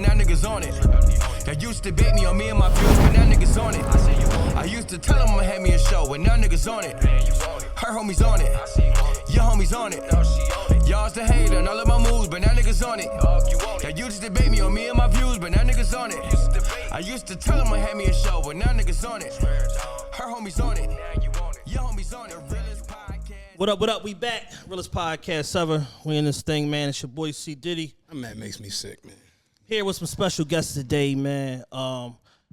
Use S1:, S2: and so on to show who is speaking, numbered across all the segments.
S1: but now niggas on it. They used to bait me on me and my views, but now niggas on it. I used to tell them I'ma have me a show, but now niggas on it. Her homies on it, your homies on it. Y'all's the hater and all of my moves, but now niggas on it. They used to debate me on me and my views, but now niggas on it. I used to tell them I had me a show, but now niggas on it. Her homies on it, your homies on it. Realest podcast.
S2: What up, what up? We back. Realest Podcast 7. We in this thing, man. It's your boy C. Diddy.
S3: That makes me sick, man.
S2: Here with some special guests today, man.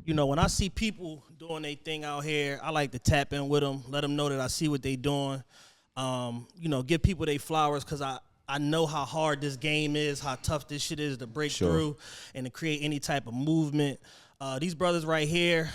S2: You know, when I see people doing their thing out here, I like to tap in with them, let them know that I see what they doing. You know, give people their flowers because I know how hard this game is, how tough this shit is to break through and to create any type of movement. These brothers right here,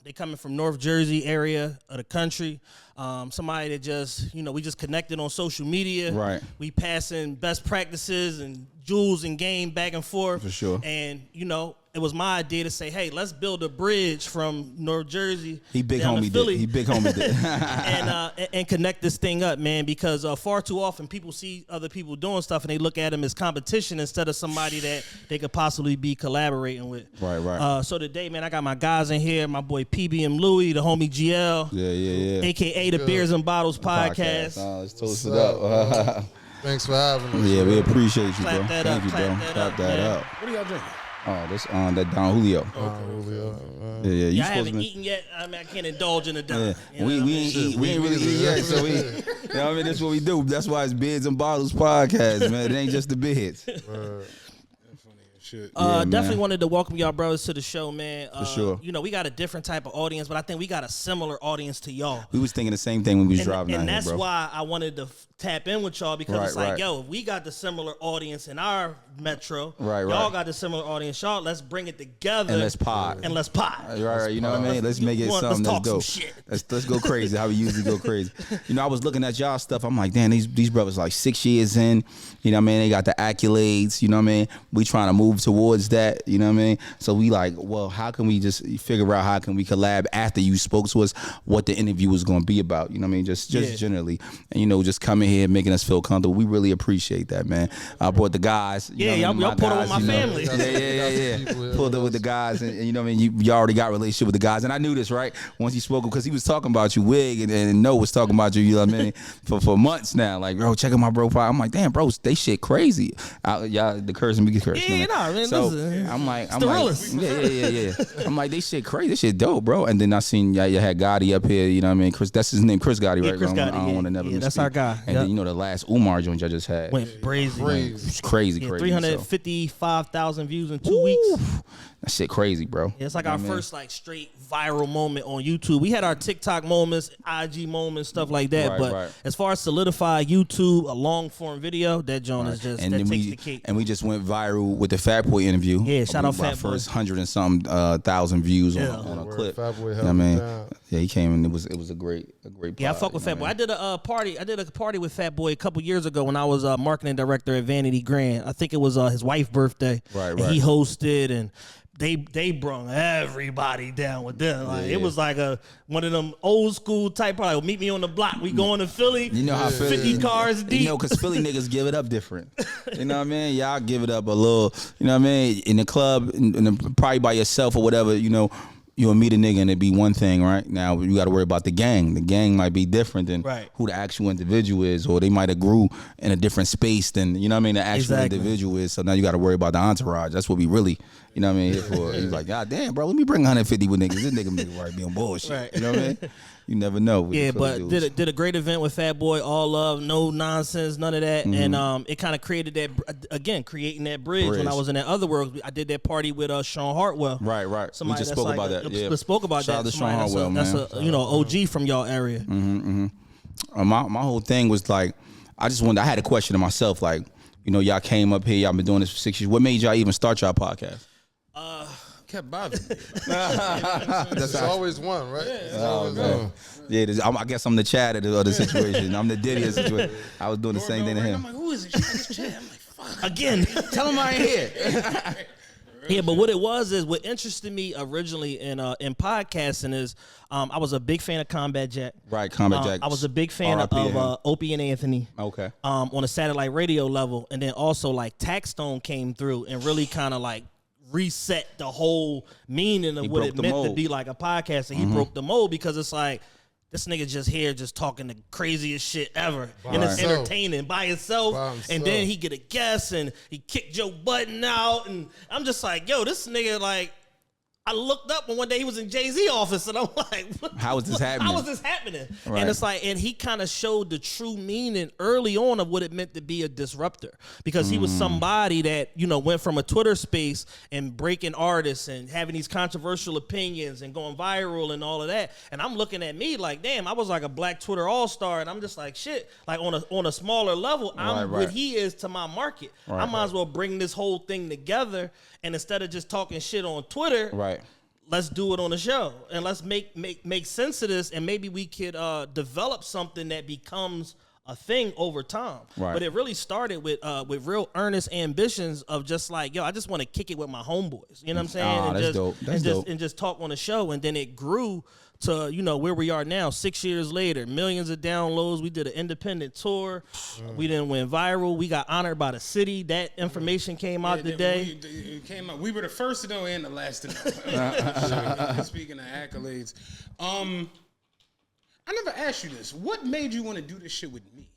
S2: they coming from North Jersey area of the country. Somebody that just, you know, we just connected on social media.
S4: Right.
S2: We passing best practices and jewels and game back and forth.
S4: For sure.
S2: And, you know, it was my idea to say, hey, let's build a bridge from North Jersey down to Philly.
S4: He big homie did.
S2: and connect this thing up, man, because far too often people see other people doing stuff and they look at them as competition instead of somebody that they could possibly be collaborating with.
S4: Right.
S2: So today, man, I got my guys in here, my boy PBM Louie, the homie GL.
S4: Yeah.
S2: AKA the Beers and Bottles podcast.
S4: Let's toast it up.
S3: Thanks for having us.
S4: Yeah, we appreciate you,
S2: Clap
S4: bro.
S2: that
S4: Thank
S2: up,
S4: you,
S2: clap
S4: bro.
S2: that
S4: Clap
S2: up,
S4: that
S2: man.
S4: up.
S3: What are y'all drinking?
S4: Oh, this that Don Julio. Yeah, you
S2: Y'all
S4: supposed
S2: haven't
S4: to.
S2: eaten yet. I mean, I can't indulge in the done.
S4: Yeah.
S2: You know
S4: We
S2: what I mean?
S4: ain't eat. We ain't really eat yet, so we. You know what I mean? That's what we do. That's why it's Beers and Bottles podcast, man. It ain't just the beers.
S3: Shit.
S2: Definitely
S4: man.
S2: wanted to welcome y'all brothers to the show, man.
S4: For sure.
S2: You know, we got a different type of audience, but I think we got a similar audience to y'all.
S4: We was thinking the same thing when we was driving
S2: And
S4: down
S2: that's
S4: here, bro.
S2: why I wanted to tap in with y'all because it's
S4: Right,
S2: like,
S4: right.
S2: yo, if we got the similar audience in our metro,
S4: Right.
S2: y'all got the similar audience, y'all, let's bring it together.
S4: And let's pod.
S2: And let's pod.
S4: Right, you know what I mean? Let's make it something
S2: let's talk
S4: that's dope.
S2: some shit.
S4: Let's go crazy. How we usually go crazy. You know, I was looking at y'all stuff. I'm like, damn, these brothers like 6 years in. You know what I mean? They got the accolades. You know what I mean? We trying to move towards that. You know what I mean? So we like, well, how can we just figure out how can we collab after you spoke to us what the interview was going to be about? You know what I mean? Just generally, and you know, just coming here making us feel comfortable. We really appreciate that, man. I brought the guys. You know,
S2: y'all pulled up with my family.
S4: Yeah. Pulled up with the guys, and you know what I mean. You already got a relationship with the guys, and I knew this right once he spoke because he was talking about you, Wig, and No was talking about you. You know what I mean? for months now, like, bro, check out my profile. I'm like, damn, bro, they shit crazy. Y'all the cursing, we can curse.
S2: Yeah, man.
S4: So
S2: listen,
S4: I'm like,
S2: the realest.
S4: yeah. I'm like, they shit crazy. This shit dope, bro. And then I seen y'all had Gotti up here. You know what I mean? Chris, that's his name, Chris Gotti, right?
S2: Chris Gotti,
S4: I don't want to never.
S2: that's our guy.
S4: And then you know the last Umar joint y'all just had
S2: went crazy.
S4: It's crazy.
S2: 355,000 views in 2 weeks.
S4: That shit crazy, bro.
S2: Yeah, it's like our first like straight viral moment on YouTube. We had our TikTok moments, IG moments, stuff like that. But as far as solidified YouTube, a long form video, that joint is just that takes the cake.
S4: And we just went viral with the Fat Boy interview.
S2: Yeah, shout out Fat Boy.
S4: First 100 and something thousand views on a clip.
S3: Fat Boy
S4: You know what I mean? Yeah, he came and it was a great.
S2: Yeah, I fuck with Fat Boy. I did a party. I did a party with Fat Boy a couple years ago when I was marketing director at Vanity Grand. I think it was his wife's birthday.
S4: Right.
S2: And he hosted and they brung everybody down with them. Like it was like one of them old school type party. Meet me on the block. We going to Philly.
S4: You know how
S2: 50 cars deep.
S4: You know, because Philly niggas give it up different. You know what I mean? Y'all give it up a little. You know what I mean? In the club, probably by yourself or whatever. You know. You'll meet a nigga and it'd be one thing, right? Now you got to worry about the gang. The gang might be different than who the actual individual is, or they might have grew in a different space than, you know what I mean, the actual individual is. So now you got to worry about the entourage. That's what we really, you know what I mean, here for. He's like, God damn, bro, let me bring 150 with niggas. This nigga right be on bullshit.
S2: Right.
S4: You know what I mean? You never know.
S2: Yeah, but did a great event with Fat Boy, all love, no nonsense, none of that, and it kind of created that creating that bridge. When I was in that other world, I did that party with Sean Hartwell.
S4: Right.
S2: Somebody
S4: we just spoke about that.
S2: Yeah, spoke about
S4: Shout
S2: that.
S4: out to Sean Hartwell, man.
S2: That's a OG from y'all area.
S4: My whole thing was like, I had a question to myself, like, you know, y'all came up here, y'all been doing this for 6 years. What made y'all even start y'all podcast?
S3: Kept bothering me. There's always one, right?
S4: Yeah, I guess I'm the Chad of the situation. I'm the Diddy of the situation. I was doing the same thing to him.
S2: I'm like, who is it? It's Chad. I'm like, fuck. Again.
S4: Tell him I ain't here.
S2: Yeah, but what it was is what interested me originally in podcasting is I was a big fan of Combat Jack.
S4: Right, Combat Jack.
S2: I was a big fan of Opie and Anthony.
S4: Okay.
S2: On a satellite radio level, and then also like Taxstone came through and really kind of like reset the whole meaning of what it meant to be like a podcast, and he broke the mold because it's like, this nigga just here just talking the craziest shit ever. And it's entertaining by himself. And then he get a guest and he kicked Joe Budden out. And I'm just like, yo, this nigga, like, I looked up and one day he was in Jay-Z office and I'm like,
S4: how is this happening?
S2: How is this happening?
S4: Right.
S2: And it's like, and he kind of showed the true meaning early on of what it meant to be a disruptor, because he was somebody that, you know, went from a Twitter space and breaking artists and having these controversial opinions and going viral and all of that. And I'm looking at me like, damn, I was like a Black Twitter all-star, and I'm just like, shit, like on a smaller level, I'm what he is to my market. I might as well bring this whole thing together, and instead of just talking shit on Twitter, let's do it on the show, and let's make sense of this, and maybe we could develop something that becomes a thing over time. But it really started with real earnest ambitions of just like, yo, I just want to kick it with my homeboys. You know what I'm saying?
S4: That's dope.
S2: And just talk on the show, and then it grew to, you know, where we are now, 6 years later, millions of downloads. We did an independent tour. We didn't went viral. We got honored by the city. That information came out today.
S5: It came out. We were the first to know and the last to know. Speaking of accolades, I never asked you this. What made you want to do this shit with me?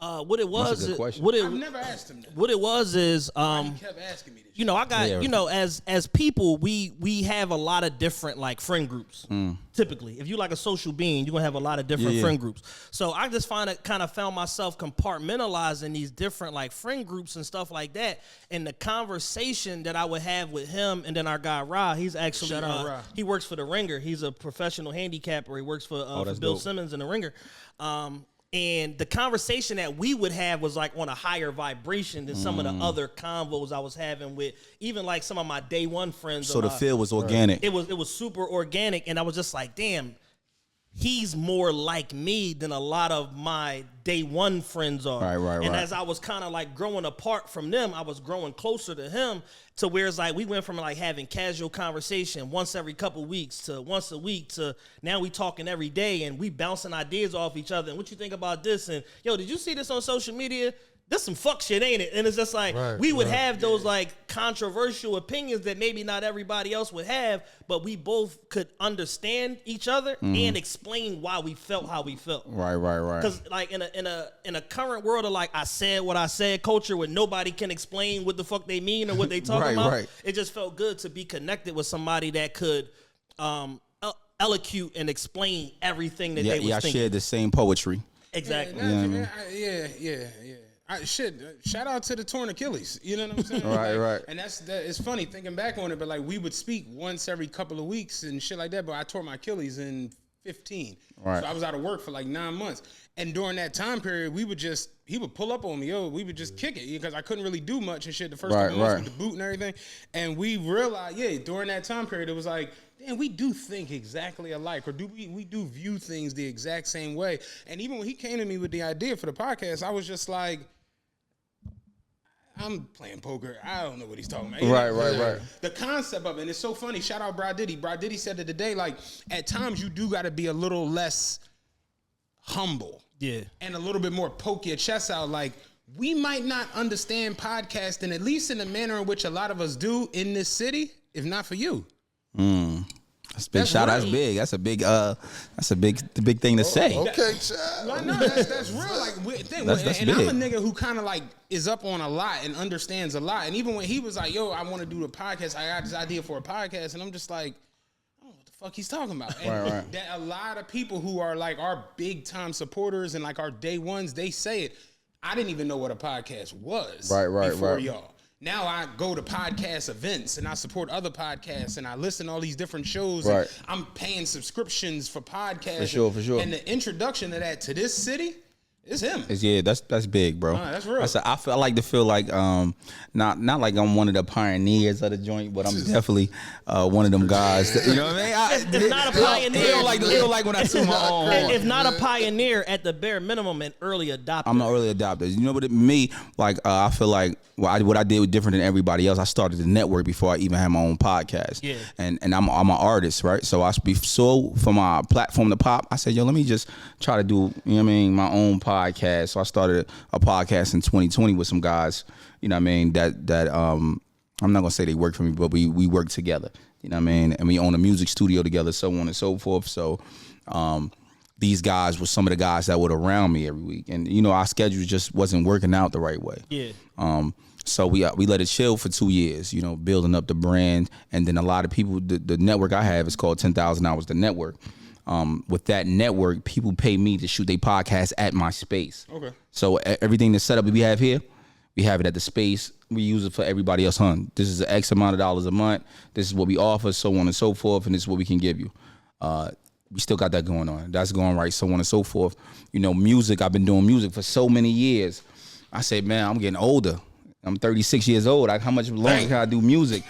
S2: What it was,
S4: That's a good question.
S5: I've never asked him that.
S2: What it was is,
S5: He kept asking me this.
S2: you know, I got, you know, as people, we have a lot of different like friend groups. Typically, if you like a social being, you're gonna have a lot of different friend groups. So I just found myself compartmentalizing these different like friend groups and stuff like that. And the conversation that I would have with him, and then our guy Ra, he's actually he works for the Ringer. He's a professional handicapper. He works for Bill Simmons in the Ringer. And the conversation that we would have was like on a higher vibration than some of the other convos I was having with even like some of my day one friends.
S4: So the feel was organic.
S2: It was super organic, and I was just like, damn, he's more like me than a lot of my day one friends are. And as I was kind of like growing apart from them, I was growing closer to him, to where it's like we went from like having casual conversation once every couple weeks to once a week to now we talking every day, and we bouncing ideas off each other. And what you think about this? And yo, did you see this on social media? This some fuck shit, ain't it? And it's just like we would have those like controversial opinions that maybe not everybody else would have, but we both could understand each other and explain why we felt how we felt.
S4: Right.
S2: Because like in a current world of like I said what I said culture, where nobody can explain what the fuck they mean or what they talking about, it just felt good to be connected with somebody that could eloquent and explain everything that they was thinking.
S4: Shared the same poetry.
S2: Exactly.
S5: Yeah. Shout out to the torn Achilles. You know what I'm saying?
S4: Right.
S5: And it's funny thinking back on it, but like we would speak once every couple of weeks and shit like that. But I tore my Achilles in 15.
S4: Right.
S5: So I was out of work for like 9 months. And during that time period, he would pull up on me, we would just kick it because I couldn't really do much and shit the first couple months with the boot and everything. And we realized, during that time period, it was like, damn, we do think exactly alike, or do we do view things the exact same way. And even when he came to me with the idea for the podcast, I was just like, I'm playing poker. I don't know what he's talking about.
S4: Right.
S5: The concept of it, and it's so funny. Shout out Brad Diddy. Brad Diddy said it today, like, at times you do got to be a little less humble. Yeah. And a little bit more poke your chest out. Like, we might not understand podcasting, at least in the manner in which a lot of us do in this city, if not for you.
S4: That's big. Shout out. That's big. That's a big thing to say.
S3: Okay, child.
S5: No, that's real. Like,
S4: that's
S5: and
S4: big.
S5: I'm a nigga who kind of like is up on a lot and understands a lot. And even when he was like, "Yo, I want to do the podcast. I got this idea for a podcast," and I'm just like, I don't know what the fuck he's talking about. And that a lot of people who are like our big time supporters and like our day ones, they say it. I didn't even know what a podcast was. Before y'all. Now I go to podcast events and I support other podcasts and I listen to all these different shows. And I'm paying subscriptions for podcasts.
S4: For sure.
S5: And the introduction of that to this city is him.
S4: That's big, bro.
S5: That's real.
S4: I like to feel like not like I'm one of the pioneers of the joint, but I'm definitely one of them guys. That, you know what I mean?
S2: It's not a pioneer.
S4: It don't like when I toot my own horn.
S2: If not a pioneer, at the bare minimum, an early adopter.
S4: I'm an early adopter. You know what? Me, like I feel like what I did was different than everybody else. I started the network before I even had my own podcast. Yeah. And I'm an artist, right? So for my platform to pop, I said, yo, let me just try to do, you know what I mean, my own podcast. So I started a podcast in 2020 with some guys, you know what I mean, that I'm not gonna say they work for me, but we work together. You know what I mean? And we own a music studio together, so on and so forth. So these guys were some of the guys that were around me every week, and you know our schedule just wasn't working out the right way.
S2: Yeah.
S4: So we let it chill for 2 years, you know, building up the brand, and then a lot of people. The network I have is called 10,000 Hours. The network. With that network, people pay me to shoot their podcast at my space. Okay. So everything the setup we have here, we have it at the space. We use it for everybody else. This is X amount of dollars a month. This is what we offer, so on and so forth, and this is what we can give you. We still got that going on. That's going right, so on and so forth. You know, music. I've been doing music for so many years. I say, man, I'm getting older. I'm 36 years old. How much longer can I do music?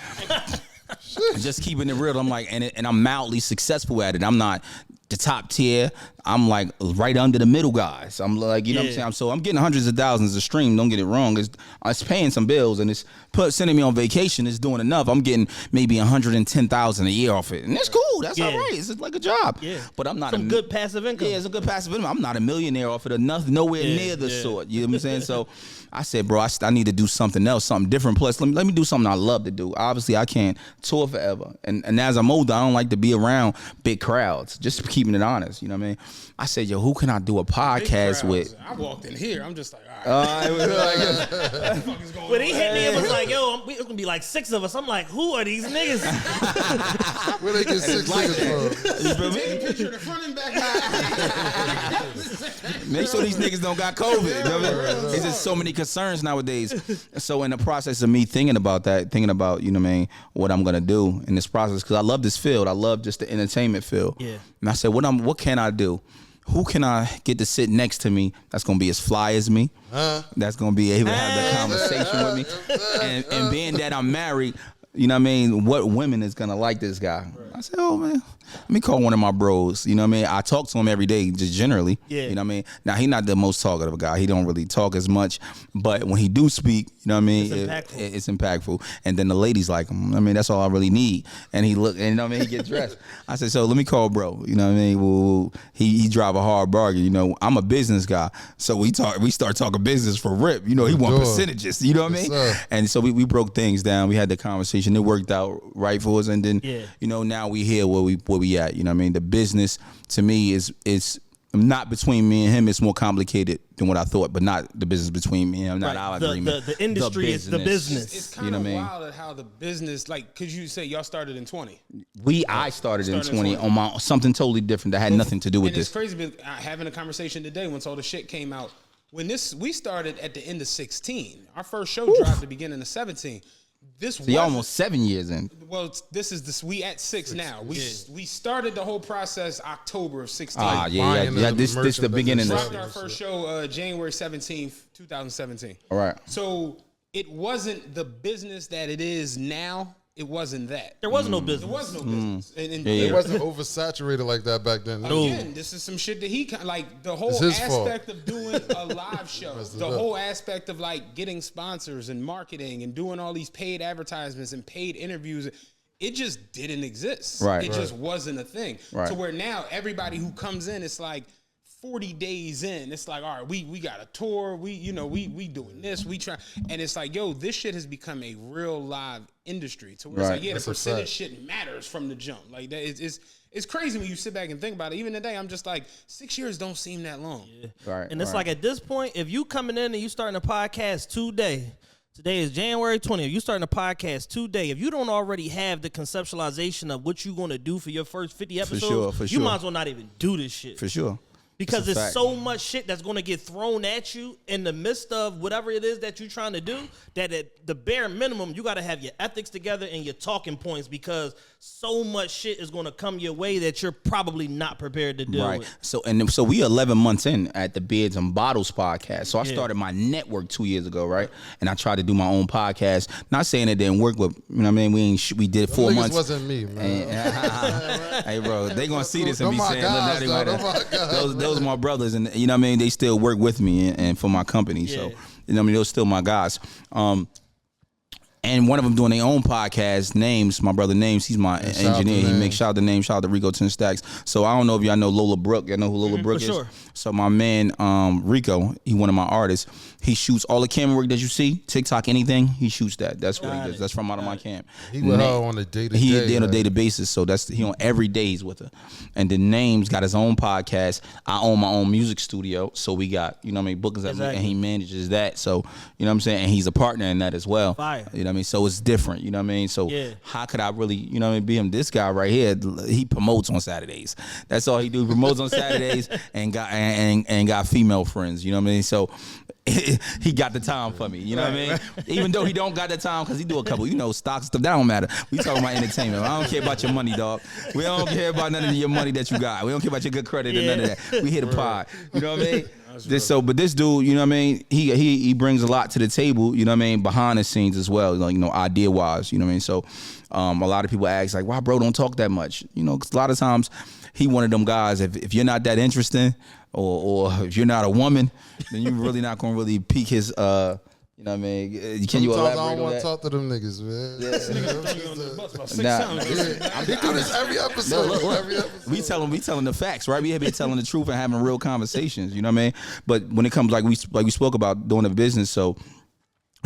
S4: Just keeping it real. I'm like, and I'm mildly successful at it. I'm not the top tier. I'm like right under the middle guys. I'm like, you know what I'm saying? So I'm getting hundreds of thousands of streams. Don't get it wrong. It's paying some bills, and it's sending me on vacation. It's doing enough. I'm getting maybe 110,000 a year off it, and that's cool. That's all right. It's just like a job. Yeah. But I'm not
S2: some good passive income.
S4: Yeah, it's a good passive income. I'm not a millionaire off it. Nowhere near the sort. You know what I'm saying? So I said, bro, I need to do something else, something different. Plus, let me do something I love to do. Obviously, I can't tour forever. And as I'm older, I don't like to be around big crowds. Just keeping it honest. You know what I mean? I said, yo, who can I do a podcast with?
S5: I walked in here. I'm just like, all right.
S2: But he hit me and was like, yo, it's going to be like 6 of us. I'm like, who are these niggas?
S3: Where they get 6 niggas from?
S5: You feel me? Take a picture of the front and back.
S4: Make sure these niggas don't got COVID. You know what I mean? It's just so many concerns nowadays. So in the process of me thinking about, you know what I mean, what I'm going to do in this process, because I love this field. I love just the entertainment field. Yeah. And I said, what can I do? Who can I get to sit next to me that's going to be as fly as me? That's going to be able to have the conversation with me. And being that I'm married, you know what I mean, what women is going to like this guy? I said, oh, man, let me call one of my bros. You know what I mean? I talk to him every day, just generally. Yeah. You know what I mean? Now, he not the most talkative guy. He don't really talk as much. But when he do speak, you know what I mean? It's impactful. And then the ladies like him. I mean, that's all I really need. And he look, and you know what I mean? He get dressed. I said, so let me call bro. You know what I mean? Well, he drive a hard bargain. You know, I'm a business guy. So we start talking business for rip. You know, he want percentages. You know what I mean? And so we broke things down. We had the conversation. It worked out right for us. And then, you know, now we here where we at. You know what I mean? The business to me is not between me and him. It's more complicated than what I thought, but not the business between me and him. Not our agreement.
S2: The industry is the business.
S5: It's kind of wild at how the business, like, could you say y'all started in 20?
S4: I started in 20 on something totally different that had nothing to do with this.
S5: It's crazy, but having a conversation today once all the shit came out. We started at the end of 16. Our first show dropped at the beginning of 17.
S4: You're almost 7 years in.
S5: Well, we at 6 now. We started the whole process October of 16.
S4: This is the beginning.
S5: We dropped our first show January 17th, 2017.
S4: All right.
S5: So it wasn't the business that it is now. It wasn't that.
S2: There was no business.
S5: There was no business. And
S3: it wasn't oversaturated like that back then.
S5: Again, this is some shit that he like. The whole aspect of doing a live show, the whole aspect of like getting sponsors and marketing and doing all these paid advertisements and paid interviews. It just didn't exist. Right. It just wasn't a thing. Right. To where now everybody who comes in, it's like 40 days in, it's like, all right, we got a tour, we doing this, we try, and it's like, yo, this shit has become a real live industry. To where it's like, yeah, the percentage shit matters from the jump. Like that, it's crazy when you sit back and think about it. Even today, I'm just like, 6 years don't seem that long.
S2: Yeah. Right. And it's like at this point, if you coming in and you starting a podcast today is January 20th. You starting a podcast today. If you don't already have the conceptualization of what you're going to do for your first 50 episodes, you might as well not even do this shit.
S4: For sure.
S2: Because there's so much shit that's going to get thrown at you in the midst of whatever it is that you're trying to do, that at the bare minimum, you got to have your ethics together and your talking points, because so much shit is going to come your way that you're probably not prepared to deal with.
S4: So we 11 months in at the Beards and Bottles podcast. So I started my network 2 years ago, right? And I tried to do my own podcast. Not saying it didn't work, but you know what I mean? We did 4 months.
S3: Wasn't me, man.
S4: Hey, bro, they going to see this and be saying, those are my brothers, and you know what I mean, they still work with me and for my company. So you know what I mean, those still my guys. and one of them doing their own podcast. Names, my brother Names, he's my engineer. He makes shout out to Names, shout out to Rico 10 Stacks. So I don't know if y'all know Lola Brooke. Y'all know who Lola Brooke is?
S2: Sure.
S4: So my man Rico, he one of my artists. He shoots all the camera work that you see, TikTok, anything. He shoots that. That's what he does. That's from out of my camp.
S3: He with her on a day to day.
S4: He on a day to basis. So that's he on every day he's with her. And then Names got his own podcast. I own my own music studio. So we got, you know what I mean, bookings and he manages that. So, you know what I'm saying? And he's a partner in that as well.
S2: Fire.
S4: You know what I mean? So it's different. You know what I mean? So how could I really, you know what I mean, be him? This guy right here, he promotes on Saturdays. That's all he do. He promotes on Saturdays and got female friends. You know what I mean? So he got the time for me, you know what I mean? Even though he don't got the time, because he do a couple, you know, stocks stuff. That don't matter. We talking about entertainment. I don't care about your money, dog. We don't care about none of your money that you got. We don't care about your good credit and none of that. We hit a pod. You know what I mean? But this dude, you know what I mean? He brings a lot to the table, you know what I mean? Behind the scenes as well, like, you know, idea wise, you know what I mean? So a lot of people ask, like, why bro don't talk that much? You know, because a lot of times he one of them guys, if you're not that interesting, or if you're not a woman, then you're really not gonna really pique his you know what I mean? Can you elaborate on that?
S3: I don't want to talk to them niggas, man. They do this every episode. Every episode.
S4: We telling the facts, right? We have been telling the truth and having real conversations. You know what I mean? But when it comes like we spoke about doing the business, so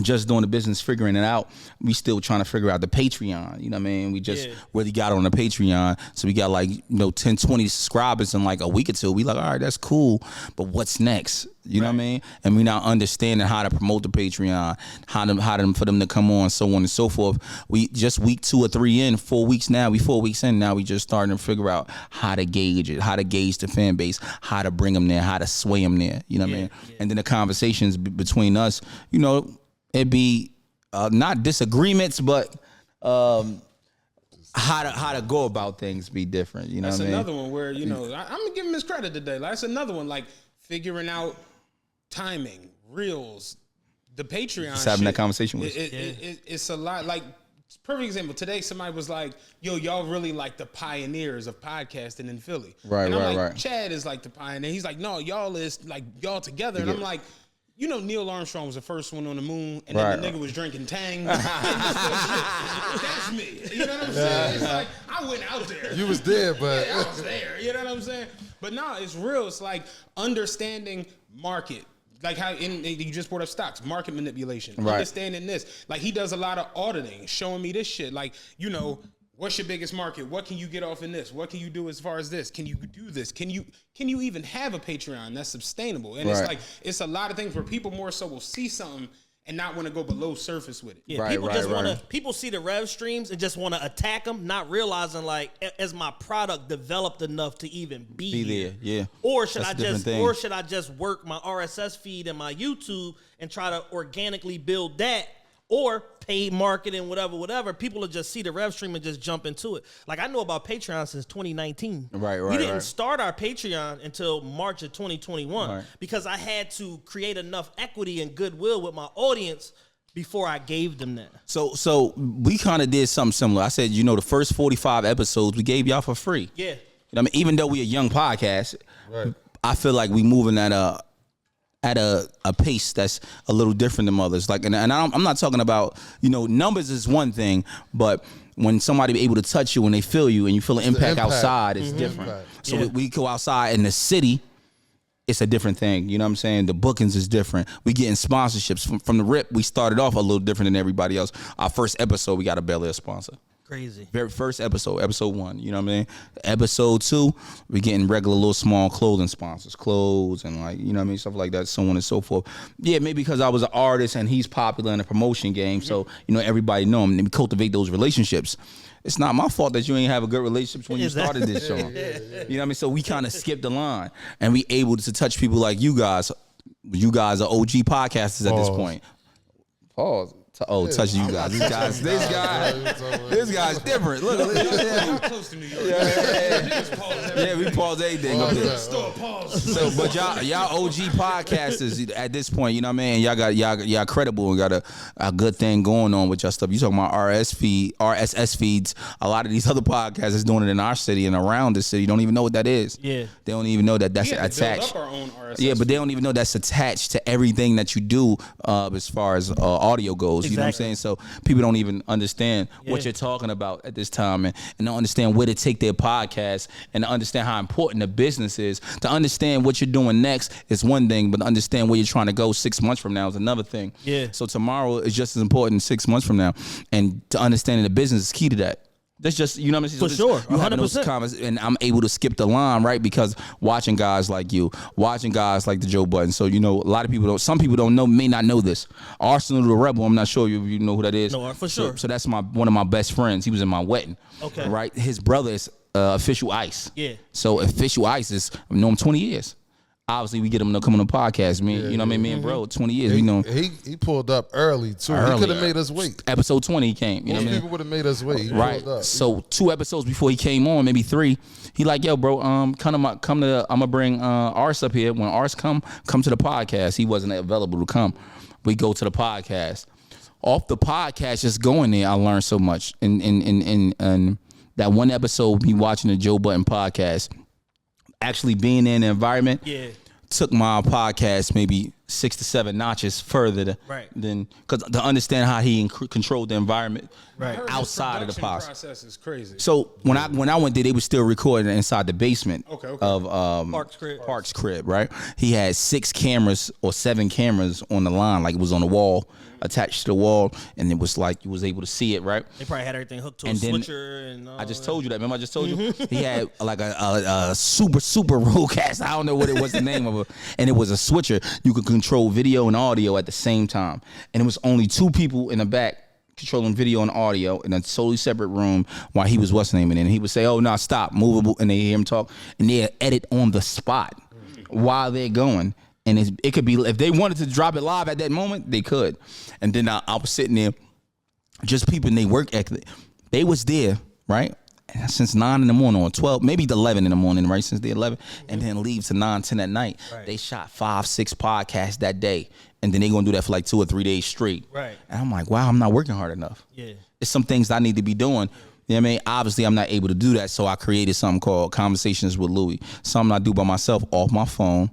S4: just doing the business, figuring it out, we still trying to figure out the Patreon. You know what I mean? We just really got on the Patreon. So we got like, you know, 10, 20 subscribers in like a week or two. We like, all right, that's cool. But what's next? You know what I mean? And we now understanding how to promote the Patreon, how for them to come on, so on and so forth. We just week 2 or 3 in, 4 weeks now. We 4 weeks in now. We just starting to figure out how to gauge it, how to gauge the fan base, how to bring them there, how to sway them there. You know what I mean? And then the conversations between us, you know, it'd be not disagreements, but how to go about things be different. You know
S5: that's
S4: what I mean?
S5: Another one where, you know, I'm gonna give him his credit today. Like, that's another one, like figuring out timing, reels, the Patreon.
S4: Just having
S5: shit.
S4: that conversation with
S5: it's a lot. Like, perfect example. Today, somebody was like, "Yo, y'all really like the pioneers of podcasting in Philly."
S4: Right,
S5: and I'm
S4: right.
S5: like, Chad is like the pioneer. He's like, "No, y'all is like y'all together." And I'm like, you know, Neil Armstrong was the first one on the moon, and then the nigga was drinking Tang. That's me. You know what I'm saying? It's like, I went out there.
S3: You was there, but
S5: I was there. You know what I'm saying? But no, it's real. It's like understanding market. Like how you just brought up stocks, market manipulation, understanding this. Like, he does a lot of auditing, showing me this shit. Like, you know, what's your biggest market? What can you get off in this? What can you do as far as this? Can you do this? Can you even have a Patreon that's sustainable? And it's like, it's a lot of things where people more so will see something and not want to go below surface with it.
S2: Yeah, people just want to. People see the rev streams and just want to attack them, not realizing like, as my product developed enough to even be
S4: there. Yeah.
S2: Or should I just work my RSS feed and my YouTube and try to organically build that, or paid marketing, whatever. People will just see the rev stream and just jump into it. Like, I know about Patreon since 2019. We didn't start our Patreon until March of 2021 because I had to create enough equity and goodwill with my audience before I gave them that.
S4: So we kind of did something similar. I said, you know, the first 45 episodes we gave y'all for free.
S2: Yeah.
S4: You know what I mean? Even though we a young podcast, I feel like we moving at a pace that's a little different than others. Like, and I'm not talking about, you know, numbers is one thing, but when somebody be able to touch you and they feel you and you feel an impact outside, it's different. So we go outside in the city, it's a different thing. You know what I'm saying? The bookings is different. We getting sponsorships from the rip. We started off a little different than everybody else. Our first episode, we got a Bel Air sponsor.
S2: Crazy.
S4: Very first episode 1, you know what I mean? Episode 2, we getting regular little small clothing sponsors, clothes and, like, you know what I mean, stuff like that, so on and so forth. Yeah, maybe because I was an artist and he's popular in the promotion game, so, you know, everybody know him and we cultivate those relationships. It's not my fault that you ain't have a good relationship when you started this show. You know what I mean? So we kind of skipped the line and we able to touch people like you guys. You guys are OG podcasters at this point. Pause. Touch you guys. This guy's different. Look.
S5: I'm close to New York.
S4: Yeah, we pause everything up there.
S5: Pause.
S4: So, but y'all OG podcasters at this point, you know what I mean? Y'all credible and got a good thing going on with y'all stuff. You talking about RSS feeds. A lot of these other podcasters doing it in our city and around the city don't even know what that is.
S2: Yeah.
S4: They don't even know that that's attached.
S5: Build up our own RSS
S4: but they don't even know that's attached to everything that you do as far as audio goes. You know what I'm saying? So people don't even understand what you're talking about at this time, and don't understand where to take their podcast, and to understand how important the business is. To understand what you're doing next is one thing, but to understand where you're trying to go 6 months from now is another thing.
S2: Yeah.
S4: So tomorrow is just as important 6 months from now, and to understanding the business is key to that. That's just, you know what I'm saying?
S2: For sure,
S4: You having those
S2: 100%.
S4: comments, and I'm able to skip the line, right? Because watching guys like you, watching guys like the Joe Budden. So, you know, a lot of people don't, some people don't know, may not know this. Arsenal the Rebel, I'm not sure if you know who that is.
S2: No, for sure.
S4: So that's one of my best friends. He was in my wedding.
S2: Okay.
S4: Right? His brother is Official Ice.
S2: Yeah.
S4: So Official Ice is, I've known him 20 years. Obviously, we get him to come on the podcast. Me, you know what I mean? Me and bro, 20 years. We know.
S3: He pulled up early too. He could have made us wait.
S4: Episode 20, he came. You know
S3: Most
S4: what I mean?
S3: people would have made us wait. He
S4: Right.
S3: pulled up.
S4: So 2 episodes before he came on, maybe 3, he like, yo, bro, I'm gonna bring Ars up here. When Ars come to the podcast. He wasn't available to come. We go to the podcast. Off the podcast, just going there, I learned so much. And that one episode, me watching the Joe Budden podcast, actually being in the environment, took my podcast maybe 6 to 7 notches further than, because to understand how he controlled the environment outside of the podcast.
S5: Process is crazy.
S4: So when I went there, they were still recording inside the basement of
S2: Park's
S4: crib, right? He had 6 cameras or 7 cameras on the line, like it was on the wall, attached to the wall, and it was like you was able to see it, right?
S2: They probably had everything hooked to a
S4: And then
S2: switcher. And
S4: I just told you that. Remember, I just told you he had like a super roadcast. I don't know what it was the name of it, and it was a switcher. You could control video and audio at the same time, and it was only 2 people in the back controlling video and audio in a totally separate room while he was what's naming, and he would say, "Oh no, stop, movable," and they hear him talk, and they edit on the spot while they're going. And it could be, if they wanted to drop it live at that moment, they could. And then I was sitting there, just peeping they work ethic. They was there, right? Since 9 in the morning or 12, maybe 11 in the morning, right? Since the 11, and then leave to 9, 10 at night. Right. They shot 5, 6 podcasts that day. And then they gonna do that for like 2 or 3 days straight. Right. And I'm like, wow, I'm not working hard enough. Yeah. There's some things I need to be doing. You know what I mean? Obviously, I'm not able to do that. So I created something called Conversations with Louie. Something I do by myself off my phone.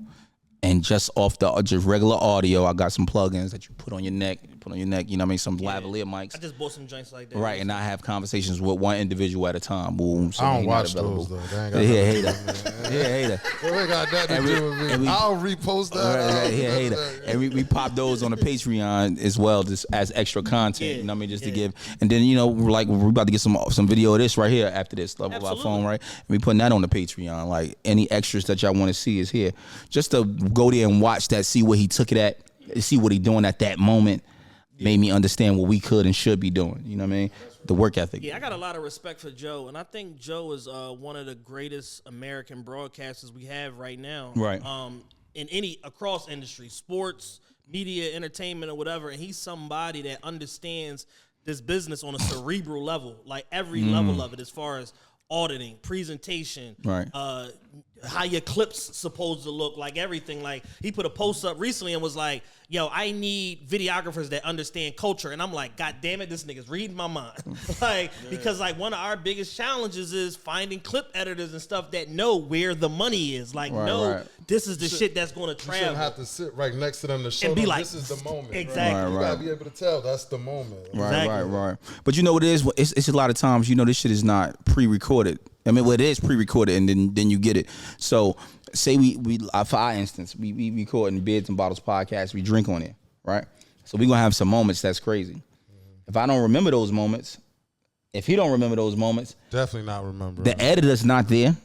S4: And just off the just regular audio, I got some plugins that you put on your neck, you know what I mean? Some lavalier mics.
S2: I just bought some joints like that.
S4: Right, and I have conversations with one individual at a time. Boom. So
S3: I don't watch those, though. They ain't got
S4: hater.
S3: They ain't got nothing to do with me. I'll repost that.
S4: Hater. And we pop those on the Patreon as well, just as extra content. You know what I mean? Just to give. And then, you know, we're about to get some video of this right here after this level of our phone, right? And we putting that on the Patreon. Like, any extras that y'all want to see is here. Just to go there and watch that, see where he took it at, see what he doing at that moment, made me understand what we could and should be doing. You know what I mean? The work ethic.
S2: Yeah, I got a lot of respect for Joe, and I think Joe is one of the greatest American broadcasters we have right now.
S4: Right.
S2: In across industry, sports, media, entertainment, or whatever, and he's somebody that understands this business on a cerebral level, like every level of it, as far as auditing, presentation,
S4: right?
S2: How your clips supposed to look, like everything. Like, he put a post up recently and was like, yo, I need videographers that understand culture. And I'm like, God damn it, this nigga's reading my mind. Because like one of our biggest challenges is finding clip editors and stuff that know where the money is. Like, this is the shit that's going to travel.
S3: You shouldn't have to sit right next to them to show
S2: and be
S3: them
S2: like,
S3: this is the moment.
S2: Exactly.
S3: Right? You got to be able to tell that's the moment.
S4: Right. But you know what it is? It's a lot of times, you know, this shit is not pre-recorded. I mean, well, it is pre-recorded, and then you get it. So, say we for our instance, we recording Bids and Bottles podcast. We drink on it, right? So we gonna have some moments that's crazy. If I don't remember those moments, if he don't remember those moments,
S3: definitely not remember.
S4: The editor's not there.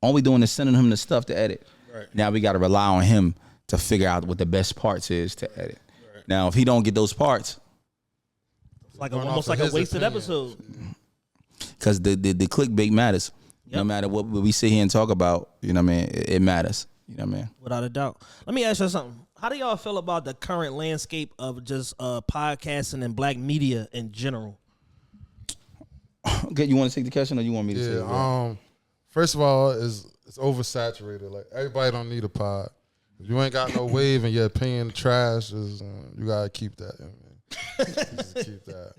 S4: All we doing is sending him the stuff to edit. Right. Now we got to rely on him to figure out what the best parts is to edit. Right. Now, if he don't get those parts,
S2: it's like almost like a wasted episode.
S4: Because the clickbait matters. Yep. No matter what we sit here and talk about, you know what I mean, it matters. You know what I mean? Without
S2: a doubt. Let me ask you something. How do y'all feel about the current landscape of just podcasting and black media in general?
S4: Okay, you want to take the question or you want me to say it?
S3: First of all, it's oversaturated. Like, everybody don't need a pod. If you ain't got no wave and your opinion trash, you gotta keep that. You know what I mean? Just keep that.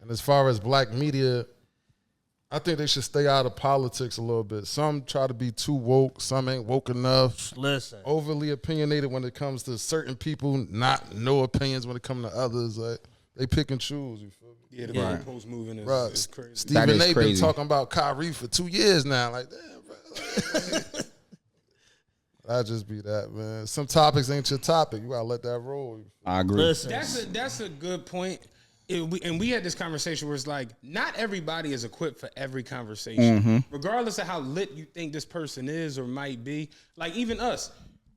S3: And as far as black media, I think they should stay out of politics a little bit. Some try to be too woke. Some ain't woke enough.
S2: Listen.
S3: Overly opinionated when it comes to certain people. No opinions when it comes to others. Like, They pick and choose. You feel me?
S5: Yeah, the goalpost moving is crazy.
S3: Stephen
S4: is
S3: A. been
S4: crazy.
S3: talking about Kyrie for 2 years now. Like, damn, bro. I just be that, man. Some topics ain't your topic. You gotta let that roll.
S4: I agree.
S2: Listen,
S5: That's a good point. And we had this conversation where it's like, not everybody is equipped for every conversation, regardless of how lit you think this person is or might be. Like even us,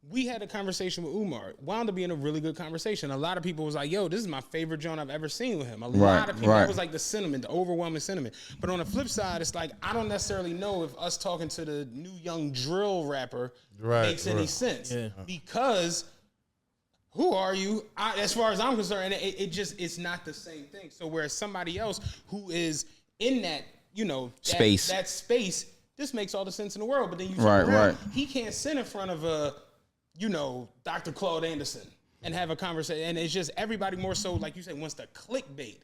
S5: we had a conversation with Umar. Wound up being a really good conversation. A lot of people was like, yo, this is my favorite joint I've ever seen with him. A lot of people, that was like the sentiment, the overwhelming sentiment. But on the flip side, it's like, I don't necessarily know if us talking to the new young drill rapper makes any sense. Yeah. Because who are you? As far as I'm concerned, it's not the same thing. So whereas somebody else who is in that,
S4: space,
S5: that space, this makes all the sense in the world. But then you turn around, he can't sit in front of Dr. Claude Anderson and have a conversation. And it's just everybody more so, like you said, wants to clickbait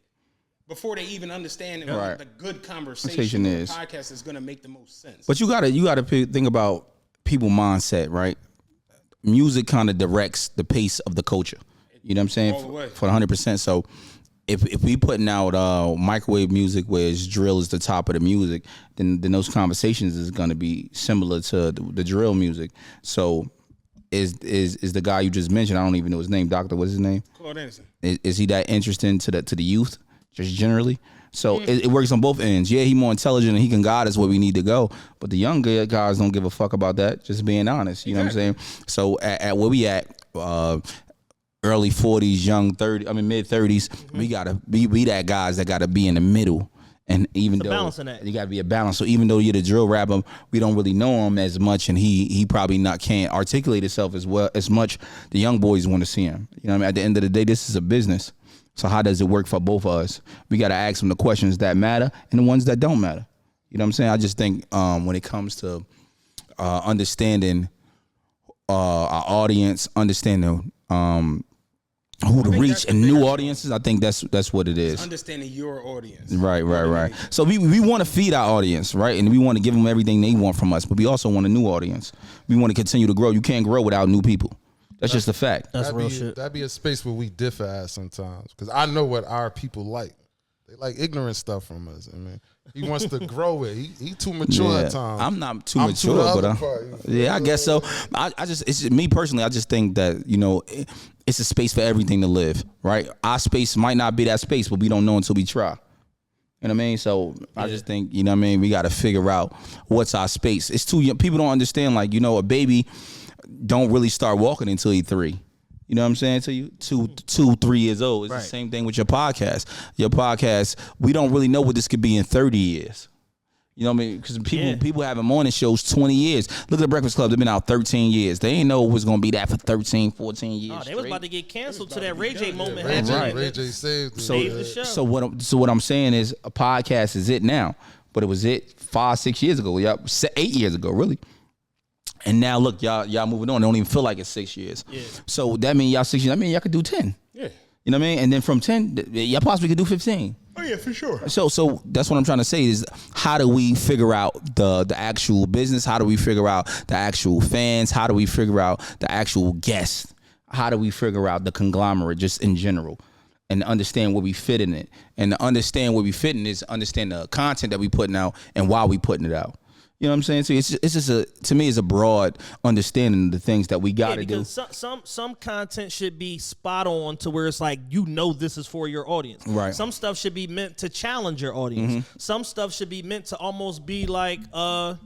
S5: before they even understand what the good conversation is. Podcast is going to make the most sense.
S4: But you gotta think about people mindset, right? Music kind of directs the pace of the culture. You know what I'm saying?
S5: All the way.
S4: For 100%. So if we putting out microwave music where drill is the top of the music, then those conversations is going to be similar to the drill music. So is the guy you just mentioned, I don't even know his name, Doctor, what's his name?
S5: Claude Anderson.
S4: Is he that interesting to the youth, just generally? So it works on both ends. Yeah, he more intelligent and he can guide us where we need to go. But the younger guys don't give a fuck about that, just being honest. You know what I'm saying? So at where we at, early 40s, mid 30s, we gotta be that guys that gotta be in the middle. And even though
S2: balancing that.
S4: You gotta be a balance. So even though you're the drill rapper, we don't really know him as much, and he probably can't articulate himself as well as much. The young boys want to see him. You know what I mean? At the end of the day, this is a business. So how does it work for both of us? We got to ask them the questions that matter and the ones that don't matter. You know what I'm saying? I just think when it comes to understanding our audience, understanding who to reach and new audiences, I think that's what it is.
S5: Understanding your audience.
S4: Right. So we want to feed our audience, right? And we want to give them everything they want from us, but we also want a new audience. We want to continue to grow. You can't grow without new people. That's just a fact.
S2: That's real shit.
S3: That'd be a space where we differ at sometimes. Because I know what our people like. They like ignorant stuff from us. I mean, he wants to grow it. He too mature at times.
S4: I'm not too mature, but I guess so. It's just, me personally, I just think that, it's a space for everything to live, right? Our space might not be that space, but we don't know until we try. You know what I mean? So I just think, we got to figure out what's our space. It's too young. People don't understand, a baby don't really start walking until he's 3. You know what I'm saying to you? 2, 3 years old. It's the same thing with your podcast. Your podcast, we don't really know what this could be in 30 years. You know what I mean? Because people having morning shows 20 years. Look at the Breakfast Club. They've been out 13 years. They ain't know it was going to be that for 13, 14 years.
S2: Oh, they was about to get canceled to that Ray J moment.
S3: Ray J saved
S2: the show.
S4: So what I'm saying is a podcast is it now. But it was it 5-6 years ago. 8 years ago, really. And now look, y'all moving on. It don't even feel like it's 6 years. Yeah. So that means y'all 6 years. I mean, y'all could do 10.
S5: Yeah.
S4: You know what I mean? And then from 10, y'all possibly could do 15.
S5: Oh yeah, for sure.
S4: So that's what I'm trying to say is how do we figure out the actual business? How do we figure out the actual fans? How do we figure out the actual guests? How do we figure out the conglomerate just in general? And understand where we fit in it. And to understand where we fit in is understand the content that we putting out and why we putting it out. You know what I'm saying? So it's just to me, it's a broad understanding of the things that we got to do.
S2: Some content should be spot on to where it's like, this is for your audience. Right. Some stuff should be meant to challenge your audience. Mm-hmm. Some stuff should be meant to almost be like a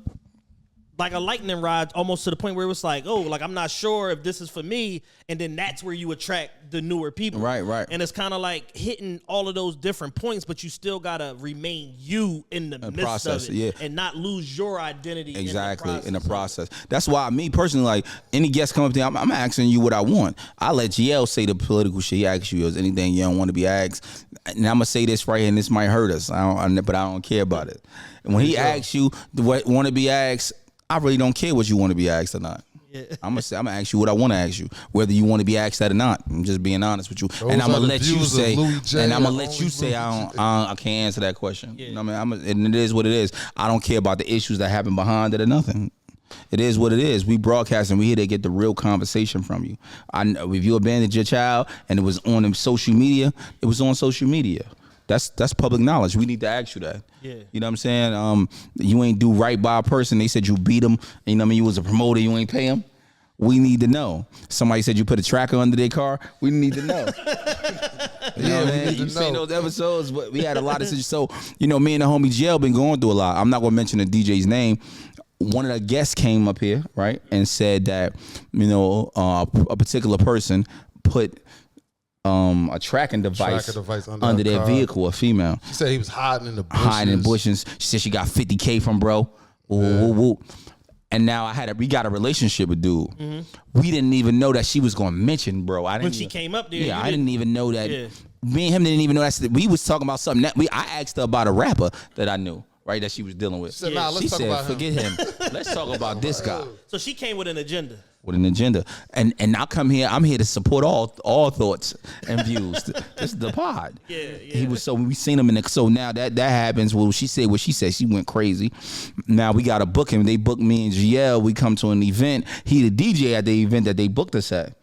S2: lightning rod, almost to the point where it was like, I'm not sure if this is for me, and then that's where you attract the newer people. Right. And it's kind of like hitting all of those different points, but you still gotta remain you in the midst process, of it, and not lose your identity.
S4: Exactly in the process. That's why me personally, like any guest come up there, I'm asking you what I want. I let GL say the political shit. He asks you, is anything you don't want to be asked? And I'm gonna say this right here, and this might hurt us. But I don't care about it. And when he asks you what want to be asked, I really don't care what you want to be asked or not. Yeah. I'm gonna ask you what I want to ask you, whether you want to be asked that or not. I'm just being honest with you, and I'm gonna let you say, I can't answer that question. Yeah. You know what I mean? And it is what it is. I don't care about the issues that happen behind it or nothing. It is what it is. We broadcasting. We here to get the real conversation from you. I know if you abandoned your child and it was on social media, it was on social media. That's public knowledge. We need to ask you that.
S2: Yeah.
S4: You know what I'm saying? You ain't do right by a person. They said you beat them. You know what I mean? You was a promoter. You ain't pay them. We need to know. Somebody said you put a tracker under their car. We need to know. You know, man, you seen those episodes, but we had a lot of situations. So, you know, me and the homie Jail been going through a lot. I'm not gonna mention the DJ's name. One of the guests came up here, right, and said that, you know, a particular person put a tracking device under their vehicle, a female.
S3: She said he was hiding in the bushes.
S4: Hiding in bushes. She said she got 50K from bro. Woo. And now we got a relationship with dude. Mm-hmm. We didn't even know that she was gonna mention bro. When
S2: she came up there.
S4: Yeah, I didn't even know that. Yeah. Me and him didn't even know that. We was talking about something that I asked her about a rapper that I knew, right, that she was dealing with.
S3: She said, let's talk about him.
S4: Forget him. Let's talk about this guy.
S2: So she came with an agenda.
S4: And I come here, I'm here to support all thoughts and views. This is the pod.
S2: Yeah.
S4: We seen him so now that happens. Well, she said what she said. She went crazy. Now we got to book him. They booked me and GL. We come to an event. He the DJ at the event that they booked us at.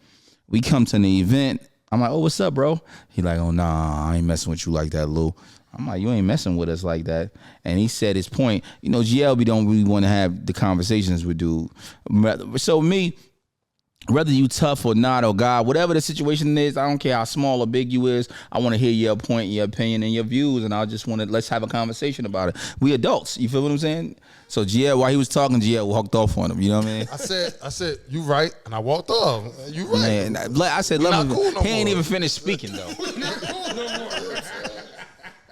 S4: We come to the event. I'm like, oh, what's up, bro? He like, oh, nah, I ain't messing with you like that, Lou. I'm like, you ain't messing with us like that. And he said his point. You know, GLB don't really want to have the conversations with dude. So me, whether you tough or not, or God, whatever the situation is, I don't care how small or big you is. I want to hear your point, your opinion, and your views, and I just want to let's have a conversation about it. We adults, you feel what I'm saying? So GL, while he was talking, GL walked off on him. You know what I mean?
S3: I said, you right, and I walked off. You right.
S4: Man, I said, let him.
S3: Cool no
S4: he ain't
S3: more.
S4: even finished speaking though.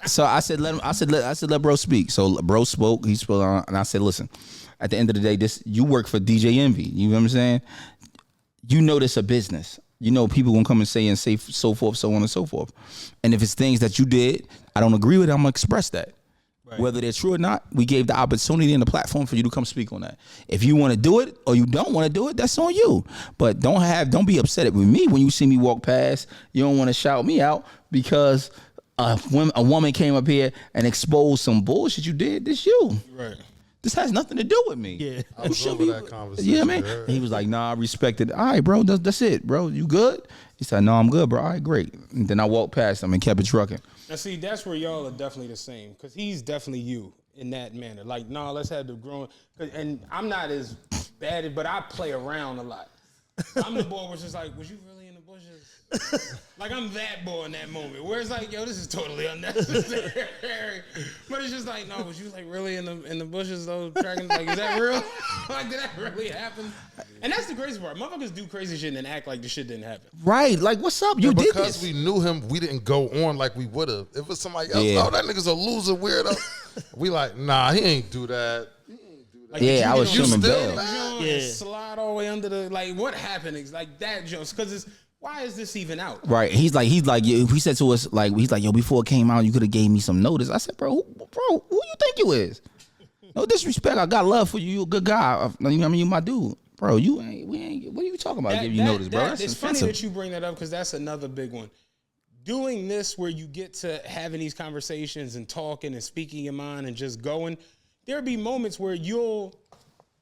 S4: So I said, let bro speak. So bro spoke. He spoke, and I said, listen. At the end of the day, you work for DJ Envy. You know what I'm saying? You know this a business. You know people gonna come and say so forth, so on and so forth. And if it's things that you did, I don't agree with it, I'm gonna express that. Right. Whether they're true or not, we gave the opportunity and the platform for you to come speak on that. If you want to do it or you don't want to do it, that's on you. But don't be upset with me when you see me walk past. You don't want to shout me out because a woman came up here and exposed some bullshit you did. This you.
S5: Right.
S4: This has nothing to do with me.
S2: Yeah.
S3: I was over that conversation.
S4: Yeah, man. And he was like, nah, I respect it. All right, bro, that's it, bro. You good? He said, no, I'm good, bro. All right, great. And then I walked past him and kept it trucking.
S5: Now, see, that's where y'all are definitely the same, because he's definitely you in that manner. Like, nah, let's have the growing. And I'm not as bad, but I play around a lot. I'm the boy was just like, was you really in the bushes? Like, I'm that boy in that moment. Where it's like, yo, this is totally unnecessary. But it's just like, no, was you like really in the bushes though? Tracking? Like, is that real? Like, did that really happen? And that's the crazy part. Motherfuckers do crazy shit and then act like the shit didn't happen.
S4: Right. Like, what's up? You did
S3: because
S4: this.
S3: we knew him, we didn't go on like we would have. If it was somebody else, oh, that nigga's a loser, weirdo. We like, nah, he ain't do that.
S5: Like,
S4: yeah, I was shooting bail.
S5: Yeah. Slide all the way under the, like, what happened? It's like that, Jones, because it's, why is this even out?
S4: Right. He's like, he said to us, like, he's like, yo, before it came out, you could have gave me some notice. I said, bro, who you think you is? No disrespect. I got love for you. You a good guy. You know what I mean? You my dude. Bro, we ain't, what are you talking about? Give you notice, bro. That's
S5: it's
S4: offensive.
S5: Funny that you bring that up because that's another big one. Doing this where you get to having these conversations and talking and speaking your mind and just going, there'll be moments where you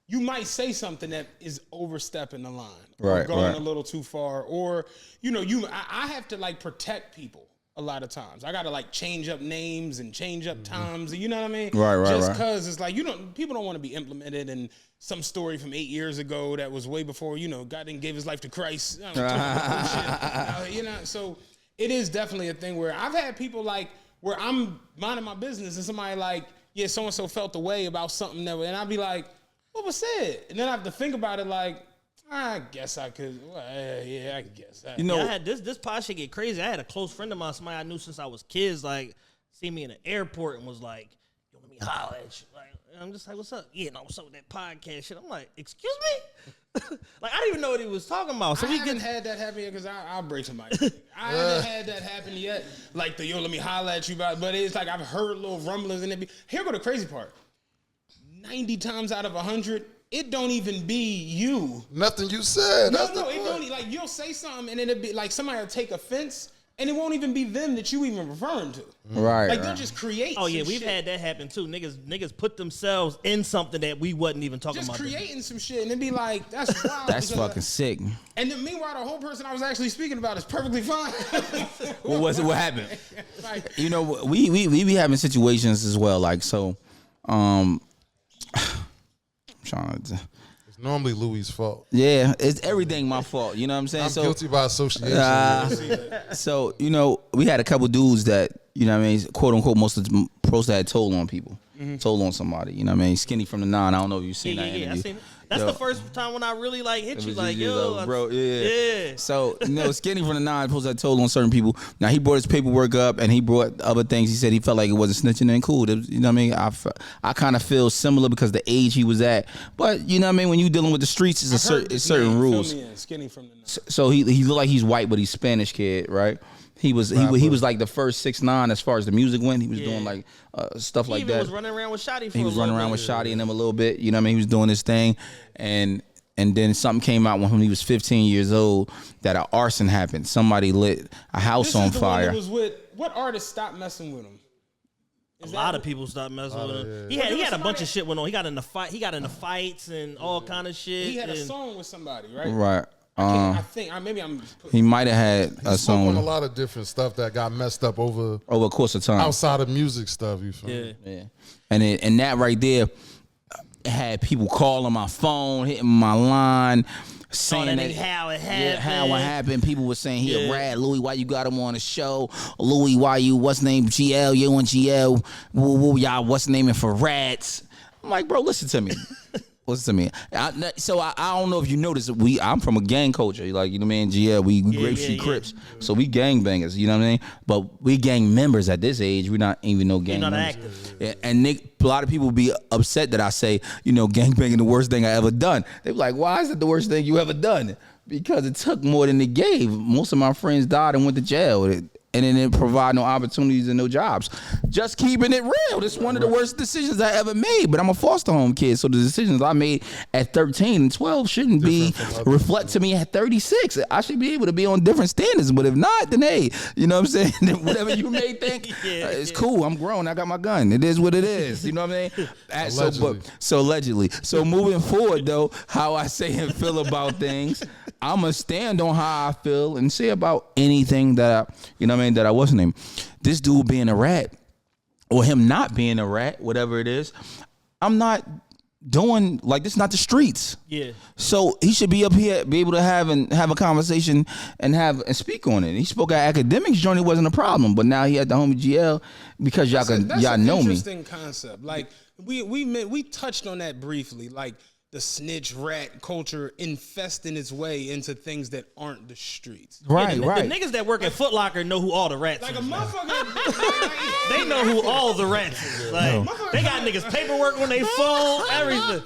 S5: might say something that is overstepping the line, or going a little too far, or I have to like protect people a lot of times. I got to like change up names and change up times. You know what I mean?
S4: Right.
S5: Just because it's like people don't want to be implemented in some story from 8 years ago that was way before God didn't give His life to Christ. So it is definitely a thing where I've had people like where I'm minding my business and somebody like, yeah, so and so felt the way about something and I'd be like, what was said? And then I have to think about it like, I guess I could. Well, yeah, I guess.
S2: I had this pod shit get crazy. I had a close friend of mine, somebody I knew since I was kids, like, see me in the airport and was like, yo, let me holler at you. Like, and I'm just like, what's up? Yeah, no, what's up with that podcast shit? I'm like, excuse me? Like, I didn't even know what he was talking about. So
S5: I haven't had that happen yet because I'll break somebody. I haven't had that happen yet. Like, yo, let me holler at you about it. But it's like I've heard little rumblings and it. Here go the crazy part. 90 times out of 100, it don't even be you.
S3: Nothing you said.
S5: No, it don't. Like, you'll say something and it'll be like somebody will take offense, And it won't even be them that you even referring to.
S4: Right.
S5: Like they'll just create.
S2: Oh yeah,
S5: some
S2: we've
S5: shit.
S2: had that happen too. Niggas put themselves in something that we wasn't even talking
S5: Just
S2: about.
S5: creating some shit and it'd be like, that's wild.
S4: That's
S5: because
S4: fucking sick.
S5: And then meanwhile, the whole person I was actually speaking about is perfectly fine.
S4: What was it? What happened?
S5: Like,
S4: You know, we be having situations as well. Like so, I'm trying to.
S3: It's normally Louie's fault.
S4: Yeah, it's everything my fault. You know what I'm saying?
S3: I'm guilty by association.
S4: So, you know, we had a couple dudes that, you know what I mean, quote unquote, most of the pros that had told on people, told on somebody. You know what I mean? Skinny from the 9. I don't know if you've seen that
S2: Yeah, I
S4: interview.
S2: seen it. That's
S4: Yo.
S2: the first time when I really like hit you,
S4: was
S2: like,
S4: just
S2: yo,
S4: bro, yeah.
S2: yeah.
S4: So, you know, Skinny from the 9 supposed to have told on certain people. Now, he brought his paperwork up and he brought other things. He said he felt like it wasn't snitching and cool. It was, you know what I mean? I kind of feel similar because the age he was at. But, you know what I mean? When you dealing with the streets, it's certain rules.
S5: Skinny from the 9.
S4: So he looked like he's white, but he's Spanish kid, right? He was like the first 6'9" as far as the music went. He was doing like stuff
S2: He
S4: like
S2: even
S4: that.
S2: was running around with Shotty for
S4: He
S2: a
S4: was
S2: little
S4: running around
S2: bit.
S4: with Shotty and them a little bit. You know what I mean? He was doing his thing, and then something came out when he was 15 years old that an arson happened. Somebody lit a house
S5: This
S4: on
S5: is the one
S4: fire.
S5: that was with what artist stopped messing with him?
S2: A lot of people stopped messing with him. He had a bunch of shit went on. He got into fights and all kind of shit.
S5: He had a
S2: and-
S5: song with somebody, right?
S4: Right.
S5: I think maybe I'm.
S4: He might have had a
S3: He spoke on a
S4: song
S3: lot of different stuff that got messed up over
S4: over the course of time.
S3: outside of music stuff. You feel me?
S2: Yeah.
S4: Yeah. And that right there had people calling my phone, hitting my line, saying
S2: that ain't how it happened.
S4: how it happened. People were saying he a
S2: Yeah.
S4: rat. Louie, why you got him on the show? Louie, why you what's name GL? You and GL? Woo, y'all what's naming for rats? I'm like, bro, listen to me. Listen to me. I don't know if you noticed, I'm from a gang culture. Like, you know what I mean? GL, we Grape Street Crips. So we gang bangers, you know what I mean? But we gang members at this age. We're not even no gang
S2: not
S4: members.
S2: active.
S4: Yeah, and a lot of people be upset that I say, you know, gang banging the worst thing I ever done. They be like, why is it the worst thing you ever done? Because it took more than it gave. Most of my friends died and went to jail. And then it provide no opportunities and no jobs. Just keeping it real. This is one of the worst decisions I ever made. But I'm a foster home kid, so the decisions I made at 13 and 12 shouldn't be reflect to me at 36. I should be able to be on different standards. But if not, then hey, you know what I'm saying? Whatever you may think, it's cool. I'm grown. I got my gun. It is what it is. You know what I mean? Allegedly. So moving forward, though, how I say and feel about things, I'm going to stand on how I feel and say about anything that that I wasn't him. This dude being a rat or him not being a rat, whatever it is, I'm not doing like this. Is not the streets.
S2: Yeah.
S4: So he should be up here, be able to have a conversation and speak on it. He spoke at academics journey wasn't a problem, but now he had the homie GL because y'all know me.
S5: Interesting concept. Like we touched on that briefly. Like the snitch rat culture infesting its way into things that aren't the streets.
S4: Right.
S2: The niggas that work at Foot Locker know who all the rats
S5: Like
S2: is.
S5: a motherfucker.
S2: They know who all the rats is. Like, they got niggas paperwork on their phone, everything.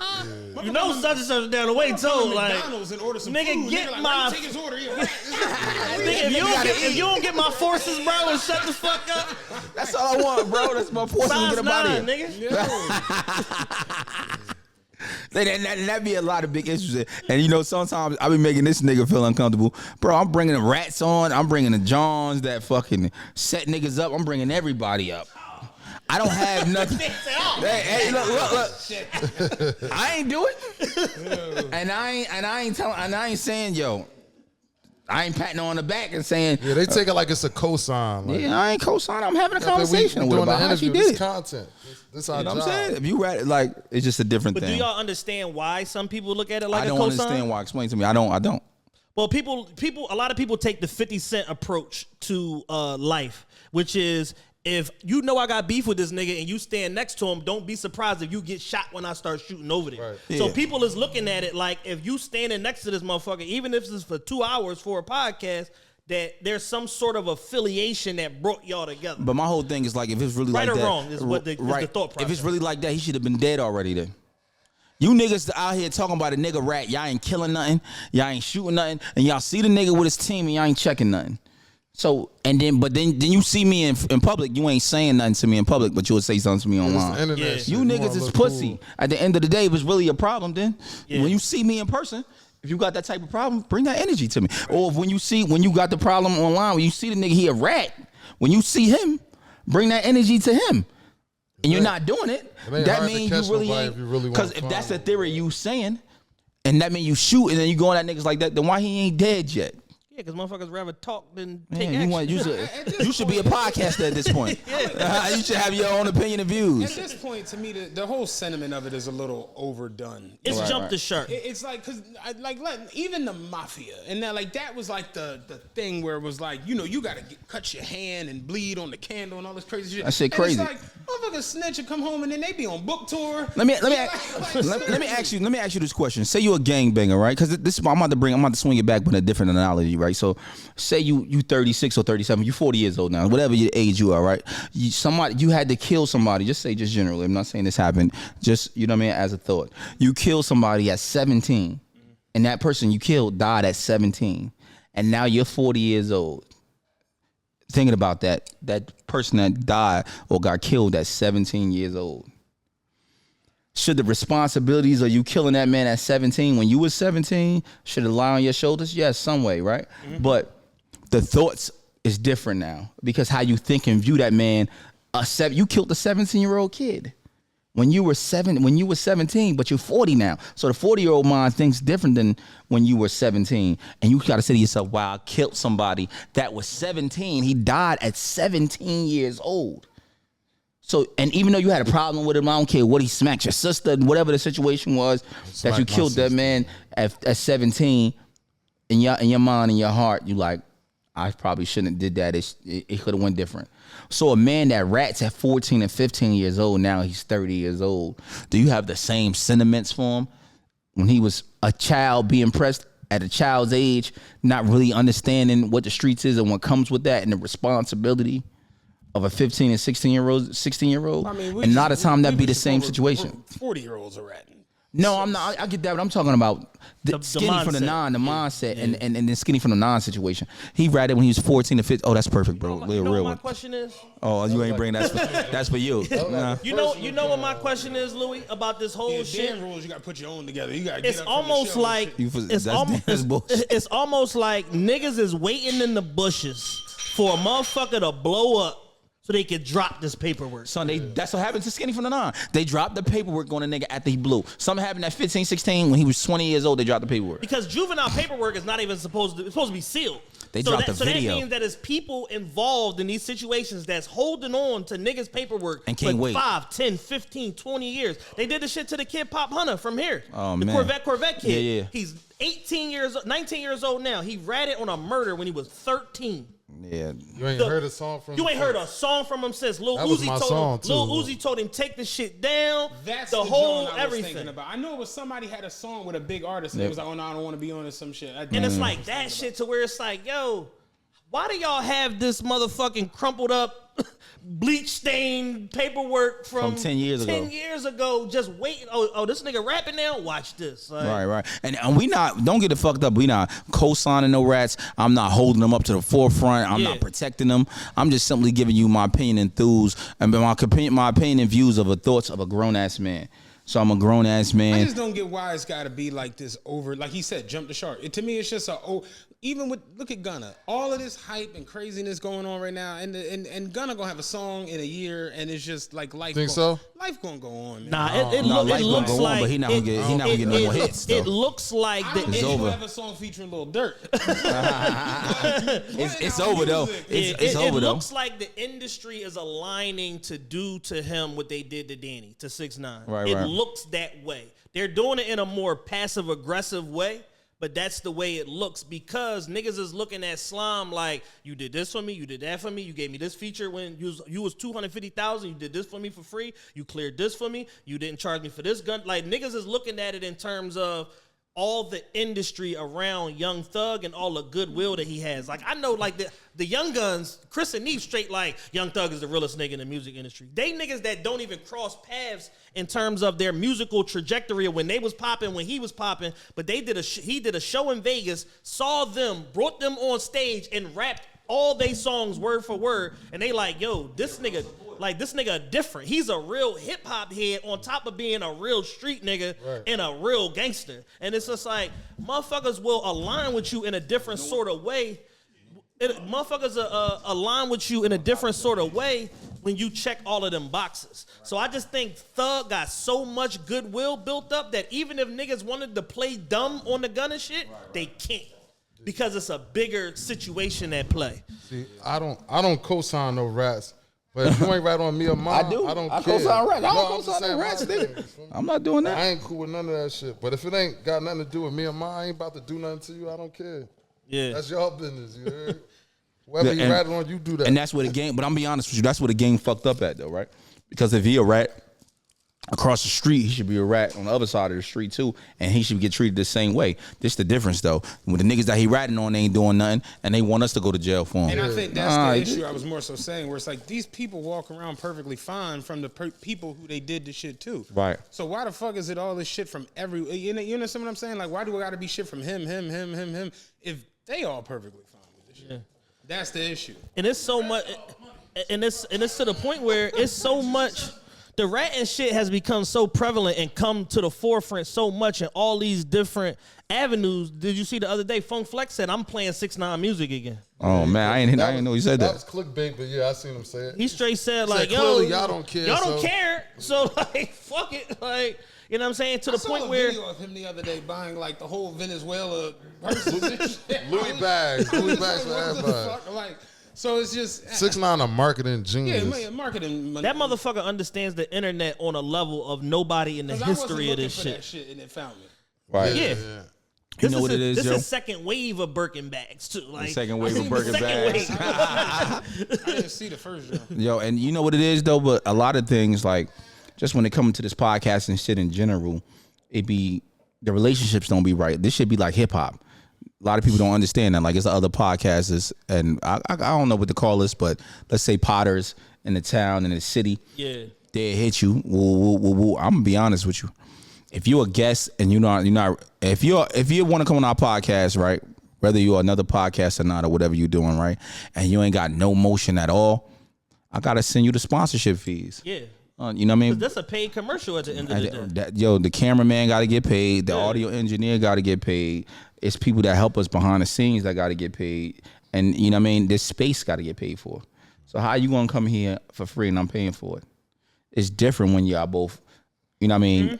S2: You know such and such down the way too. Like,
S5: McDonald's and order some
S2: nigga,
S5: food.
S2: get
S5: Like,
S2: my-
S5: why you take his order. Yeah,
S2: nigga, if you don't get my forces, bro, and shut the fuck up.
S4: That's all I want, bro. That's my force to
S2: Size
S4: get up out
S2: 9,
S4: of here.
S2: nigga.
S4: That'd be a lot of big issues. And you know, sometimes I be making this nigga feel uncomfortable. Bro, I'm bringing the rats on. I'm bringing the Johns that fucking set niggas up. I'm bringing everybody up. I don't have nothing. Hey, look. I ain't do it. And I ain't saying, yo, I ain't patting her on the back and saying,
S3: Yeah, they take it like it's a cosign. Like,
S4: yeah, I ain't co-signing. I'm having a
S3: after
S4: conversation
S3: we
S4: with her
S3: doing the
S4: about how she
S3: interview,
S4: did
S3: this
S4: it.
S3: content. This our
S4: You know what
S3: job.
S4: I'm saying? If you read it, like, it's just a different
S2: But
S4: thing.
S2: do y'all understand why some people look at it like
S4: I
S2: a
S4: don't
S2: cosign?
S4: understand why. Explain to me. I don't.
S2: Well, a lot of people take the 50 Cent approach to life, which is, if you know I got beef with this nigga and you stand next to him, don't be surprised if you get shot when I start shooting over there.
S3: Right.
S2: So
S4: Yeah.
S2: people is looking at it like, if you standing next to this motherfucker, even if it's for 2 hours for a podcast, that there's some sort of affiliation that brought y'all together.
S4: But my whole thing is like, if it's really
S2: Right
S4: like
S2: or
S4: that,
S2: wrong is what the thought process.
S4: If it's really like that, he should have been dead already. Then you niggas out here talking about a nigga rat, y'all ain't killing nothing, y'all ain't shooting nothing, and y'all see the nigga with his team and y'all ain't checking nothing. So then you see me in public, you ain't saying nothing to me in public, but you'll say something to me
S3: It's the
S4: online.
S3: internet
S2: Yeah.
S3: shit.
S4: You
S3: wanna
S4: niggas is
S3: look
S4: pussy.
S3: cool.
S4: At the end of the day, if it's really a problem, then
S2: Yeah.
S4: when you see me in person, If you got that type of problem, bring that energy to me. Or if when you got the problem online, when you see the nigga, he a rat. When you see him, bring that energy to him. And you're not doing it. That means you really ain't. Because if that's the theory you saying, and that means you shoot, and then you going at niggas like that, then why he ain't dead yet?
S2: Yeah, because motherfuckers rather talk than take
S4: Man,
S2: action.
S4: you should be a podcaster at this point. You should have your own opinion and views.
S5: At this point, to me, the whole sentiment of it is a little overdone.
S2: It's jump the shark.
S5: It's like, because even the mafia, and that was like the thing where it was like, you got to cut your hand and bleed on the candle and all this crazy shit.
S4: That shit crazy.
S5: And it's like, motherfuckers snitch and come home and then they be on book tour.
S4: Let me ask you this question. Say you a gangbanger, right? Because I'm about to swing it back with a different analogy, right? So say you 36 or 37, you 40 years old now, whatever your age you are, right? You had to kill somebody, just generally, I'm not saying this happened, just, you know what I mean, as a thought. You kill somebody at 17, and that person you killed died at 17, and now you're 40 years old. Thinking about that person that died or got killed at 17 years old. Should the responsibilities of you killing that man at 17 when you was 17 should it lie on your shoulders? Yes, some way, right? Mm-hmm. But the thoughts is different now because how you think and view that man. You killed a 17-year-old kid when you were 17, but you're 40 now. So the 40-year-old mind thinks different than when you were 17. And you got to say to yourself, wow, I killed somebody that was 17. He died at 17 years old. So, and even though you had a problem with him, I don't care what he smacked your sister, whatever the situation was, that you killed that man at 17, in your mind, in your heart, you like, I probably shouldn't have did that. It could have went different. So a man that rats at 14 and 15 years old, now he's 30 years old. Do you have the same sentiments for him when he was a child being pressed at a child's age, not really understanding what the streets is and what comes with that and the responsibility of a 15 and 16-year-old? I mean, and not a time that be the same situation.
S5: 40-years are ratting.
S4: No, I'm not. I get that, but I'm talking about the skinny from the mindset, and then skinny from the non-situation. He ratted when he was 14 to 15. Oh, that's perfect, bro.
S2: You know
S4: real
S2: what my
S4: one.
S2: question is?
S4: Oh, you ain't bringing that. That's for you.
S2: You know what my question is, Louie, about this whole shit?
S5: Rules, you got to put your own together. You got to.
S2: It's almost like it's almost like niggas is waiting in the bushes for a motherfucker to blow up so they could drop this paperwork.
S4: Son, that's what happened to Skinny from the 9. They dropped the paperwork on a nigga after he blew. Something happened at 15, 16. When he was 20 years old, they dropped the paperwork.
S2: Because juvenile paperwork is not even supposed to be sealed.
S4: They dropped the video.
S2: So that means that there's people involved in these situations that's holding on to niggas' paperwork
S4: and can't wait.
S2: 5, 10, 15, 20 years. They did the shit to the kid Pop Hunter from here.
S4: Oh,
S2: the
S4: man.
S2: Corvette kid.
S4: Yeah.
S2: He's 19 years old now. He ratted on a murder when he was 13.
S4: Yeah,
S3: you ain't heard a song from him.
S2: You ain't heard a song from him since Lil Uzi told him take the shit down.
S5: That's
S2: the whole everything.
S5: Thinking about. I know it was somebody had a song with a big artist and it was like, oh no, I don't want to be on it, some shit.
S2: And it's like that shit to where it's like, yo, why do y'all have this motherfucking crumpled up bleach stained paperwork from
S4: 10 years ago?
S2: 10 years ago, just waiting. Oh, this nigga rapping now? Watch this. Like,
S4: right. And we don't get it fucked up. We not co-signing no rats. I'm not holding them up to the forefront. I'm not protecting them. I'm just simply giving you my opinion and thoughts and my opinion and views of the thoughts of a grown ass man. So I'm a grown ass man.
S5: I just don't get why it's got to be like this over. Like he said, jump the shark. To me, it's just even with look at Gunna, all of this hype and craziness going on right now, and Gunna gonna have a song in a year, and it's just like life.
S3: Think so?
S5: Life gonna go on. Man.
S2: Nah, it looks like,
S4: but he not gonna get no more hits.
S2: It looks like
S5: it's over. Have a song featuring Lil Durk.
S4: It's over though. It's over though.
S2: It looks like the industry is aligning to do to him what they did to Danny, to 6ix9ine.
S4: Right.
S2: It looks that way. They're doing it in a more passive aggressive way. But that's the way it looks because niggas is looking at Slime like, you did this for me, you did that for me, you gave me this feature when you was $250,000, you did this for me for free, you cleared this for me, you didn't charge me for this gun. Like niggas is looking at it in terms of all the industry around Young Thug and all the goodwill that he has. Like I know like the Young Guns, Chris and Neve straight like Young Thug is the realest nigga in the music industry. They niggas that don't even cross paths in terms of their musical trajectory of when they was popping, when he was popping, but he did a show in Vegas, saw them, brought them on stage and rapped all they songs word for word, and they like, yo, this nigga, Like, this nigga different. He's a real hip hop head on top of being a real street nigga and a real gangster. And it's just like, motherfuckers will align with you in a different sort of way. Motherfuckers align with you in a different sort of way when you check all of them boxes. So I just think Thug got so much goodwill built up that even if niggas wanted to play dumb on the Gunna shit, they can't. Because it's a bigger situation at play.
S3: See, I don't co-sign no rats. But if you ain't rat on me or mine, I don't care.
S4: I co-sign rats. I don't
S3: I'm
S4: co-sign no rats,
S3: saying,
S4: nigga. I'm not doing that.
S3: I ain't cool with none of that shit. But if it ain't got nothing to do with me or mine, I ain't about to do nothing to you. I don't care.
S2: Yeah.
S3: That's your business, you heard? Whether you rattle on, you do that.
S4: And that's where the game, but I'm be honest with you, that's where the game fucked up at though, right? Because if he a rat across the street, he should be a rat on the other side of the street too, and he should get treated the same way. This the difference though. When the niggas that he ratting on, they ain't doing nothing, and they want us to go to jail for him.
S5: And I think that's the issue I was more so saying, where it's like these people walk around perfectly fine from the people who they did the shit to.
S4: Right.
S5: So why the fuck is it all this shit from every? You know what I'm saying? Like, why do it got to be shit from him, if they all perfectly fine with this shit? Yeah. That's the issue.
S2: And it's so much, and it's to the point where it's so much. The ratting shit has become so prevalent and come to the forefront so much in all these different avenues. Did you see the other day, Funk Flex said, I'm playing 6ix9ine music again.
S4: Oh, man, I didn't know he said that.
S3: That was clickbait, but yeah, I seen him say it.
S2: He straight said, like, yo,
S3: clearly y'all don't care.
S2: Y'all don't care. So, like, fuck it. Like, you know what I'm saying? To the point where.
S5: I saw a video of him the other day buying, like, the whole Venezuela purses and shit.
S3: Louis bags for everybody.
S5: Like, so it's just
S3: 6ix9ine a marketing genius.
S5: Yeah, marketing.
S2: That motherfucker understands the internet on a level of nobody in the history of this shit.
S5: That shit. And it found me.
S4: Right.
S2: Yeah.
S4: You know what it is,
S2: This
S4: Joe?
S2: is second wave of Birkin bags too. Like
S4: The second wave of Birkin bags.
S5: I didn't see the first one.
S4: Yo, and you know what it is though, but a lot of things, like, just when it comes to this podcast and shit in general, it be, the relationships don't be right. This should be like hip hop. A lot of people don't understand that. Like, it's the other podcasters, and I don't know what to call this, but let's say Potters in the town, in the city.
S2: Yeah.
S4: They hit you. Woo. I'm gonna be honest with you. If you're a guest and you're not, if you want to come on our podcast, right? Whether you're another podcast or not, or whatever you're doing, right? And you ain't got no motion at all, I gotta send you the sponsorship fees.
S2: Yeah.
S4: You know what I mean?
S2: That's a paid commercial at the end of the day.
S4: Yo, the cameraman got to get paid. The audio engineer got to get paid. It's people that help us behind the scenes that got to get paid. And you know what I mean? This space got to get paid for. So how you going to come here for free and I'm paying for it? It's different when y'all both, you know what I mean?
S2: Gotta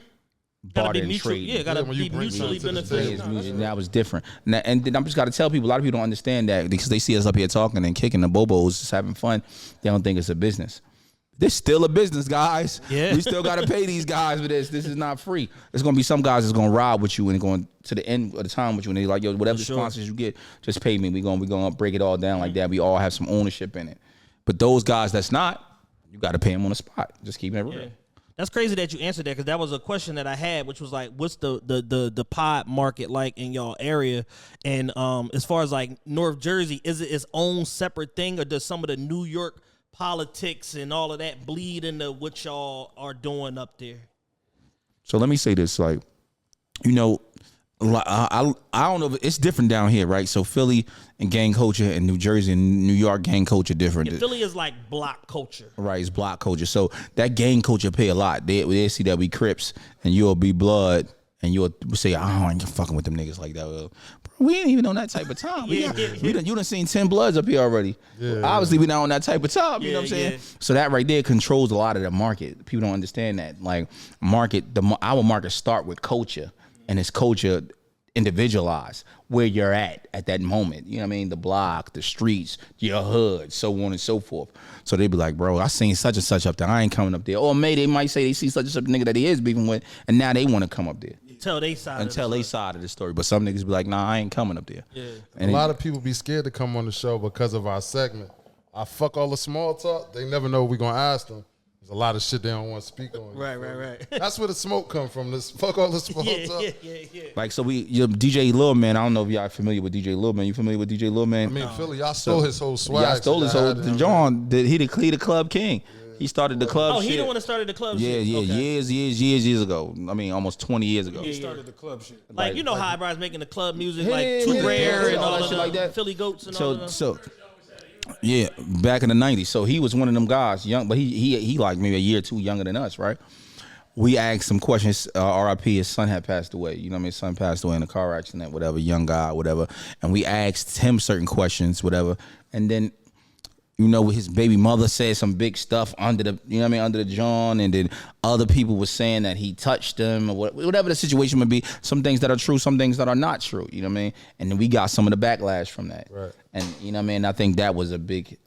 S4: Barter
S2: be
S4: and
S2: mutual.
S4: trade.
S2: Yeah, gotta
S3: when
S2: be
S3: you bring
S2: mutually
S3: something to the table.
S2: beneficial.
S4: That was different. And then I'm just got to tell people, a lot of people don't understand that because they see us up here talking and kicking the bobos, just having fun. They don't think it's a business. This still a business, guys.
S2: Yeah.
S4: We still got to pay these guys for this. This is not free. There's going to be some guys that's going to ride with you and going to the end of the time with you. And they're like, yo, whatever the sponsors you get, just pay me. We're going to break it all down like that. We all have some ownership in it. But those guys that's not, you got to pay them on the spot. Just keep it real.
S2: Yeah. That's crazy that you answered that because that was a question that I had, which was like, what's the pod market like in y'all area? And as far as like North Jersey, is it its own separate thing, or does some of the New York politics and all of that bleed into what y'all are doing up there?
S4: So let me say this, like, you know, I don't know, it's different down here, right? So Philly and gang culture and New Jersey and New York gang culture different.
S2: Yeah, Philly is like block culture.
S4: Right, it's block culture. So that gang culture pay a lot. They see that we Crips and you'll be blood and you'll say, oh, I ain't fucking with them niggas like that. Well, bro, we ain't even on that type of time. You done seen 10 Bloods up here already. Yeah. Obviously, we not on that type of time. You know what I'm saying? Yeah. So that right there controls a lot of the market. People don't understand that. Like, our market start with culture, and it's culture individualized where you're at that moment. You know what I mean? The block, the streets, your hood, so on and so forth. So they be like, bro, I seen such and such up there. I ain't coming up there. Or maybe they might say they see such and such nigga that he is beefing with, and now they want to come up there.
S2: Tell they side
S4: of the story. But some niggas be like, nah, I ain't coming up there.
S2: Yeah.
S3: And a lot of people be scared to come on the show because of our segment. I fuck all the small talk. They never know we gonna ask them. There's a lot of shit they don't want to speak on.
S2: Right.
S3: That's where the smoke come from. This fuck all the small talk.
S2: Yeah.
S4: Like, so DJ Lil Man, I don't know if y'all familiar with DJ Lil Man. You familiar with DJ Lil Man?
S3: I mean, Philly, y'all stole his whole swag.
S4: Y'all stole his whole. John, he the club king. He started the club.
S2: Oh, he
S4: shit.
S2: the one that started the club
S4: yeah,
S2: shit.
S4: Yeah,
S2: okay.
S4: years ago. I mean, almost 20 years ago.
S5: He started the club shit.
S2: Like, you know how everybody's making the club music, like Too Rare and all that shit like that. Philly Goats and all that.
S4: So Yeah, back in the 90s. So he was one of them guys, young, but he like maybe a year or two younger than us, right? We asked some questions. RIP, his son had passed away. You know what I mean? His son passed away in a car accident, whatever, young guy, whatever. And we asked him certain questions, whatever. And then, you know, his baby mother said some big stuff under the, you know what I mean, under the John. And then other people were saying that he touched them or whatever the situation would be. Some things that are true, some things that are not true. You know what I mean? And then we got some of the backlash from that. Right. And, you know what I mean? I think that was a big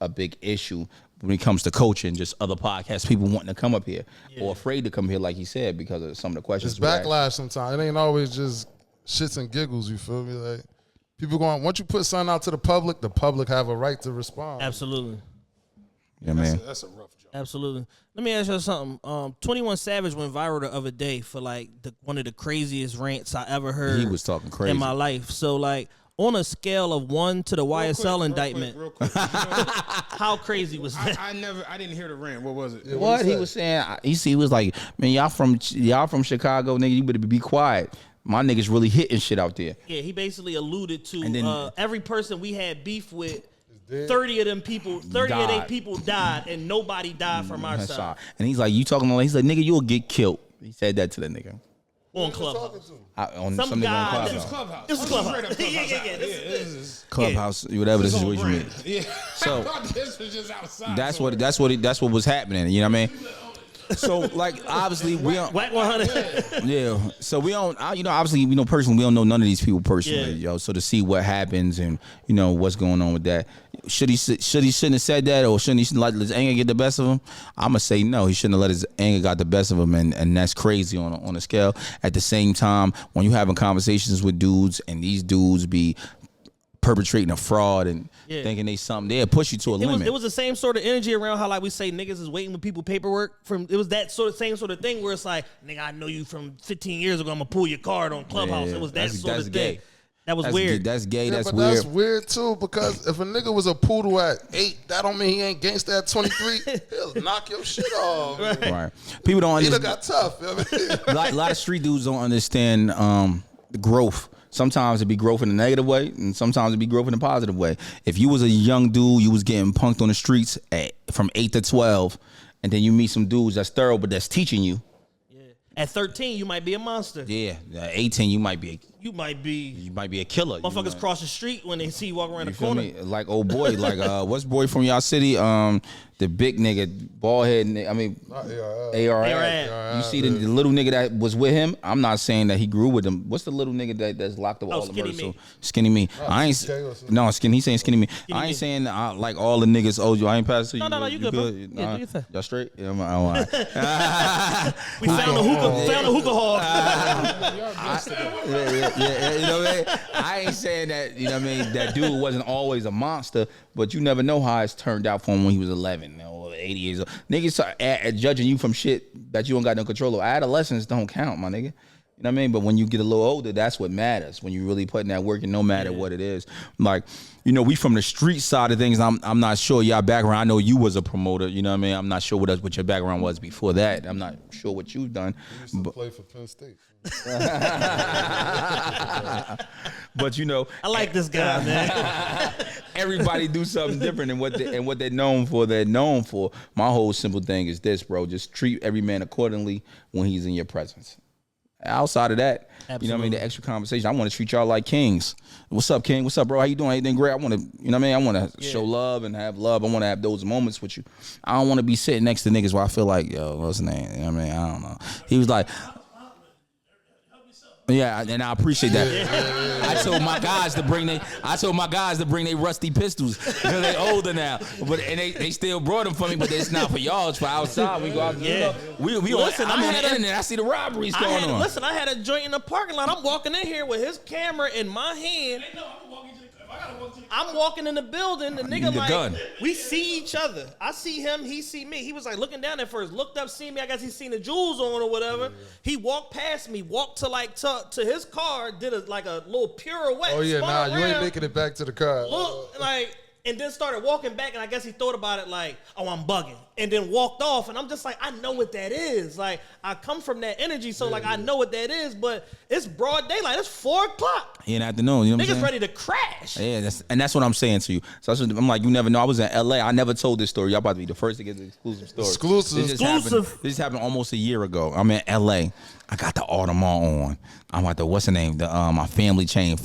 S4: issue when it comes to coaching, just other podcasts, people wanting to come up here or afraid to come here, like he said, because of some of the questions.
S3: It's backlash sometimes. It ain't always just shits and giggles, you feel me? Like, people going, once you put something out to the public have a right to respond.
S2: Absolutely.
S4: Yeah, man.
S5: That's a rough job.
S2: Absolutely. Let me ask you something. 21 Savage went viral the other day for like one of the craziest rants I ever heard.
S4: He was talking crazy
S2: in my life. So like, on a scale of 1 to the YSL indictment,
S5: Real quick. You know,
S2: how crazy was that?
S5: I didn't hear the rant. What was it?
S4: What he was saying, he was like, man, y'all from Chicago, nigga, you better be quiet. My niggas really hitting shit out there.
S2: Yeah, he basically alluded to every person we had beef with. 30 of them people, 30 of they people died, and nobody died from our side.
S4: And he's like, you talking about? He's like, nigga, you'll get killed. He said that to the nigga.
S2: On Clubhouse.
S4: On
S2: some guy.
S5: This was Clubhouse.
S2: This was Clubhouse.
S5: This is
S4: Clubhouse, whatever the situation is.
S5: Yeah.
S4: So
S5: this was just outside.
S4: that's what was happening. You know what I mean? So like obviously we don't.
S2: Whack 100.
S4: Yeah. So we don't. Obviously personally we don't know none of these people personally, yo. So to see what happens and what's going on with that, should he shouldn't have said that, or shouldn't he let his anger get the best of him? I'm gonna say no. He shouldn't have let his anger got the best of him, and that's crazy on a scale. At the same time, when you having conversations with dudes and these dudes be perpetrating a fraud and thinking they something, they'll push you to a limit.
S2: It was the same sort of energy around how like we say niggas is waiting with people paperwork from. It was that same sort of thing where it's like, nigga, I know you from 15 years ago. I'm gonna pull your card on Clubhouse. It was that sort of thing. That was weird.
S4: That's gay.
S3: Yeah,
S4: that's
S3: but
S4: weird.
S3: That's weird too, because if a nigga was a poodle at 8, that don't mean he ain't gangsta at 23. He'll knock your shit off.
S4: Right. People don't
S3: He
S4: understand.
S3: got tough. You know what I mean?
S4: A lot of street dudes don't understand the growth. Sometimes it be growth in a negative way, and sometimes it be growth in a positive way. If you was a young dude, you was getting punked on the streets from 8 to 12, and then you meet some dudes that's thorough, but that's teaching you.
S2: Yeah. At 13, you might be a monster.
S4: Yeah. At 18, you might be a killer.
S2: Motherfuckers cross the street when they see you walking around the
S4: feel
S2: corner.
S4: me? Like old boy, like what's boy from y'all city? The big nigga, bald head. I mean, ARF. You see the little nigga that was with him. I'm not saying that he grew with him. What's the little nigga that's locked up all the murder? So Skinny Me. I ain't Skinny. He's saying Skinny Me. I ain't saying like all the niggas. Oh, I ain't passing you.
S2: No, you good, bro. Yeah, do your thing.
S4: Y'all straight? Yeah, I'm all right.
S2: We found a hookah hall.
S4: Yeah, you know what I mean? I ain't saying that, you know what I mean, that dude wasn't always a monster, but you never know how it's turned out for him when he was 11 or 80 years old. Niggas start judging you from shit that you don't got no control of. Adolescents don't count, my nigga. You know what I mean? But when you get a little older, that's what matters. When you really putting that work in, no matter what it is. Like, we from the street side of things. I'm not sure y'all background. I know you was a promoter. You know what I mean? I'm not sure what your background was before that. I'm not sure what you've done.
S3: He used to play for Penn State.
S4: But
S2: I like this guy, man.
S4: Everybody do something different and what they're known for. My whole simple thing is this, bro. Just treat every man accordingly when he's in your presence. Outside of that, you know what I mean, the extra conversation. I want to treat y'all like kings. What's up, King? What's up, bro? How you doing? Anything great? I want to, you know what I mean? I want to show love and have love. I want to have those moments with you. I don't want to be sitting next to niggas where I feel like, yo, what's his name? You know what I mean? I don't know. He was like, yeah, and I appreciate that. I told my guys to bring their rusty pistols because they older now. But they still brought them for me, but it's not for y'all. It's for outside. We go out. We listen. I'm on the internet. I see the robberies going on.
S2: Listen, I had a joint in the parking lot. I'm walking in here with his camera in my hand. I'm walking in the building. The nigga like
S4: gun.
S2: We see each other. I see him. He see me. He was like looking down at first, looked up, seen me. I guess he seen the jewels on or whatever. He walked past me, walked to his car, did a little pirouette.
S3: Oh yeah,
S2: spun
S3: you ain't
S2: around,
S3: making it back to the car.
S2: Look like and then started walking back, and I guess he thought about it like, oh, I'm bugging, and then walked off, and I'm just like, I know what that is. Like, I come from that energy, so like I know what that is, but it's broad daylight. It's 4 o'clock.
S4: In the afternoon, you know what I'm
S2: Niggas
S4: saying?
S2: ready to crash.
S4: Yeah, that's what I'm saying to you. So I'm like, you never know. I was in LA. I never told this story. Y'all about to be the first to get the exclusive story.
S3: Exclusive.
S4: This just happened almost a year ago. I'm in LA. I got the Audemars on. I'm at the what's the name? The my family chain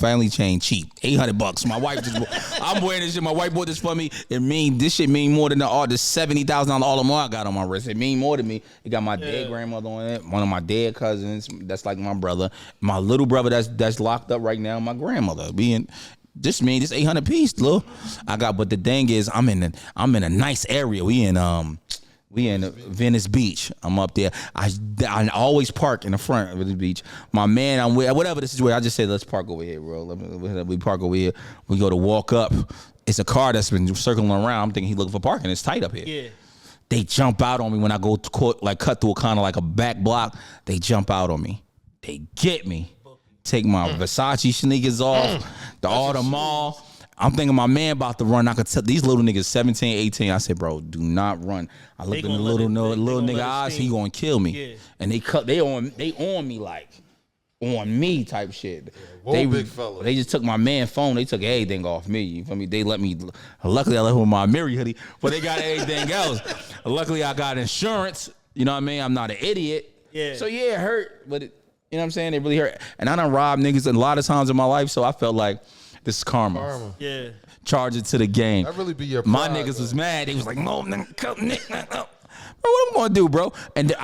S4: cheap. $800. My wife just I'm wearing this shit. My wife bought this for me. This shit mean more than the $70,000 Audemars I got on my wrist. It mean more to me. It got my dead grandmother on it. One of my dead cousins. That's like my brother. My little brother that's locked up right now. My grandmother being. This 800 piece, look. But the thing is, I'm in a nice area. We in Venice Beach. I'm up there. I always park in the front of the beach. My man, I'm with whatever this is where I just said, let's park over here, bro. We park over here. We go to walk up. It's a car that's been circling around. I'm thinking he looking for parking. It's tight up here. Yeah. They jump out on me when I go to court, like cut through a kind of like a back block. They jump out on me. They get me. Take my Versace sneakers off. The Audemars. I'm thinking my man about to run. I could tell these little niggas 17, 18. I said, bro, do not run. I looked in the little nigga eyes. He gonna kill me. Yeah. And they on me like on me type shit.
S3: Yeah, big fella.
S4: They just took my man phone. They took everything off me. You feel me? They let me. Luckily, I left with my Mary hoodie, but they got everything else. Luckily, I got insurance. You know what I mean? I'm not an idiot. Yeah. So yeah, it hurt, but you know what I'm saying? It really hurt. And I done robbed niggas a lot of times in my life, so I felt like. This is karma. Yeah. Charge it to the game.
S3: That really be your
S4: pride, my niggas
S3: though.
S4: Was mad. They was like, no, nigga, come, nigga. Bro, what am I gonna do, bro? And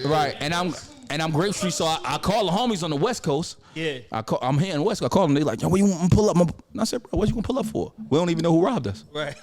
S4: right. And I'm Grape Street, so I call the homies on the West Coast. Yeah. I'm here in the West Coast. I call them. They like, yo, where you want to pull up? And I said, bro, what you gonna pull up for? We don't even know who robbed us.
S2: Right.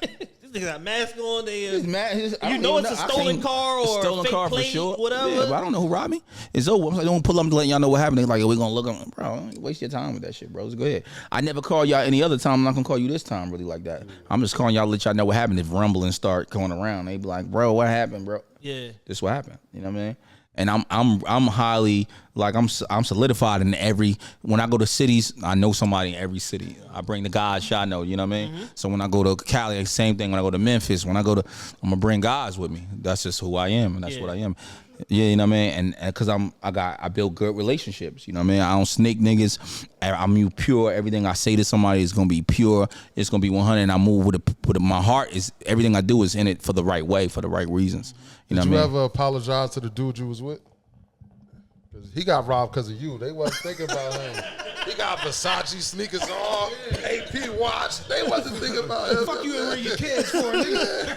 S2: They got mask on. They,
S4: you
S2: know it's a stolen car or
S4: stolen
S2: fake
S4: car
S2: plate,
S4: for sure.
S2: Whatever.
S4: Yeah, but I don't know who robbed me. It's over. I'm like, don't pull up to let y'all know what happened. They like, we're gonna look on. Bro, don't waste your time with that shit, bro. Just go ahead. I never call y'all any other time. I'm not gonna call you this time, really like that. I'm just calling y'all to let y'all know what happened. If rumbling start going around, they be like, bro, what happened, bro? Yeah. This what happened. You know what I mean? And I'm highly like I'm solidified in every. When I go to cities, I know somebody in every city. I bring the guys I know. You know what I mean? Mm-hmm. So when I go to Cali, same thing. When I go to Memphis, I'm gonna bring guys with me. That's just who I am, and that's what I am. Yeah, you know what I mean? And because I build good relationships. You know what I mean? I don't snake niggas. I'm pure. Everything I say to somebody is gonna be pure. It's gonna be 100. And I move with my heart. Is everything I do is in it for the right way, for the right reasons. You know
S3: Did
S4: what
S3: you
S4: I mean?
S3: ever apologize to the dude you was with? Because he got robbed because of you. They wasn't thinking about him. He got Versace sneakers on, AP watch. They wasn't thinking about him.
S5: Fuck you and where your kids for, nigga.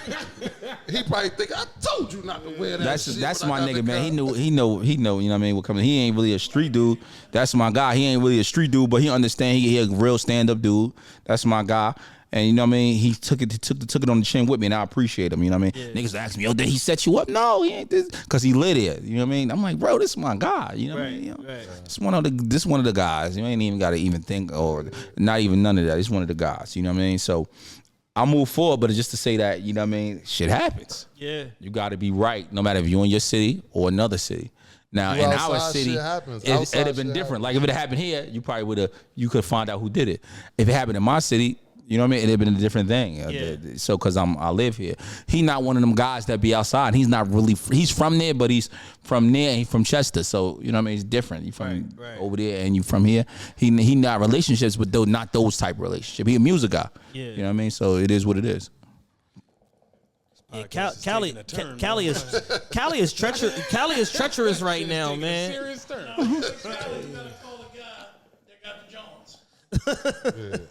S3: He probably think I told you not to wear that.
S4: That's my nigga, man. He know. You know what I mean? What coming? He ain't really a street dude. That's my guy. He ain't really a street dude, but he understand. He a real stand up dude. That's my guy. And you know what I mean? He took it on the chin with me, and I appreciate him. You know what I mean? Yeah. Niggas ask me, yo, did he set you up? No, he ain't this, cause he lit it. You know what I mean? I'm like, bro, this is my guy. You know what I mean? You know, this one of the guys. You ain't even got to even think or not even none of that. It's one of the guys. You know what I mean? So I move forward, but it's just to say that you know what I mean. Shit happens. Yeah. You got to be right, no matter if you're in your city or another city. Now in our city, it'd have been different. Like if it happened here, you could find out who did it. If it happened in my city. You know what I mean? It'd have been a different thing. Yeah. So, cause I live here. He not one of them guys that be outside. He's not really. He's from there, but he's from there. He's from Chester. So you know what I mean? It's different. You from over there, and you from here. He not relationships, but though not those type of relationships. He a music guy. Yeah. You know what I mean? So it is what it is.
S2: Yeah, Cali is treacherous. Cali is treacherous right now, man.
S5: Serious turn.
S6: You gotta call the guy that got the Jones.
S3: Yeah.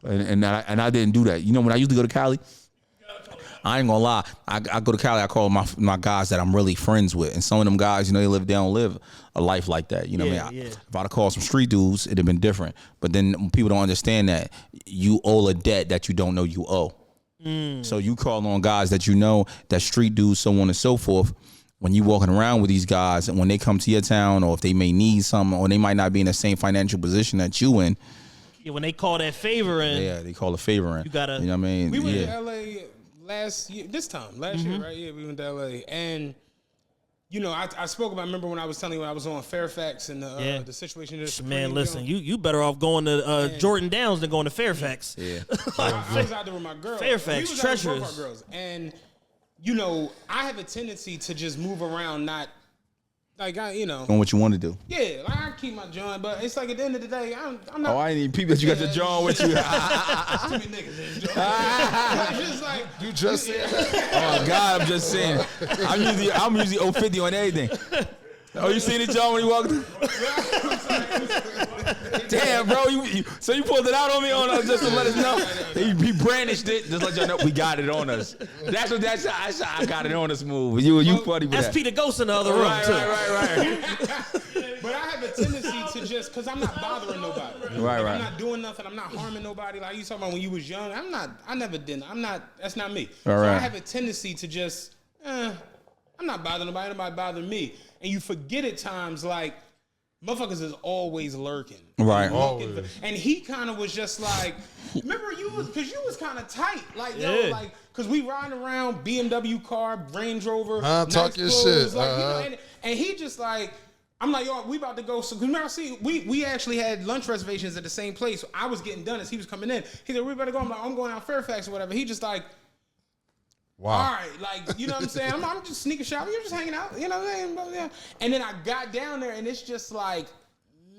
S4: And I didn't do that. You know, when I used to go to Cali, I ain't gonna lie. I go to Cali, I call my guys that I'm really friends with. And some of them guys, you know, they don't live a life like that. You know what I mean? If I'd have called some street dudes, it'd have been different. But then people don't understand that you owe a debt that you don't know you owe. So you call on guys that you know, that street dudes, so on and so forth. When you walking around with these guys, and when they come to your town, or if they may need something, or they might not be in the same financial position that you in,
S2: when they call that favor in.
S4: Yeah, they call it favor in.
S2: You gotta.
S4: You know what I mean?
S5: We went to LA last year, right? Yeah, we went to LA, and you know, I spoke about. Remember when I was telling you when I was on Fairfax and the situation.
S2: Man, listen, you better off going to Jordan Downs than going to Fairfax.
S4: Yeah.
S5: I was out there with my girl.
S2: Fairfax,
S5: we was
S2: treasures.
S5: out there with both our girls, and you know, I have a tendency to just move around, not like
S4: Doing what you want to do.
S5: Yeah, like I keep my joint, but it's like at the end of the day, I'm not.
S4: Oh, I ain't even peep that you got your John with you.
S5: Too many niggas in this joint. It's just like
S3: You just said that.
S4: Oh God, I'm just saying. I'm usually 050 on everything. Oh, you seen it, John, when he walked? Damn, bro. So you pulled it out on me just to let us know. He brandished it, just let y'all know we got it on us. That's I got it on us move. You funny with
S2: That's
S4: that.
S2: Peter Ghost in the other room too.
S4: Right.
S5: But I have a tendency to just, because I'm not bothering nobody.
S4: Right.
S5: I'm not doing nothing. I'm not harming nobody. Like you talking about when you was young. I never did. That's not me. So
S4: right.
S5: I have a tendency to just, I'm not bothering nobody bothering me. And you forget at times, like, motherfuckers is always lurking.
S4: Right.
S3: Always.
S5: And he kind of was just like, remember because you was kind of tight. Like, because we riding around, BMW car, Range Rover, nice
S3: talk your
S5: clothes,
S3: shit.
S5: Like, and he just like, I'm like, yo, we about to go. So, remember, we actually had lunch reservations at the same place. So I was getting done as he was coming in. He said, we better go. I'm like, I'm going out Fairfax or whatever. He just like,
S3: Wow.
S5: all right, like, you know what I'm saying? I'm just sneaking shopping. You're just hanging out, you know what I'm saying? And then I got down there, and it's just like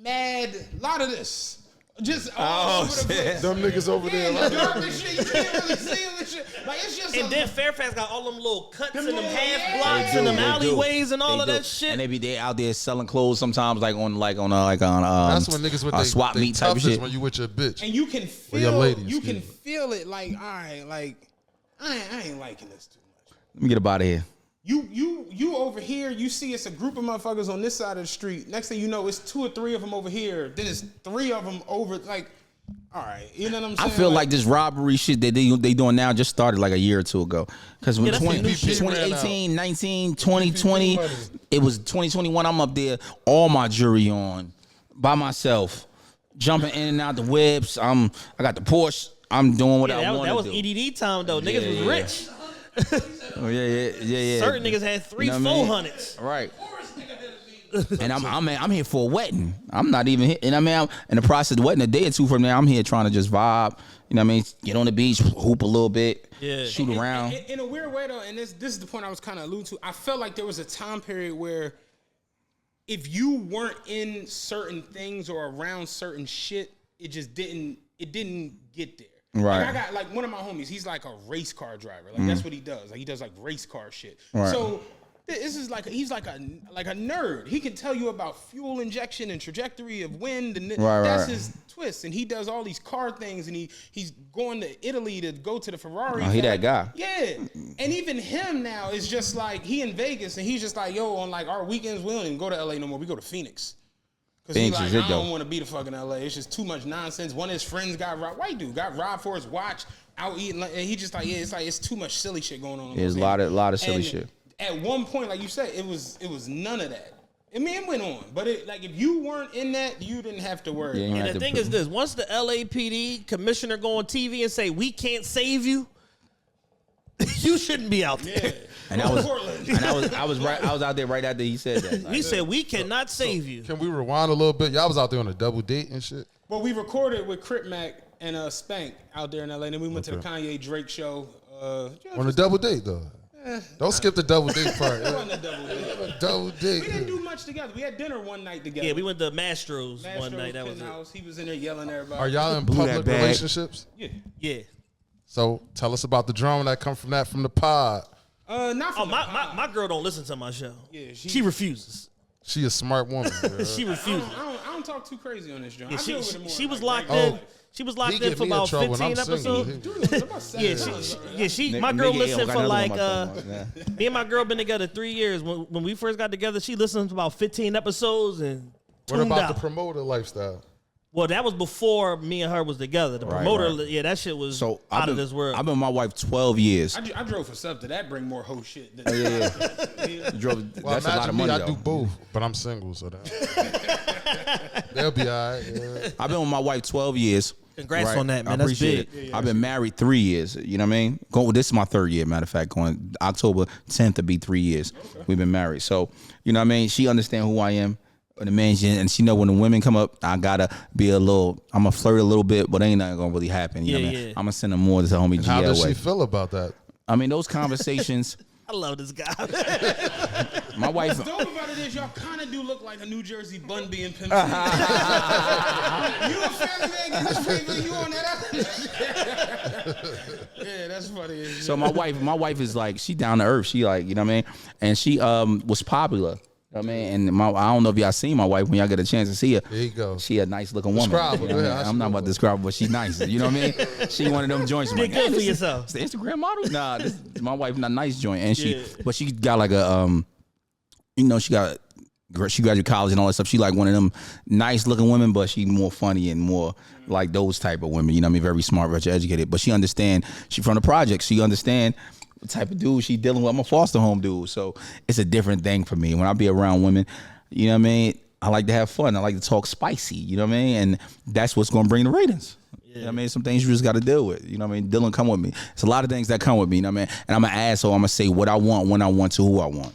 S5: mad, lot of this. Just all over the place.
S3: Them niggas over there.
S5: Yeah,
S3: Like,
S5: dark and shit. You can't really see them and shit. Like, it's just
S2: And then Fairfax got all them little cuts and them
S5: little-
S2: half
S5: yeah.
S2: blocks
S4: They
S2: and
S4: do,
S2: them
S4: they do.
S2: alleyways and all
S4: They
S2: of
S4: do.
S2: that shit.
S4: And they out there selling clothes sometimes, like on
S3: that's when niggas with
S4: swap
S3: they
S4: meet type of
S3: toughest
S4: shit.
S3: when you with your bitch.
S5: and you can
S3: Or your
S5: feel,
S3: lady,
S5: you can
S3: excuse me.
S5: feel it like, all right, like, I ain't liking this too much.
S4: Let me get up out of here.
S5: You over here, you see it's a group of motherfuckers on this side of the street. Next thing you know, it's 2 or 3 of them over here. Then it's 3 of them over, like, all right, you know what I'm saying?
S4: I feel like this robbery shit that they doing now just started like a year or two ago. Because when
S2: that's the new shit.
S4: 2018, 19, 2020,
S3: money.
S4: it was 2021. I'm up there, all my jewelry on, by myself, jumping in and out the whips. I got the Porsche. I'm doing what I want
S2: that
S4: to
S2: was
S4: do.
S2: EDD time though. Niggas was
S4: yeah.
S2: rich.
S4: Oh, yeah.
S2: Certain niggas had 3
S4: You know what I mean?
S2: 400s.
S4: Right. And I'm here for a wedding. I'm not even here. And I'm in the process of the wedding. A day or two from now, I'm here trying to just vibe. You know what I mean? Get on the beach, hoop a little bit, shoot around.
S5: In a weird way though, and this is the point I was kind of alluding to. I felt like there was a time period where if you weren't in certain things or around certain shit, it didn't get there.
S4: Right.
S5: Like I got like one of my homies, he's like a race car driver. Like that's what he does. Like he does like race car shit.
S4: Right.
S5: So this is like he's like a nerd. He can tell you about fuel injection and trajectory of wind, and that's his twist. And he does all these car things, and he's going to Italy to go to the Ferrari.
S4: Oh, he that guy.
S5: Yeah, and even him now is just like he in Vegas, and he's just like, yo, on like our weekends we don't even go to LA no more. We go to Phoenix. Cause he
S4: Phoenix
S5: like,
S4: is it,
S5: I don't
S4: though.
S5: want to be the fucking LA. It's just too much nonsense. One of his friends got robbed. White dude got robbed for his watch out eating, and he just like, yeah, it's too much silly shit going on.
S4: There's a lot of silly
S5: And
S4: shit.
S5: At one point, like you said, it was none of that. I mean, it went on, but like if you weren't in that, you didn't have to worry.
S4: Yeah,
S5: about it.
S2: And the thing is this: once the LAPD commissioner go on TV and say we can't save you, you shouldn't be out there.
S4: And I was
S5: Portland.
S4: I was out there right after he said that.
S2: He said we cannot save you.
S3: Can we rewind a little bit? Y'all was out there on a double date and shit.
S5: Well, we recorded with Crip Mac and Spank out there in LA, and then we went to the Kanye Drake show.
S3: On a double date though. Don't skip the double date part.
S5: It wasn't a double date.
S3: Double date.
S5: We didn't do much together. We had dinner one night together.
S2: Yeah, we went to Mastro's one
S5: Mastro's
S2: night. That was it.
S5: penthouse. He was in there yelling at everybody.
S3: Are y'all in
S4: Blew that
S3: public
S4: bag.
S3: relationships?
S5: Yeah.
S2: Yeah.
S3: So tell us about the drama that come from the pod.
S5: Not
S2: Oh,
S5: from the pod.
S2: my girl don't listen to my show.
S5: Yeah,
S2: she refuses.
S3: She a smart woman. Bro.
S2: She refuses.
S5: I don't talk too crazy on this, John.
S2: Yeah,
S5: I deal with it more
S2: she was
S5: like
S2: locked
S3: Oh.
S2: in. She was locked
S3: He
S2: in
S3: get
S2: for
S3: me in
S2: about
S3: trouble when
S2: 15
S3: I'm single.
S2: episodes.
S3: He-
S5: About 7
S2: She, my
S4: Nigga,
S2: girl
S4: yeah,
S2: listened
S4: got
S2: for
S4: another
S2: like
S4: one, my phone.
S2: me and my girl been together 3 years. When we first got together, she listened to about 15 episodes and
S3: What
S2: tuned
S3: about
S2: out.
S3: the promoter lifestyle?
S2: Well, that was before me and her was together. The promoter,
S4: right.
S2: yeah, that shit was
S4: So
S2: out of this world.
S4: I've been with my wife 12 years.
S5: I drove for something. That bring more whole shit. Than
S4: You drove,
S3: Well,
S4: that's a lot of
S3: imagine me,
S4: money
S3: I
S4: though.
S3: do both, but I'm single, so that they'll be all right. Yeah.
S4: I've been with my wife 12 years.
S2: Congrats
S4: Right.
S2: on that, man.
S4: I
S2: That's
S4: appreciate
S2: big.
S4: it. I've been married 3 years. You know what I mean? This is my 3rd year, matter of fact. Going October 10th to be 3 years. We've been married. So, you know what I mean? She understand who I am. The man, and she know when the women come up, I gotta be I'm gonna flirt a little bit, but ain't nothing gonna really happen. You know what I mean? I'm gonna send them more to the homie
S3: How
S4: GL
S3: does
S4: way.
S3: she feel about that?
S4: I mean, those conversations.
S2: I love this guy.
S4: My wife.
S5: What's dope about it is y'all kind of do look like a New Jersey bun being pimped. You a family man getting this paper, you on that? Yeah, that's funny.
S4: So my wife is like, she down to earth. She like, you know what I mean? And she was popular. You know what I mean? And I don't know if y'all seen my wife when y'all get a chance to see her.
S3: There you go.
S4: She a nice looking woman.
S3: Describe her.
S4: You know what I mean?
S3: Yeah,
S4: I'm not about to describe her, but she's nice. You know what I mean? She one of them joints. I'm
S2: Did good for yourself.
S4: It's the Instagram model? Nah, my wife not nice joint. And but she got like she graduated college and all that stuff. She like one of them nice looking women, but she more funny and more like those type of women. You know what I mean? Very smart, very educated. But she understand. She from the project. She understand what type of dude she dealing with. I'm a foster home dude, so it's a different thing for me. When I be around women, you know what I mean? I like to have fun. I like to talk spicy. You know what I mean? And that's what's gonna bring the ratings. You know what I mean? Some things you just got to deal with. You know what I mean? Dylan, come with me. It's a lot of things that come with me. You know what I mean? And I'm an asshole. I'm gonna say what I want, when I want to, who I want.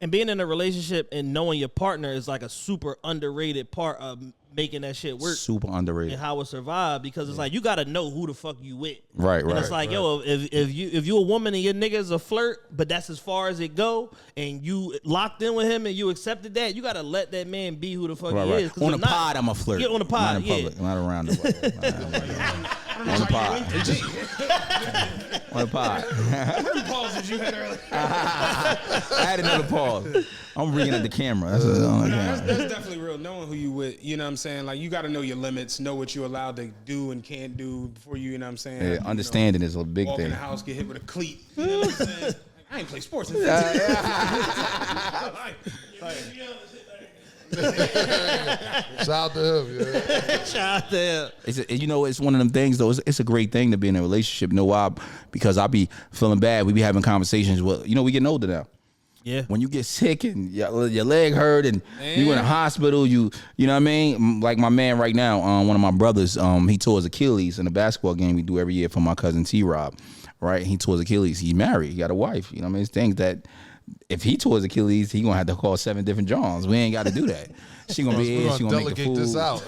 S2: And being in a relationship and knowing your partner is like a super underrated part of making that shit work.
S4: Super underrated.
S2: And how it survive, because it's like you gotta know who the fuck you with.
S4: Right,
S2: and it's like, yo, if you a woman and your nigga's a flirt, but that's as far as it go, and you locked in with him and you accepted that, you gotta let that man be who the fuck he is.
S4: On the pod, I'm a flirt.
S2: Yeah, on the pod,
S4: not in public, not around the on the pod. On the pod.
S5: How many pauses you had earlier?
S4: I had another pause. I'm bringing at the camera. That's
S5: That's definitely real. Knowing who you with, you know what I'm saying? Like, you got to know your limits, know what you're allowed to do and can't do before you know what I'm saying?
S4: Yeah,
S5: Like,
S4: understanding is a big
S5: walk in
S4: thing.
S5: the house, get hit with a cleat. You know what I'm saying? Like, I ain't play sports in 15
S3: Shout out to him, yeah.
S2: Shout out to him.
S4: It's one of them things though. It's a great thing to be in a relationship. You know why? Because I be feeling bad. We be having conversations. Well, we getting older now.
S2: Yeah.
S4: When you get sick and your leg hurt and you in a hospital, you know what I mean? Like my man right now, one of my brothers, he tore his Achilles in a basketball game we do every year for my cousin T-Rob, right? He tore his Achilles. He married. He got a wife. You know what I mean? It's things that if he tore his Achilles, he gonna have to call 7 different Johns. We ain't got to do that. She gonna be here. She gonna make the
S3: delegate
S4: food.
S3: this out.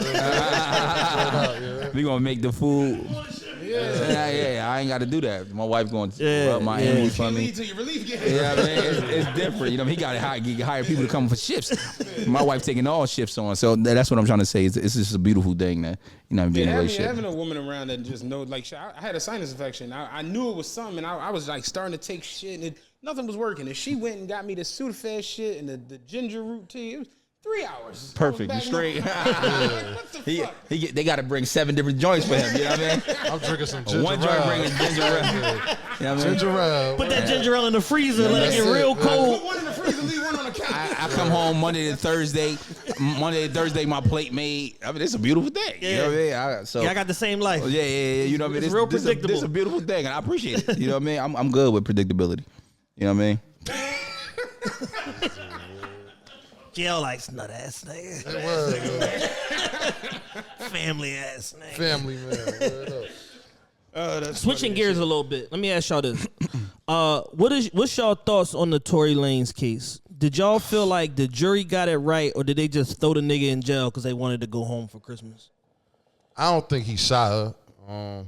S4: We gonna make the food. Yeah. I ain't got to do that. My wife going to rub my Emily for me.
S5: lead to your relief game.
S4: Yeah, man, it's different. You know, he got to hire people to come for shifts. My wife taking all shifts on, so that's what I'm trying to say. It's just a beautiful thing that being in a relationship.
S5: Having a woman around that just know, like, I had a sinus infection. I knew it was something, and I was like starting to take shit, and nothing was working. And she went and got me the Sudafed shit and the ginger root tea. It was 3 hours.
S4: Perfect, you straight.
S5: What the fuck?
S4: They got to bring 7 different joints for him. You know what I mean?
S3: I'm drinking some ginger
S4: One joint bringing ginger ale. You know what I mean?
S3: Ginger ale.
S2: Put that ginger ale in the freezer and let it get real cold.
S5: Put one in the freezer, leave one on the couch.
S4: I come home Monday to Thursday, my plate made. I mean, it's a beautiful thing. You know what I mean?
S2: I got the same life.
S4: Yeah. You know what I mean?
S2: It's real predictable.
S4: This is a beautiful thing, and I appreciate it. You know what I mean? I'm good with predictability. You know what I mean?
S2: Jail likes nut ass nigga. Family ass nigga.
S3: Family man. Word up.
S2: Switching gears a little bit. Let me ask y'all this. What's y'all thoughts on the Tory Lanez case? Did y'all feel like the jury got it right, or did they just throw the nigga in jail because they wanted to go home for Christmas?
S3: I don't think he shot her.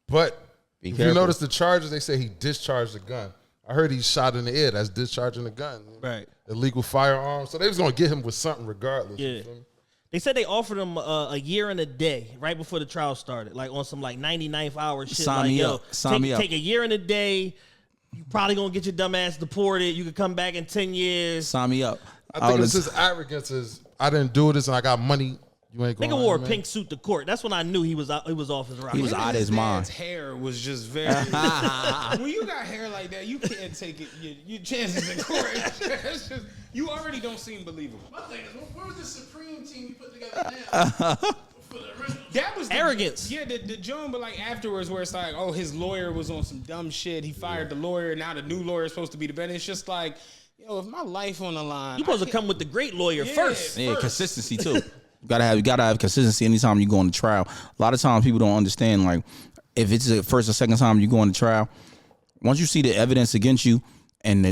S3: But if you
S4: careful.
S3: notice the charges, they say he discharged the gun. I heard he shot in the air. That's discharging the gun.
S2: Right.
S3: Illegal firearm. So they was going to get him with something regardless.
S2: Yeah.
S3: You feel me?
S2: They said they offered him a year and a day right before the trial started, like on some like 99th hour shit.
S4: Sign
S2: like,
S4: me
S2: yo,
S4: up. Sign me up.
S2: Take a year and a day. You probably gonna get your dumb ass deported. You could come back in 10 years.
S4: Sign me up.
S3: I think it's his arrogance is, I didn't do this and I got money. You ain't going
S2: Nigga wore a
S3: man.
S2: pink suit to court. That's when I knew he was off his rocker.
S4: He was out of his mind.
S5: His dad's hair was just very. When you got hair like that, you can't take it. Your chances in court. It's just, you already don't seem believable.
S6: My thing is, where was the Supreme team you put together now? For the original.
S5: That was the,
S2: Arrogance.
S5: Yeah, the joint, but like afterwards, where it's like, oh, his lawyer was on some dumb shit. He fired the lawyer. Now the new lawyer is supposed to be the better. It's just like, yo, if my life on the line,
S2: You supposed to come with the great lawyer first.
S4: Yeah, consistency too. You gotta have consistency anytime you go on the trial. A lot of times people don't understand, like, if it's the first or second time you go on the trial, once you see the evidence against you and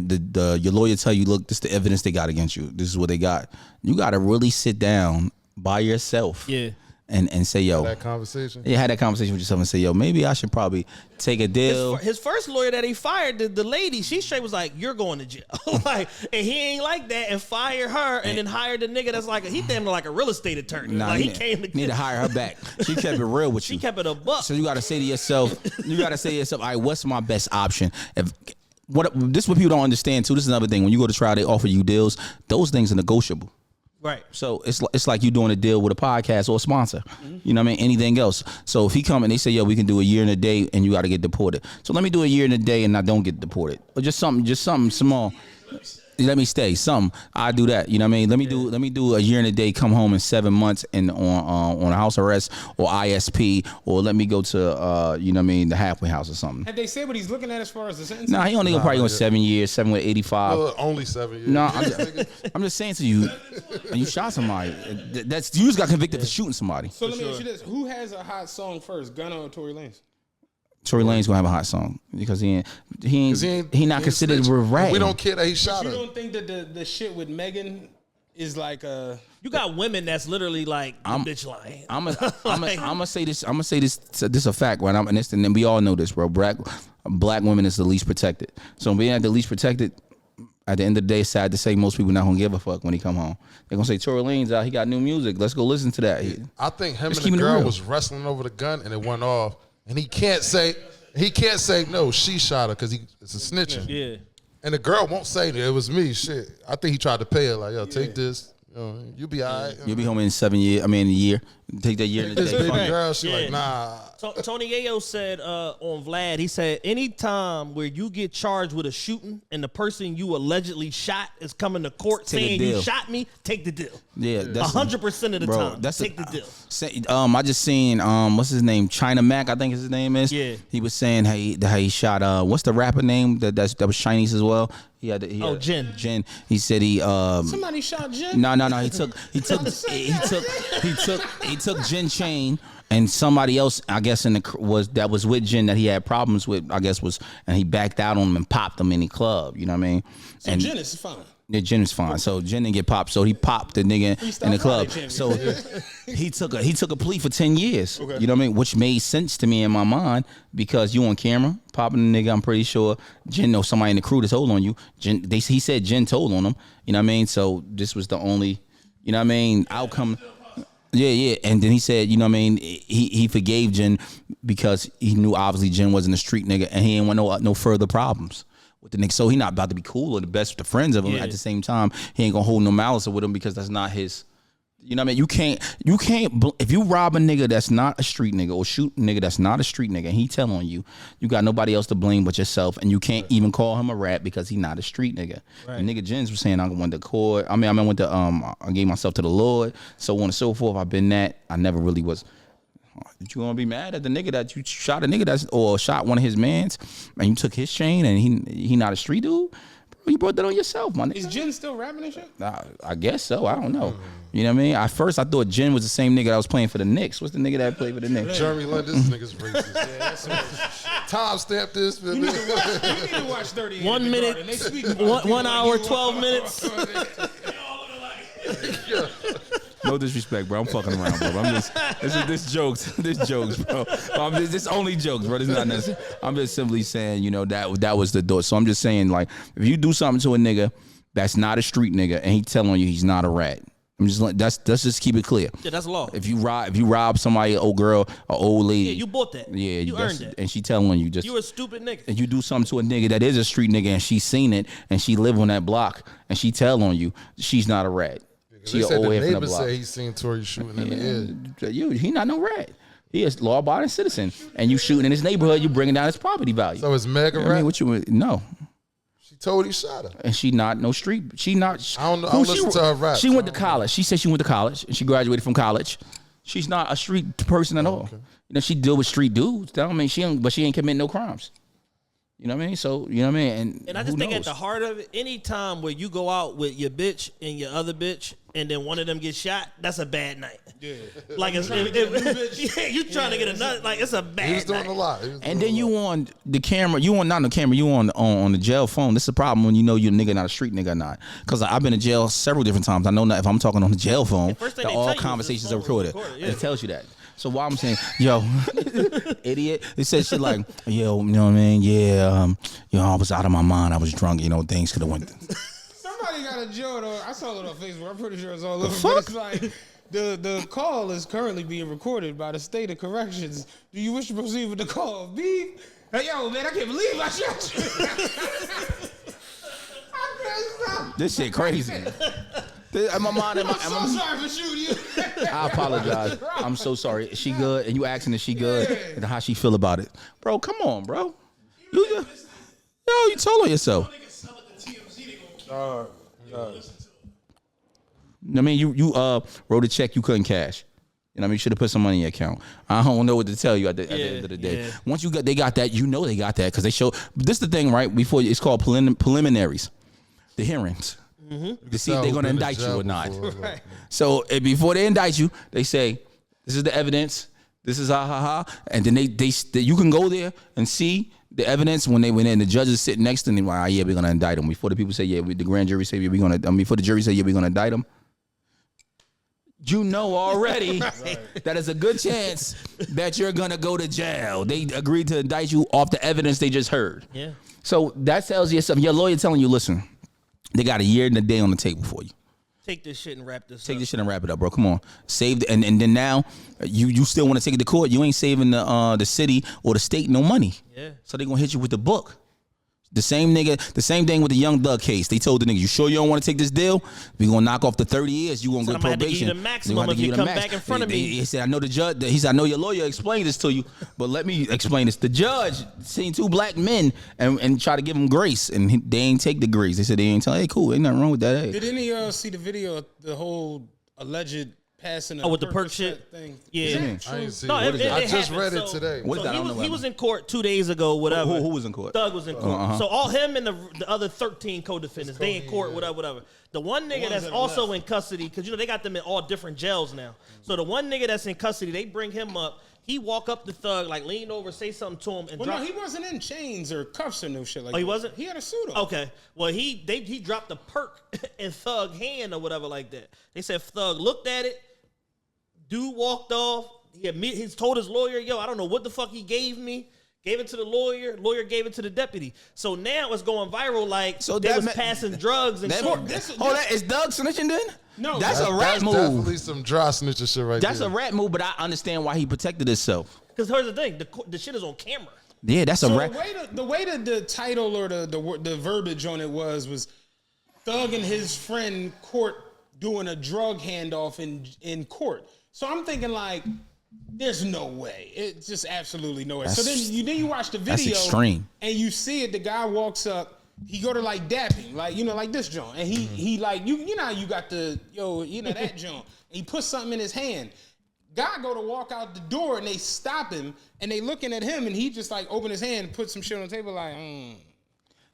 S4: your lawyer tell you, look, this is the evidence they got against you. This is what they got. You gotta really sit down by yourself.
S2: Yeah.
S4: And say, yo,
S3: That conversation.
S4: Yeah, had that conversation with yourself and say, yo, maybe I should probably take a deal.
S2: His first lawyer that he fired, the lady, she straight was like, "You're going to jail," like, and he ain't like that, and fired her, and then hired the nigga that's like he damn like a real estate attorney.
S4: Nah,
S2: like he
S4: need,
S2: came to
S4: need to hire her back. She kept it real with you.
S2: She kept it a buck.
S4: So you got to say to yourself, all right, what's my best option? This is what people don't understand too. This is another thing. When you go to trial, they offer you deals. Those things are negotiable.
S2: Right.
S4: So it's like you doing a deal with a podcast or a sponsor. You know what I mean? Anything else. So if he come and they say, yo, we can do a year and a day and you got to get deported. So let me do a year and a day and I don't get deported. Or just something small. Let me stay. I do that. You know what I mean? Let me do a year and a day, come home in 7 months and on a house arrest or ISP, or let me go to you know what I mean, the halfway house or something.
S5: Have they said what he's looking at as far as the sentence?
S4: Nah, he only probably going 7 years, 7 with 85.
S3: Only 7 years.
S4: No, I'm just saying to you, and you shot somebody. You just got convicted for shooting somebody.
S5: So let me ask you this: who has a hot song first, Gunna or Tory Lanez?
S4: Tory Lanez gonna have a hot song because he not considered a rat.
S3: We don't care that he shot
S5: You
S3: her.
S5: don't think that the shit with Megan is like a?
S2: You got women that's literally like, bitch lying.
S4: I'm gonna say this. I'm gonna say this. This is a fact, right? And then we all know this, bro. Black women is the least protected. So being at the least protected, at the end of the day, it's sad to say most people not gonna give a fuck when he come home. They're gonna say Tory Lanez out. He got new music. Let's go listen to that.
S3: I think him
S4: Just
S3: and the
S4: keeping it
S3: girl
S4: real.
S3: was wrestling over the gun and it went off. And he can't say no, she shot her because it's a snitching.
S2: Yeah.
S3: And the girl won't say that it was me. Shit, I think he tried to pay her like, yo, take this. You be all right.
S4: You'll be home in 7 years. I mean, a year. Take that year and a
S3: This
S4: day.
S3: baby
S4: Fuck it.
S3: girl, she
S2: Yeah.
S3: like, nah.
S2: Tony Yayo said on Vlad, he said, anytime where you get charged with a shooting and the person you allegedly shot is coming to court
S4: Take a
S2: saying you
S4: deal.
S2: shot me, take the deal.
S4: Yeah, that's
S2: 100% of the
S4: bro,
S2: time.
S4: that's
S2: Take the deal.
S4: I just seen what's his name, China Mac, I think his name is.
S2: Yeah.
S4: He was saying how he shot what's the rapper name that was Chinese as well.
S2: Jin.
S4: Jin. He said he
S5: Somebody shot Jen.
S4: No. He took Jin chain and somebody else, I guess, that was with Jin that he had problems with, I guess and he backed out on him and popped him in the club. You know what I mean?
S5: So
S4: and
S5: Jen is fine.
S4: Yeah, Jen is fine. So Jen didn't get popped. So he popped the nigga in the club.
S5: Friday,
S4: So he took a plea for 10 years. You know what I mean? Which made sense to me in my mind because you on camera popping the nigga. I'm pretty sure Jen knows somebody in the crew that's told on you. He said Jen told on him. You know what I mean? So this was the only, you know what I mean, outcome. Yeah. And then he said, you know what I mean, he forgave Jen because he knew obviously Jen wasn't a street nigga and he didn't want no further problems with the nigga. So he not about to be cool or the best with the friends of him.
S2: Yeah.
S4: At the same time, he ain't gonna hold no malice with him because that's not his. You know what I mean? You can't. If you rob a nigga that's not a street nigga or shoot a nigga that's not a street nigga, and he tell on you, you got nobody else to blame but yourself, and you can't even call him a rat because he not a street nigga. Right. And nigga Jens was saying I went to court. I went to I gave myself to the Lord, so on and so forth. I've been that. I never really was. You gonna be mad at the nigga that you shot a nigga or shot one of his mans, and you took his chain, and he not a street dude? Bro, you brought that on yourself, my nigga.
S5: Is Jen still rapping and shit?
S4: I guess so. I don't know. You know what I mean? At first, I thought Jen was the same nigga that was playing for the Knicks. What's the nigga that played for the Knicks?
S3: Jeremy Lin, this nigga's racist. Time stamp this.
S5: You need to watch 30
S2: 1 minute, 1 hour, 12 minutes.
S4: No disrespect, bro. I'm fucking around, bro. This jokes, bro. This only jokes, bro. This is not necessary. I'm just simply saying, you know, that was the door. So I'm just saying, like, if you do something to a nigga that's not a street nigga and he telling you he's not a rat, I'm just like, let's just keep it clear.
S2: Yeah, that's law.
S4: If you rob somebody, an old girl, an old lady,
S2: Yeah, you bought that.
S4: yeah,
S2: you earned it.
S4: and she telling you just.
S2: You a stupid nigga.
S4: And you do something to a nigga that is a street nigga and she seen it and she live on that block and she tell on you, she's not a rat.
S3: They
S4: She
S3: said
S4: old
S3: the
S4: head from the
S3: neighbor
S4: block.
S3: said he seen Tory shooting in the ear.
S4: He not no rat. He is law-abiding citizen, and you shooting in his neighborhood, you bringing down his property value.
S3: So is Meg a
S4: I
S3: rat?
S4: mean, what you no?
S3: She told he shot her.
S4: And she not no street. She not.
S3: I don't know. I don't listen to her rap.
S4: She went to college. She said she went to college and she graduated from college. She's not a street person at all. You know, she deal with street dudes. That don't mean she ain't commit no crimes. You know what I mean? So, you know what I mean?
S2: And I just think at the heart of it, any time where you go out with your bitch and your other bitch and then one of them gets shot, that's a bad night.
S5: Yeah.
S2: Like it's yeah, you trying to get another, like it's a bad
S3: He was doing
S2: night.
S3: a lot.
S4: And then you on the camera, you on not on the camera, you on the jail phone. This is a problem when you know you're a nigga, not a street nigga or not. Because I've been in jail several different times. I know that if I'm talking on the jail phone,
S2: first thing
S4: that
S2: they tell
S4: all
S2: you is
S4: conversations
S2: the
S4: are
S2: phone was
S4: recorded.
S2: recorded, yeah.
S4: It tells you that. So while I'm saying, yo, idiot, it says shit like, yo, you know what I mean? Yeah, you know, I was out of my mind. I was drunk. You know, things could have went.
S5: Somebody got a joke though. I saw it on Facebook. I'm pretty sure it's all over. But it's like the call is currently being recorded by the state of corrections. Do you wish to proceed with the call? B? Hey, yo, man, I can't believe I shot you. I can't stop.
S4: This shit crazy. My mind,
S5: I'm so sorry for shooting you.
S4: I apologize. I'm so sorry. Is she good? And you asking if she good and how she feel about it, bro? Come on, bro. You told on yourself.
S6: Niggas sell it to TMZ, they gonna listen to it.
S4: I mean, you wrote a check you couldn't cash. You know what I mean? You should have put some money in your account. I don't know what to tell you at the end of the day.
S2: Yeah.
S4: Once they got that, you know they got that because they show. This is the thing, right? Before it's called preliminaries, the hearings. To see if they're going to indict you or not.
S3: Right.
S4: So before they indict you, they say, this is the evidence. This is and then they you can go there and see the evidence when they went in. The judges sitting next to them, like, yeah, we're going to indict them. Before the people say, the grand jury say, we're going to, before the jury say, we're going to indict them. You know already that is a good chance that you're going to go to jail. They agreed to indict you off the evidence they just heard.
S2: Yeah.
S4: So that tells you something. Your lawyer telling you, listen, they got a year and a day on the table for you.
S2: Take this shit and wrap this
S4: Take
S2: up.
S4: this shit and wrap it up, bro. Come on. Save the, and then now you still want to take it to court. You ain't saving the city or the state no money.
S2: Yeah.
S4: So they gonna hit you with the book. The same thing with the Young Thug case. They told the nigga, you sure you don't want to take this deal? We gonna knock off the 30 years. You gonna
S2: So
S4: go
S2: I'm gonna have to give you
S4: probation.
S2: the maximum if you come back in front of me.
S4: He said, I know the judge. He said, I know your lawyer explained this to you, but let me explain this. The judge seen two black men and try to give them grace, and they ain't take the grace. They said they ain't tell. Hey, cool, ain't nothing wrong with that. Hey.
S5: Did any of y'all see the video of the whole alleged passing of
S2: with the perk shit?
S5: thing?
S2: Yeah.
S5: Is that
S3: I
S5: true?
S3: ain't seen
S2: No,
S3: it.
S2: it
S3: I just
S2: happened.
S3: read it
S2: So-
S3: today.
S4: What is
S2: So
S4: that? I don't know
S2: he
S4: what
S2: was in court 2 days ago, whatever.
S4: Who was in court?
S2: Thug was in court. So all him and the other 13 co-defendants, they in court, whatever. The one nigga that's
S5: that
S2: also
S5: left.
S2: in custody, because they got them in all different jails now. So the one nigga that's in custody, they bring him up. He walk up to Thug, like lean over, say something to him, and
S5: Well,
S2: drop.
S5: no, he wasn't in chains or cuffs or no shit like that.
S2: Oh, he wasn't?
S5: He had a suit on.
S2: Okay. Well, he dropped the perk in Thug hand or whatever like that. They said Thug looked at it. Dude walked off. He's told his lawyer, yo, I don't know what the fuck he gave me. Gave it to the lawyer. Lawyer gave it to the deputy. So now it's going viral like
S4: So
S2: they
S4: that
S2: was
S4: ma-
S2: passing drugs in court.
S4: That is Doug snitching then?
S5: No,
S4: that's a rat
S3: That's
S4: move.
S3: definitely some dry snitching shit right
S4: That's
S3: there.
S4: a rat move, but I understand why he protected himself.
S2: Because here's the thing. The shit is on camera.
S4: Yeah, that's a
S5: So
S4: rat.
S5: the way that the title or the verbiage on it was Thug and his friend Court doing a drug handoff in court. So I'm thinking like, there's no way. It's just absolutely no way. So then you watch the video.
S4: That's extreme.
S5: And you see it. The guy walks up. He go to like dapping, like like this joint, and he like you know how you got the that joint. And he puts something in his hand. Guy go to walk out the door and they stop him and they looking at him and he just like open his hand and put some shit on the table like.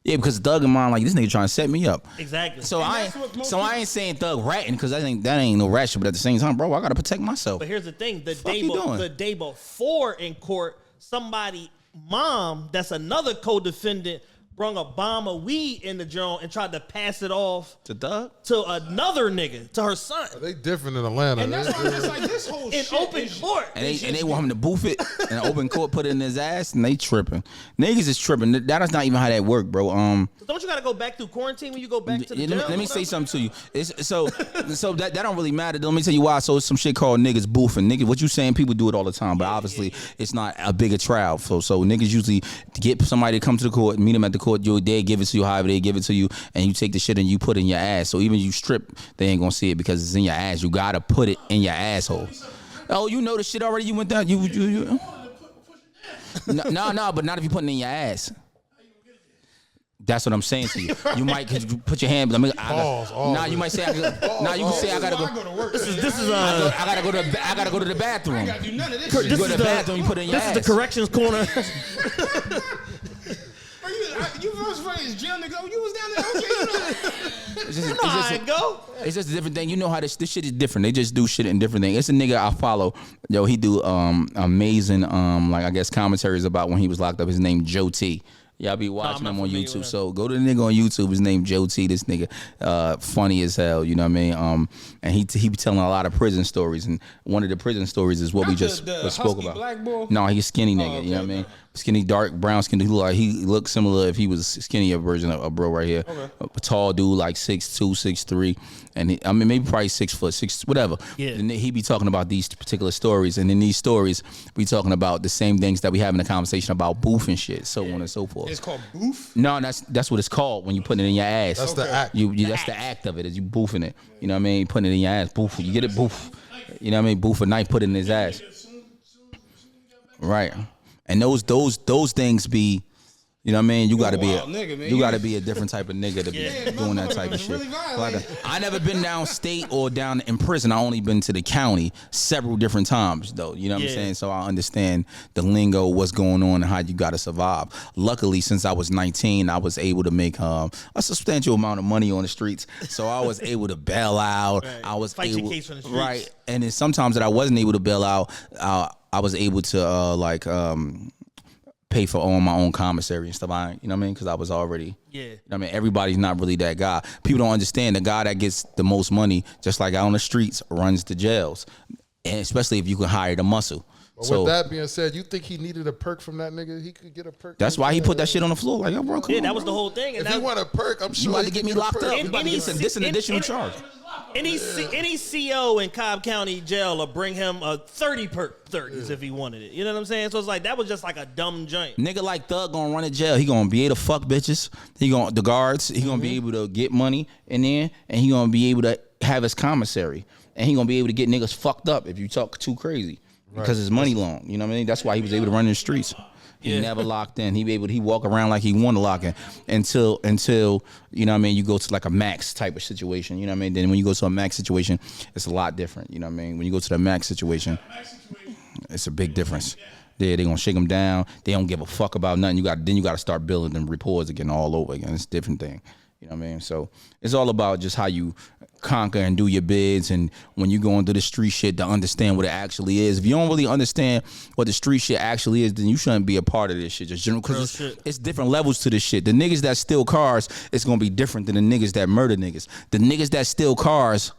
S4: Yeah, because Thug in mind like this nigga trying to set me up.
S2: Exactly.
S4: So
S5: And
S4: I
S5: that's what most
S4: ain't saying Thug ratting because that ain't no rat shit. But at the same time, bro, I gotta protect myself.
S2: But here's the thing: the
S4: doing?
S2: day before in court, somebody mom that's another co-defendant brung a bomb of weed in the joint and tried to pass it off
S4: To Thug?
S2: to another nigga, to her son,
S3: They different in Atlanta.
S5: And that's why I'm just like this whole
S2: in
S5: shit
S2: open
S5: is-
S2: court.
S4: And they want him to boof it and open court put it in his ass and they tripping. Niggas is tripping. That is not even how that work, bro.
S2: Don't you got to go back through quarantine when you go back to the
S4: Yeah,
S2: jail?
S4: let me
S2: or
S4: say
S2: whatever?
S4: something to you. It's, so that don't really matter. Let me tell you why. So it's some shit called niggas boofing. Niggas, what you saying? People do it all the time, but obviously it's not a bigger trial. So niggas usually get somebody to come to the court, meet them at the court. They give it to you, however they give it to you, and you take the shit and you put it in your ass. So even you strip, they ain't gonna see it because it's in your ass. You gotta put it in your asshole. Oh, you know the shit already. You went down. You. No, but not if you put it in your ass. That's what I'm saying to you. You might cause you put your hand.
S3: Pause.
S4: Nah, you might say. You can say I gotta go.
S5: I go to work.
S2: This is
S4: I gotta go to the bathroom.
S5: I gotta do none of this
S4: You
S5: shit.
S4: go to the bathroom. You put it in your
S2: this
S4: ass.
S2: is the corrections corner.
S5: You first phrase jail nigga. Oh, you was down there. Okay, you know.
S4: It's just,
S2: You know how it go.
S4: It's just a different thing. You know how this shit is different. They just do shit in different things. It's a nigga I follow. Yo, he do amazing like I guess commentaries about when he was locked up. His name Joe T. Y'all be watching him on YouTube. So go to the nigga on YouTube. His name Joe T. This nigga funny as hell. You know what I mean? And he be telling a lot of prison stories. And one of the prison stories is what we just spoke about.
S5: Black boy?
S4: No, he's skinny nigga.
S5: Okay,
S4: you know what I mean? Skinny, dark, brown skin. He looks similar if he was skinnier version of a bro right here.
S5: Okay.
S4: A tall dude like 6'2", 6'3", and maybe probably 6 foot, whatever.
S2: Yeah.
S4: And he be talking about these particular stories, and in these stories, we talking about the same things that we have in the conversation about boof and shit, so on and so forth.
S5: It's called boof?
S4: No, that's what it's called when you put it in your ass.
S3: That's the act.
S4: That's the act of it, is you boofing it. You know what I mean? Putting it in your ass, boof. You get it, boof. You know what I mean? Boof a knife, put it in his ass. Right. And those things be, you know what I mean? You got to be a different type of nigga to be doing that type of shit.
S5: Really
S4: I never been downstate or down in prison. I only been to the county several different times though. You know what I'm saying? So I understand the lingo, what's going on, and how you got to survive. Luckily, since I was 19, I was able to make a substantial amount of money on the streets. So I was able to bail out.
S2: Right.
S4: I was
S2: Fight
S4: able,
S2: your case on the streets.
S4: right. And then sometimes that I wasn't able to bail out, I was able to pay for all my own commissary and stuff. You know what I mean? Because I was already,
S2: Yeah.
S4: you know what I mean? Everybody's not really that guy. People don't understand the guy that gets the most money, just like out on the streets, runs the jails. And especially if you can hire the muscle.
S3: But
S4: So
S3: with that being said, you think he needed a perk from that nigga? He could get a perk.
S4: that's why he put that shit on the floor. Like, yo, bro, come
S2: Yeah,
S4: on,
S2: that was
S4: bro.
S2: the whole thing. And
S3: If he
S2: that,
S3: want a perk, I'm sure
S4: You about
S3: he
S4: to get
S3: could
S4: me
S3: a
S4: locked
S3: perk.
S4: up. You about to get this an additional charge.
S2: any CO in Cobb County Jail will bring him a 30 perk 30s if he wanted it. You know what I'm saying? So it's like that was just like a dumb joint.
S4: Nigga like Thug gonna run a jail. He gonna be able to fuck bitches. He gonna the guards. He gonna be able to get money in there, and he gonna be able to have his commissary, and he gonna be able to get niggas fucked up if you talk too crazy because his money long. You know what I mean? That's why he was able to run in the streets. He never locked in. He walk around like he wanted to lock in until you know what I mean, you go to like a max type of situation. You know what I mean? Then when you go to a max situation, it's a lot different. You know what I mean? When you go to the max situation, it's a big difference. They gonna shake them down. They don't give a fuck about nothing. You got to start building them reports again all over again. It's a different thing. You know what I mean? So it's all about just how you conquer and do your bids, and when you go into the street shit to understand what it actually is. If you don't really understand what the street shit actually is, then you shouldn't be a part of this shit. Just general, because it's different levels to this shit. The niggas that steal cars, it's gonna be different than the niggas that murder niggas. The niggas that steal cars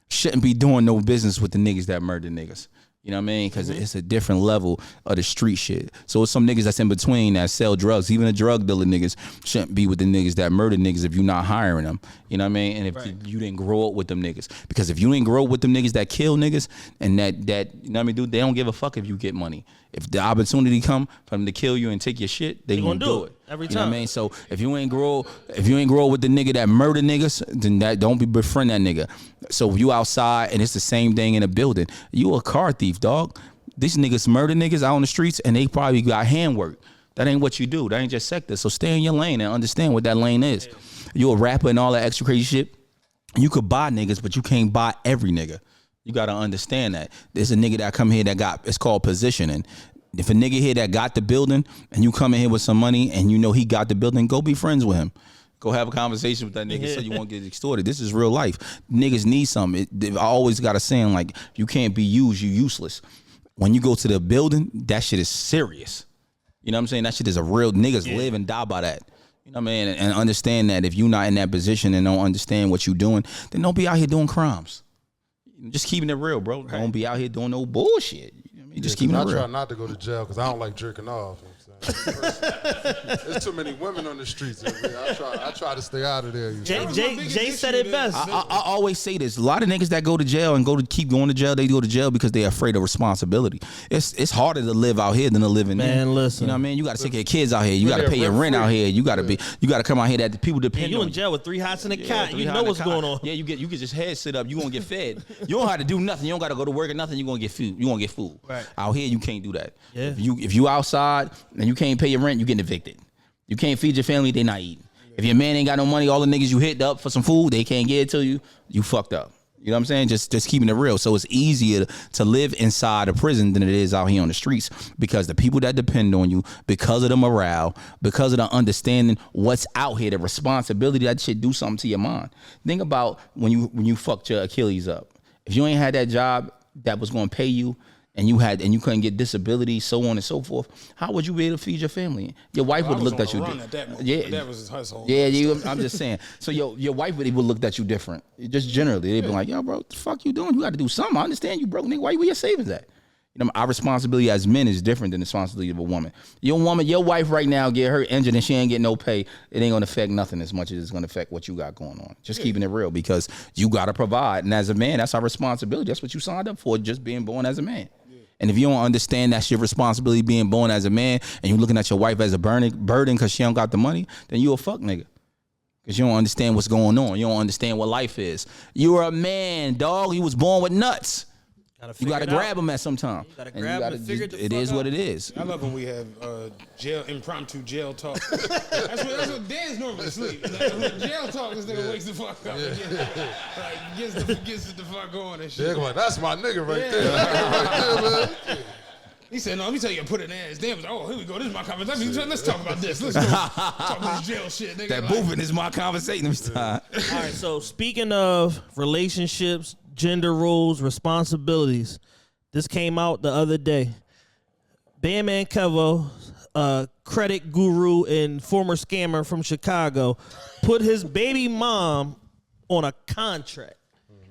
S4: shouldn't be doing no business with the niggas that murder niggas. You know what I mean? Because it's a different level of the street shit. So it's some niggas that's in between that sell drugs. Even the drug dealer niggas shouldn't be with the niggas that murder niggas if you're not hiring them. You know what I mean? And if you didn't grow up with them niggas. Because if you didn't grow up with them niggas that kill niggas and that you know what I mean, dude, they don't give a fuck if you get money. If the opportunity come for them to kill you and take your shit, they gonna do it.
S2: Every
S4: You know what
S2: time.
S4: I mean? So if you ain't grow up with the nigga that murder niggas, then that don't be befriend that nigga. So if you outside and it's the same thing in a building, you a car thief, dog. These niggas murder niggas out on the streets and they probably got handwork. That ain't what you do. That ain't your sector. So stay in your lane and understand what that lane is. You a rapper and all that extra crazy shit. You could buy niggas, but you can't buy every nigga. You gotta understand that. There's a nigga that come here it's called positioning. If a nigga here that got the building and you come in here with some money and you know he got the building, go be friends with him. Go have a conversation with that nigga so you won't get extorted. This is real life. Niggas need something. I always got a saying like, you can't be used, you useless. When you go to the building, that shit is serious. You know what I'm saying? That shit is a real, niggas live and die by that. You know what I mean? And understand that if you're not in that position and don't understand what you're doing, then don't be out here doing crimes. Just keeping it real, bro. Don't be out here doing no bullshit. You know what I mean? Just keeping it real.
S3: I try not to go to jail because I don't like jerking off. You know what I'm saying? There's too many women on the streets. I try to stay out of there.
S2: Jay said it best.
S4: I always say this. A lot of niggas that go to jail and keep going to jail, they go to jail because they're afraid of responsibility. It's harder to live out here than to live in there.
S2: Man, listen.
S4: You know what I mean? You got to take care of kids out here. You got to pay your rent out here. You got to come out here that the people depend
S2: you
S4: on
S2: in jail with 3 hots in a cot.
S4: 3
S2: You
S4: hot
S2: know
S4: in a
S2: what's
S4: cot.
S2: going on.
S4: Yeah, you get just head sit up. You gonna get fed. You don't have to do nothing. You don't got to go to work or nothing. You gonna get food. You gonna get food.
S2: Right.
S4: Out here, you can't do that.
S2: Yeah.
S4: If you outside and you can't pay your rent, you getting evicted. You can't feed your family, they not eating. If your man ain't got no money, all the niggas you hit up for some food, they can't get it to you. You fucked up. You know what I'm saying? Just keeping it real. So it's easier to live inside a prison than it is out here on the streets because the people that depend on you, because of the morale, because of the understanding what's out here, the responsibility, that shit do something to your mind. Think about when you fucked your Achilles up. If you ain't had that job that was going to pay you, and you couldn't get disability, so on and so forth, how would you be able to feed your family? Your wife would have looked at you.
S5: That was his hustle.
S4: Yeah, I'm just saying. So your wife would look at you different. Just generally, they'd be like, "Yo, bro, what the fuck you doing? You got to do something. I understand you broke, nigga. Where your savings at?" You know, our responsibility as men is different than the responsibility of a woman. Your wife right now get her injured and she ain't getting no pay. It ain't gonna affect nothing as much as it's gonna affect what you got going on. Just keeping it real because you gotta provide, and as a man, that's our responsibility. That's what you signed up for, just being born as a man. And if you don't understand that's your responsibility being born as a man and you're looking at your wife as a burden because she don't got the money, then you a fuck nigga. Because you don't understand what's going on. You don't understand what life is. You're a man, dog. You was born with nuts. You got to grab them at some time.
S2: You got to grab them and figure it the
S4: It
S2: fuck
S4: is
S2: out.
S4: what it is.
S5: I love when we have impromptu jail talk. that's what Dan's normally sleep. Like, jail talk, this nigga wakes the fuck up. Gets the fuck going and shit.
S3: They're like, that's my nigga right there. Right there, man.
S5: He said, no, let me tell you, put it in ass. Dan was like, oh, here we go. This is my conversation. Let's talk about this. Let's go talk about this jail shit, nigga.
S4: That moving is my conversation.
S2: All right, so speaking of relationships, gender roles, responsibilities, this came out the other day. Bandman Kevo, credit guru and former scammer from Chicago, put his baby mom on a contract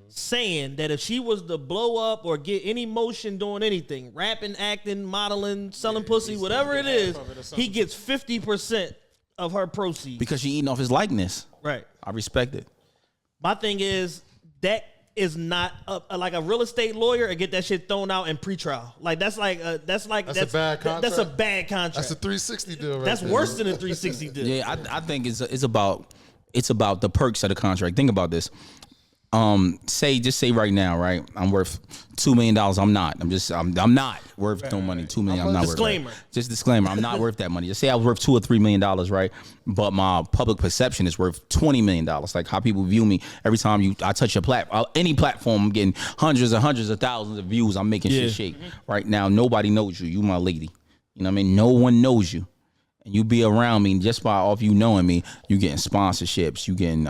S2: saying that if she was to blow up or get any motion doing anything, rapping, acting, modeling, selling pussy, whatever it is, he gets 50% of her proceeds.
S4: Because she eating off his likeness.
S2: Right.
S4: I respect it.
S2: My thing is that is not like a real estate lawyer and get that shit thrown out in pretrial. Like that's a bad contract. That's a bad contract.
S3: That's a 360 deal. Right
S2: That's
S3: there.
S2: worse than a 360 deal.
S4: Yeah, I think it's about the perks of the contract. Think about this. Say right now, right? I'm worth $2 million. I'm not. I'm not worth no money. $2 million. I'm not
S2: disclaimer.
S4: worth that. Just disclaimer. I'm not worth that money. Just say I was worth $2 or $3 million, right? But my public perception is worth $20 million. Like how people view me every time I touch any platform, I'm getting hundreds and hundreds of thousands of views. I'm making shit shake. Right now, nobody knows you. You my lady. You know what I mean? No one knows you. And you be around me just by off you knowing me, you getting sponsorships, you getting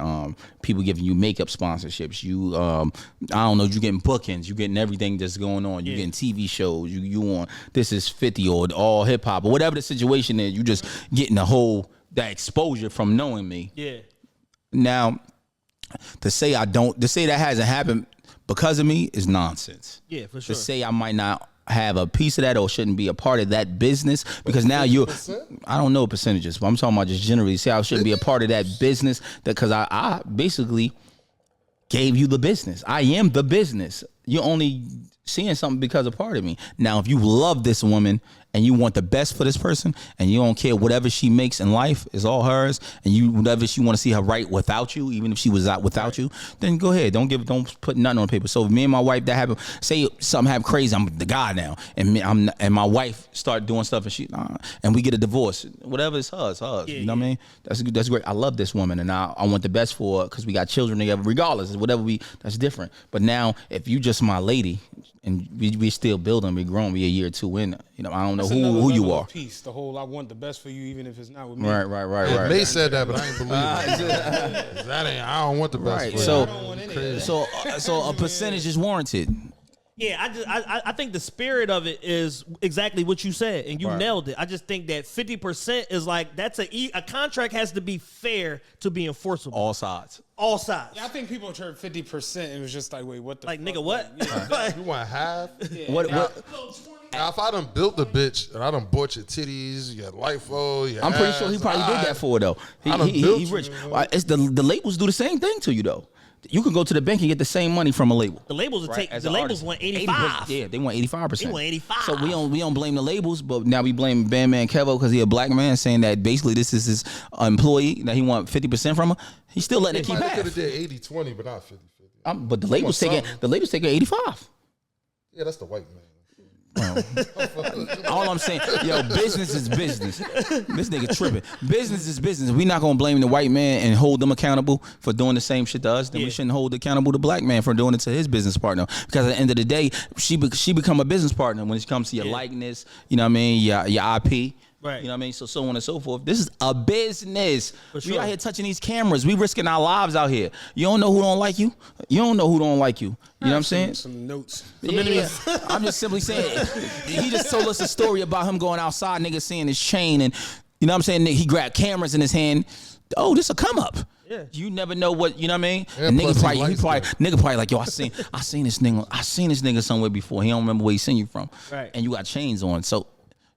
S4: people giving you makeup sponsorships, you I don't know, you getting bookings, you getting everything that's going on, you getting TV shows, you on This Is 50 or all hip hop or whatever the situation is, you just getting that exposure from knowing me.
S2: Yeah.
S4: Now, to say that hasn't happened because of me is nonsense.
S2: Yeah, for sure.
S4: To say I might not have a piece of that or shouldn't be a part of that business because now I don't know percentages, but I'm talking about just generally say I shouldn't be a part of that business because I basically gave you the business. I am the business. You're only seeing something because of part of me. Now, if you love this woman and you want the best for this person and you don't care whatever she makes in life is all hers and whatever she want to see her right without you, even if she was out without you, then go ahead. Don't put nothing on paper. So if me and my wife that happen, say something happen crazy, I'm the guy now, and my wife start doing stuff and and we get a divorce, whatever is hers. Yeah, you know what I mean? That's great. I love this woman and I want the best for her because we got children together. Regardless, whatever that's different. But now if you just my lady and we still building, we growing, we a year or two in, you know, I don't know who you are.
S5: Peace, the whole I want the best for you even if it's not with me.
S4: Right.
S3: They said that, but I ain't believe it. I don't want the best.
S4: Right.
S3: For you.
S4: So a percentage is warranted.
S2: Yeah, I think the spirit of it is exactly what you said, and you nailed it. I just think that 50% is like that's a contract has to be fair to be enforceable.
S4: All sides.
S5: Yeah, I think people heard 50%. It was just like, wait, what the
S2: like,
S5: fuck?
S2: nigga, what?
S5: Yeah.
S3: You want half?
S5: Yeah.
S4: What?
S3: Now, if I done built the bitch and I done bought your titties, your LIFO, your
S4: I'm pretty
S3: ass,
S4: sure he probably did that for her, though.
S3: I done
S4: He
S3: built
S4: rich.
S3: you,
S4: It's the labels do the same thing to you though. You can go to the bank and get the same money from a label.
S2: The labels will take. The labels want 85.
S4: Yeah, they want 85%.
S2: They want 85.
S4: So we don't blame the labels, but now we blame Bandman Kevo because he a black man saying that basically this is his employee that he want 50% from her. He's still letting it keep
S3: They
S4: half.
S3: could have did 80-20, but not 50-50.
S4: But the labels taking 85.
S3: Yeah, that's the white man.
S4: All I'm saying, yo, business is business. This nigga tripping. Business is business. We not gonna blame the white man and hold them accountable for doing the same shit to us. Then we shouldn't hold accountable the black man for doing it to his business partner. Because at the end of the day, she become a business partner when it comes to your likeness. You know what I mean? Your IP.
S2: Right.
S4: You know what I mean? So on and so forth. This is a business.
S2: Sure.
S4: We out here touching these cameras. We risking our lives out here. You don't know who don't like you. You don't know who don't like you. You know what I'm saying?
S5: Some notes.
S4: Yeah. I'm just simply saying. He just told us a story about him going outside, nigga seeing his chain, and you know what I'm saying? He grabbed cameras in his hand. Oh, this a come up. Yeah. You never know what, you know what I mean?
S3: Yeah,
S4: and nigga
S3: plus
S4: probably like, yo, I seen this nigga somewhere before. He don't remember where he seen you from.
S2: Right.
S4: And you got chains on. So,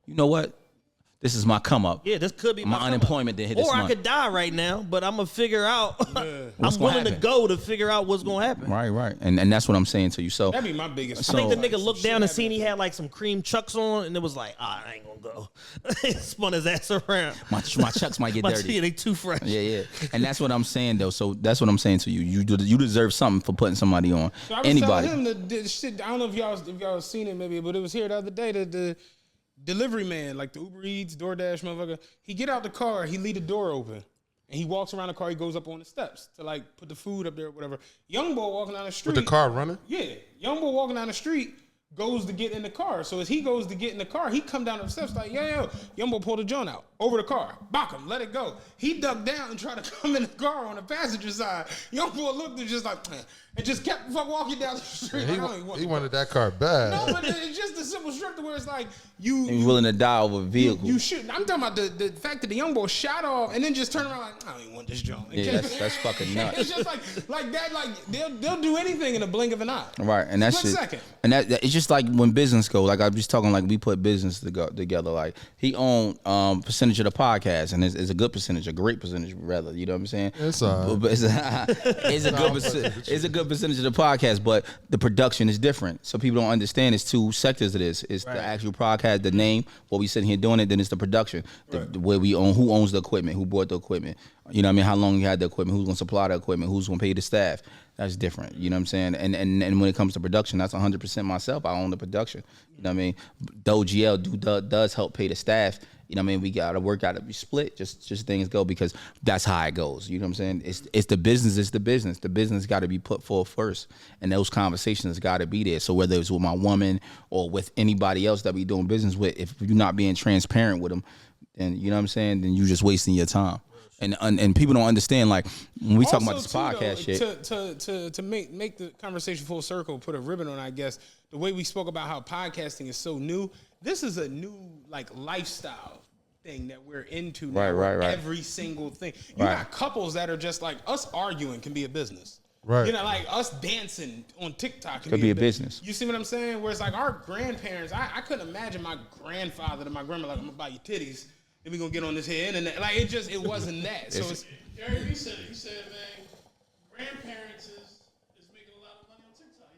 S4: you know what? This is my come up.
S2: Yeah, this could be my
S4: unemployment that hit this
S2: month. Or
S4: month.
S2: I could die right now, but I'm gonna figure out.
S4: What's
S2: I'm
S4: gonna
S2: willing to
S4: happen?
S2: go to figure out what's gonna happen.
S4: Right. And that's what I'm saying to you. So
S5: That'd be my biggest.
S2: I think the nigga
S5: Some
S2: looked
S5: shit
S2: down and
S5: happened.
S2: seen he had like some cream chucks on, and it was like, I ain't gonna go. Spun his ass around.
S4: my chucks might get dirty.
S2: Yeah, they too fresh.
S4: Yeah. And that's what I'm saying though. So that's what I'm saying to you. You deserve something for putting somebody on.
S5: So I was
S4: Anybody.
S5: telling him the shit. I don't know if y'all seen it maybe, but it was here the other day. The delivery man, like the Uber Eats, DoorDash motherfucker, he get out the car, he leave the door open, and he walks around the car. He goes up on the steps to like put the food up there or whatever. Young boy walking down the street
S3: With the car running?
S5: Yeah, young boy walking down the street goes to get in the car. So as he goes to get in the car, he come down the steps like, yo, young boy pulled the joint out over the car, bock him, let it go. He ducked down and tried to come in the car on the passenger side. Young boy looked and just like, and just kept fuck walking down the street.
S3: He, he wanted that car bad.
S5: No, but it's just a simple strip to where it's like you
S4: willing to die over a vehicle.
S5: You should. I'm talking about the fact that the young boy shot off and then just turned around like, I don't even want this joint.
S4: Yeah, that's fucking nuts.
S5: It's just like that. Like they'll do anything in a blink of an eye.
S4: Right, and that's
S5: Split second.
S4: And that it's just like when business go. Like I was talking, like we put business together. Like he owned percentage of the podcast, and it's a good percentage, a great percentage, rather. You know what I'm saying?
S3: It's
S4: it's a good percentage of the podcast, but the production is different. So people don't understand. It's two sectors of this. It's the actual podcast, the name, what we sitting here doing it. Then it's the production, the where we own, who owns the equipment, who bought the equipment. You know what I mean? How long you had the equipment? Who's gonna supply the equipment? Who's gonna pay the staff? That's different. You know what I'm saying? And when it comes to production, that's 100% myself. I own the production. You know what I mean? Though GL does help pay the staff. You know what I mean? We gotta work out to be split. Just things go because that's how it goes. You know what I'm saying? It's the business. It's the business. The business got to be put forth first, and those conversations got to be there. So whether it's with my woman or with anybody else that we doing business with, if you're not being transparent with them, then you know what I'm saying, then you're just wasting your time. And people don't understand, like when we talk about this podcast shit.
S5: To make the conversation full circle, put a ribbon on, I guess, the way we spoke about how podcasting is so new, this is a new like lifestyle thing that we're into now.
S4: Right.
S5: Every single thing. You got couples that are just like, us arguing can be a business.
S3: Right.
S5: You know, like us dancing on TikTok
S4: Could be a business.
S5: You see what I'm saying? Where it's like our grandparents, I couldn't imagine my grandfather to my grandma like, I'm gonna buy you titties. Then we gonna get on this here internet. Like it wasn't that. So it's
S6: Gary Vee said it. He said, man, grandparents is making a lot of money on TikTok.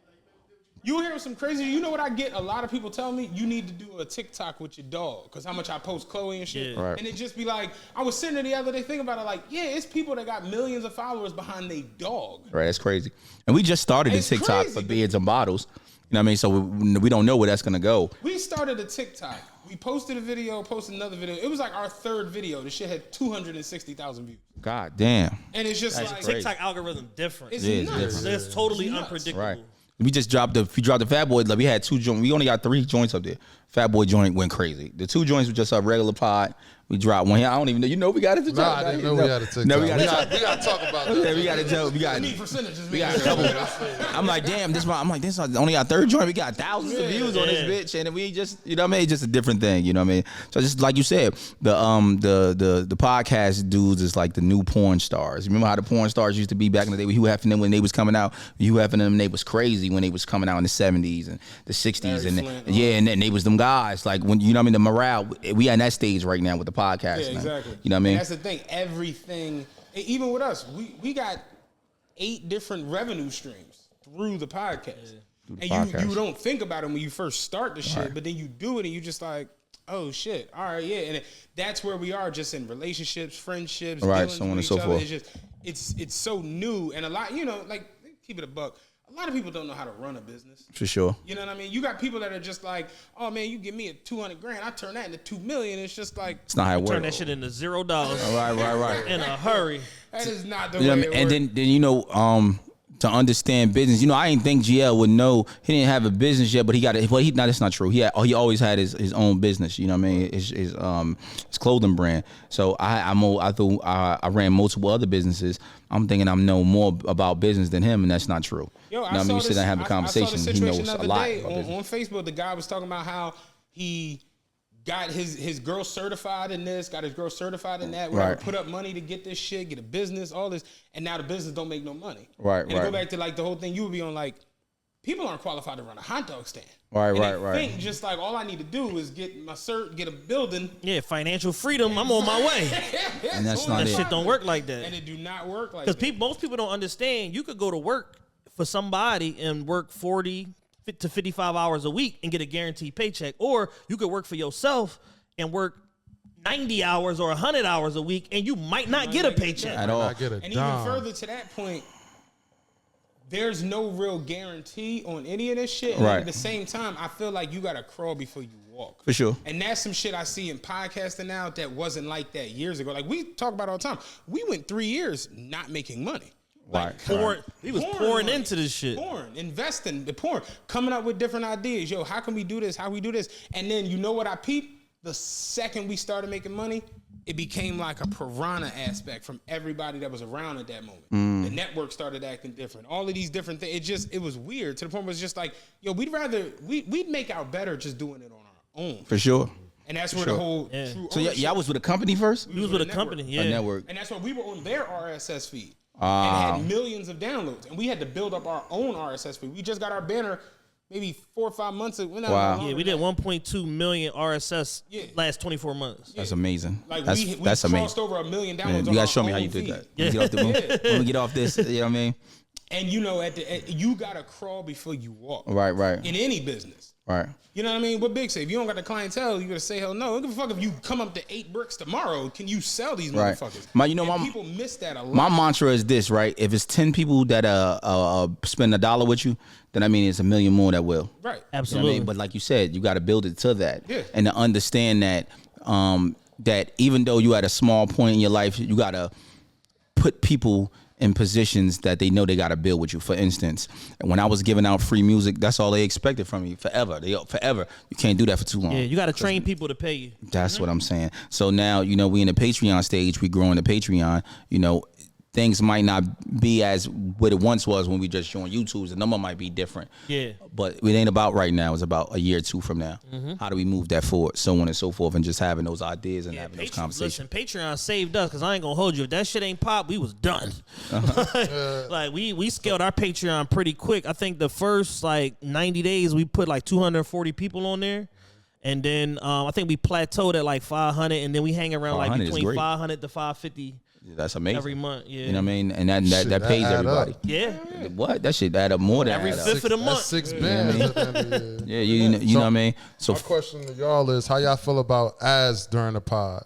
S5: you hear some crazy. You know what I get? A lot of people tell me you need to do a TikTok with your dog because how much I post Chloe and shit.
S2: Yeah.
S4: Right.
S5: And it just be like, I was sitting there the other day thinking about it. Like, yeah, it's people that got millions of followers behind their dog.
S4: Right, that's crazy. And we just started a
S5: It's
S4: TikTok
S5: crazy,
S4: for beards and bottles. You know what I mean? So we don't know where that's gonna go.
S5: We started a TikTok. We posted a video, posted another video. It was like our third video. The shit had 260,000 views.
S4: God damn.
S5: And it's just
S4: That's
S5: like,
S4: crazy.
S2: TikTok algorithm different.
S5: it's
S4: It is
S5: nuts.
S4: different.
S2: It's totally
S5: It's nuts.
S2: unpredictable.
S4: Right. We just dropped the Fat Boy. Like we had 2 joints. We only got 3 joints up there. Fat Boy joint went crazy. The 2 joints were just a regular pod. We dropped one here. I don't even know. You know we got it to
S3: Nah,
S4: talk
S3: I
S4: about
S3: didn't
S4: it.
S3: know we had a TikTok.
S4: No,
S3: we
S4: we got
S3: got to talk about that.
S4: Yeah, we got to tell. We got.
S5: I need percentages.
S4: We got a couple. I'm like, damn, this is only our 3rd joint. We got thousands of views on this bitch, and we just, you know what I mean, just a different thing, you know what I mean. So just like you said, the podcast dudes is like the new porn stars. Remember how the porn stars used to be back in the day with Hugh Hefner when they was coming out? Hugh Hefner and they was crazy when they was coming out in the 70s and the 60s,
S5: Larry
S4: and
S5: Flint,
S4: and then they was them guys like when you know what I mean. The morale, we at that stage right now with the podcast.
S5: Yeah,
S4: now.
S5: exactly.
S4: You know what I mean?
S5: And that's the thing. Everything, even with us, we got 8 different revenue streams through the podcast. And you don't think about it when you first start the shit, but then you do it and you just like, oh shit, all right, yeah. And that's where we are, just in relationships, friendships,
S4: Right,
S5: dealings
S4: so on
S5: with
S4: and
S5: each
S4: so
S5: other.
S4: forth.
S5: It's just it's so new and a lot, you know, like keep it a buck. a lot of people don't know how to run a business.
S4: For sure.
S5: You know what I mean? You got people that are just like, oh man, you give me a 200 grand, I turn that into 2 million. It's just like,
S4: It's not how it works.
S2: Turn that shit into $0
S4: Right.
S2: in a hurry.
S5: that is not the
S4: You know
S5: way
S4: what I mean?
S5: it
S4: And
S5: works.
S4: then you know, to understand business, you know, I didn't think GL would know. He didn't have a business yet, but he got it. Well, that's not true. He always had his own business. You know what I mean? His clothing brand. So I thought I ran multiple other businesses. I'm thinking I know more about business than him, and that's not true.
S5: Yo,
S4: You know what I mean? We sit down and have a conversation.
S5: I saw the
S4: He knows
S5: situation
S4: a
S5: the other
S4: lot
S5: day
S4: about business.
S5: on Facebook. The guy was talking about how he got his girl certified in this, got his girl certified in that,
S4: Right.
S5: put up money to get this shit, get a business, all this, and now the business don't make no money.
S4: Right,
S5: and to go back to like the whole thing you would be on, like, people aren't qualified to run a hot dog stand.
S4: Right,
S5: And
S4: right,
S5: they
S4: right.
S5: think just like all I need to do is get my cert, get a building.
S2: Yeah, financial freedom. I'm on my way.
S4: And that's not
S2: That
S4: it.
S2: shit don't work like that.
S5: And it do not work like
S2: Because
S5: that.
S2: most people don't understand. You could go to work for somebody and work 40 to 55 hours a week and get a guaranteed paycheck, or you could work for yourself and work 90 hours or 100 hours a week, and you might not get a paycheck.
S4: At all.
S3: I get a
S5: And
S3: dime.
S5: even further to that point, there's no real guarantee on any of this shit. And
S4: Right.
S5: at the same time, I feel like you gotta crawl before you walk.
S4: For sure.
S5: And that's some shit I see in podcasting now that wasn't like that years ago. Like we talk about all the time. We went 3 years not making money.
S4: Right.
S2: He was
S5: Pouring
S2: pouring
S5: money.
S2: into this shit.
S5: Pouring, investing, pouring, coming up with different ideas. Yo, how can we do this? How we do this? And then you know what I peeped? The second we started making money, it became like a piranha aspect from everybody that was around at that moment. The network started acting different. All of these different things. It was weird to the point where it's just like, yo, we'd make out better just doing it on our own.
S4: For sure.
S5: And that's where the whole
S2: Yeah.
S5: true
S4: So
S5: ownership-
S4: y'all was with a company first?
S2: He was with a company.
S5: network.
S2: Yeah.
S4: A network.
S5: And that's why we were on their RSS feed. And had millions of downloads. And we had to build up our own RSS feed. We just got our banner maybe 4 or 5 months ago.
S4: Wow.
S2: Yeah, we did 1.2 million RSS
S5: Yeah.
S2: last 24 months.
S4: That's amazing.
S5: Like
S4: That's
S5: we
S4: crossed
S5: crossed
S4: amazing.
S5: over 1 million downloads.
S4: Man,
S5: on
S4: you gotta
S5: our
S4: show me how
S5: own
S4: you did
S5: feed.
S4: that. When we get off the when we get off this, you know what I mean?
S5: And you know, you gotta crawl before you walk.
S4: Right.
S5: In any business.
S4: Right.
S5: You know what I mean? What Big say? If you don't got the clientele, you gotta say hell no. Don't give a fuck if you come up to 8 bricks tomorrow. Can you sell these
S4: Right.
S5: motherfuckers?
S4: My
S5: people miss that a lot.
S4: My mantra is this, right? If it's 10 people that spend $1 with you, then I mean it's a million more that will.
S5: Right.
S4: You know what I
S2: Absolutely.
S4: mean? But like you said, you got to build it to that,
S5: Yeah.
S4: and to understand that that even though you at a small point in your life, you got to put people in positions that they know they got to build with you. For instance, when I was giving out free music, that's all they expected from me forever. Forever. You can't do that for too long.
S2: Yeah, you got to train people to pay you.
S4: That's what I'm saying. So now, you know, we in the Patreon stage, we growing the Patreon, you know, things might not be as what it once was when we just joined YouTube. The number might be different.
S2: Yeah.
S4: But it ain't about right now. It's about a year or two from now. How do we move that forward? So on and so forth, and just having those ideas and having those conversations.
S2: Listen, Patreon saved us because I ain't gonna hold you. If that shit ain't pop, we was done. Like we scaled our Patreon pretty quick. I think the first like 90 days we put like 240 people on there. And then I think we plateaued at like 500, and then we hang around like
S4: 500 is
S2: between
S4: great.
S2: 500 to 550
S4: That's amazing.
S2: every month. Yeah,
S4: You know what I mean? And that
S3: Shit,
S4: that
S3: that
S4: pays
S3: add
S4: everybody.
S3: up.
S2: Yeah,
S4: What? That shit add up more than
S2: Every
S4: add up.
S2: fifth of the month.
S3: That's 6 bands at the end of the year.
S4: Yeah, you know what I mean? So
S3: My question to y'all is how y'all feel about ads during the pod?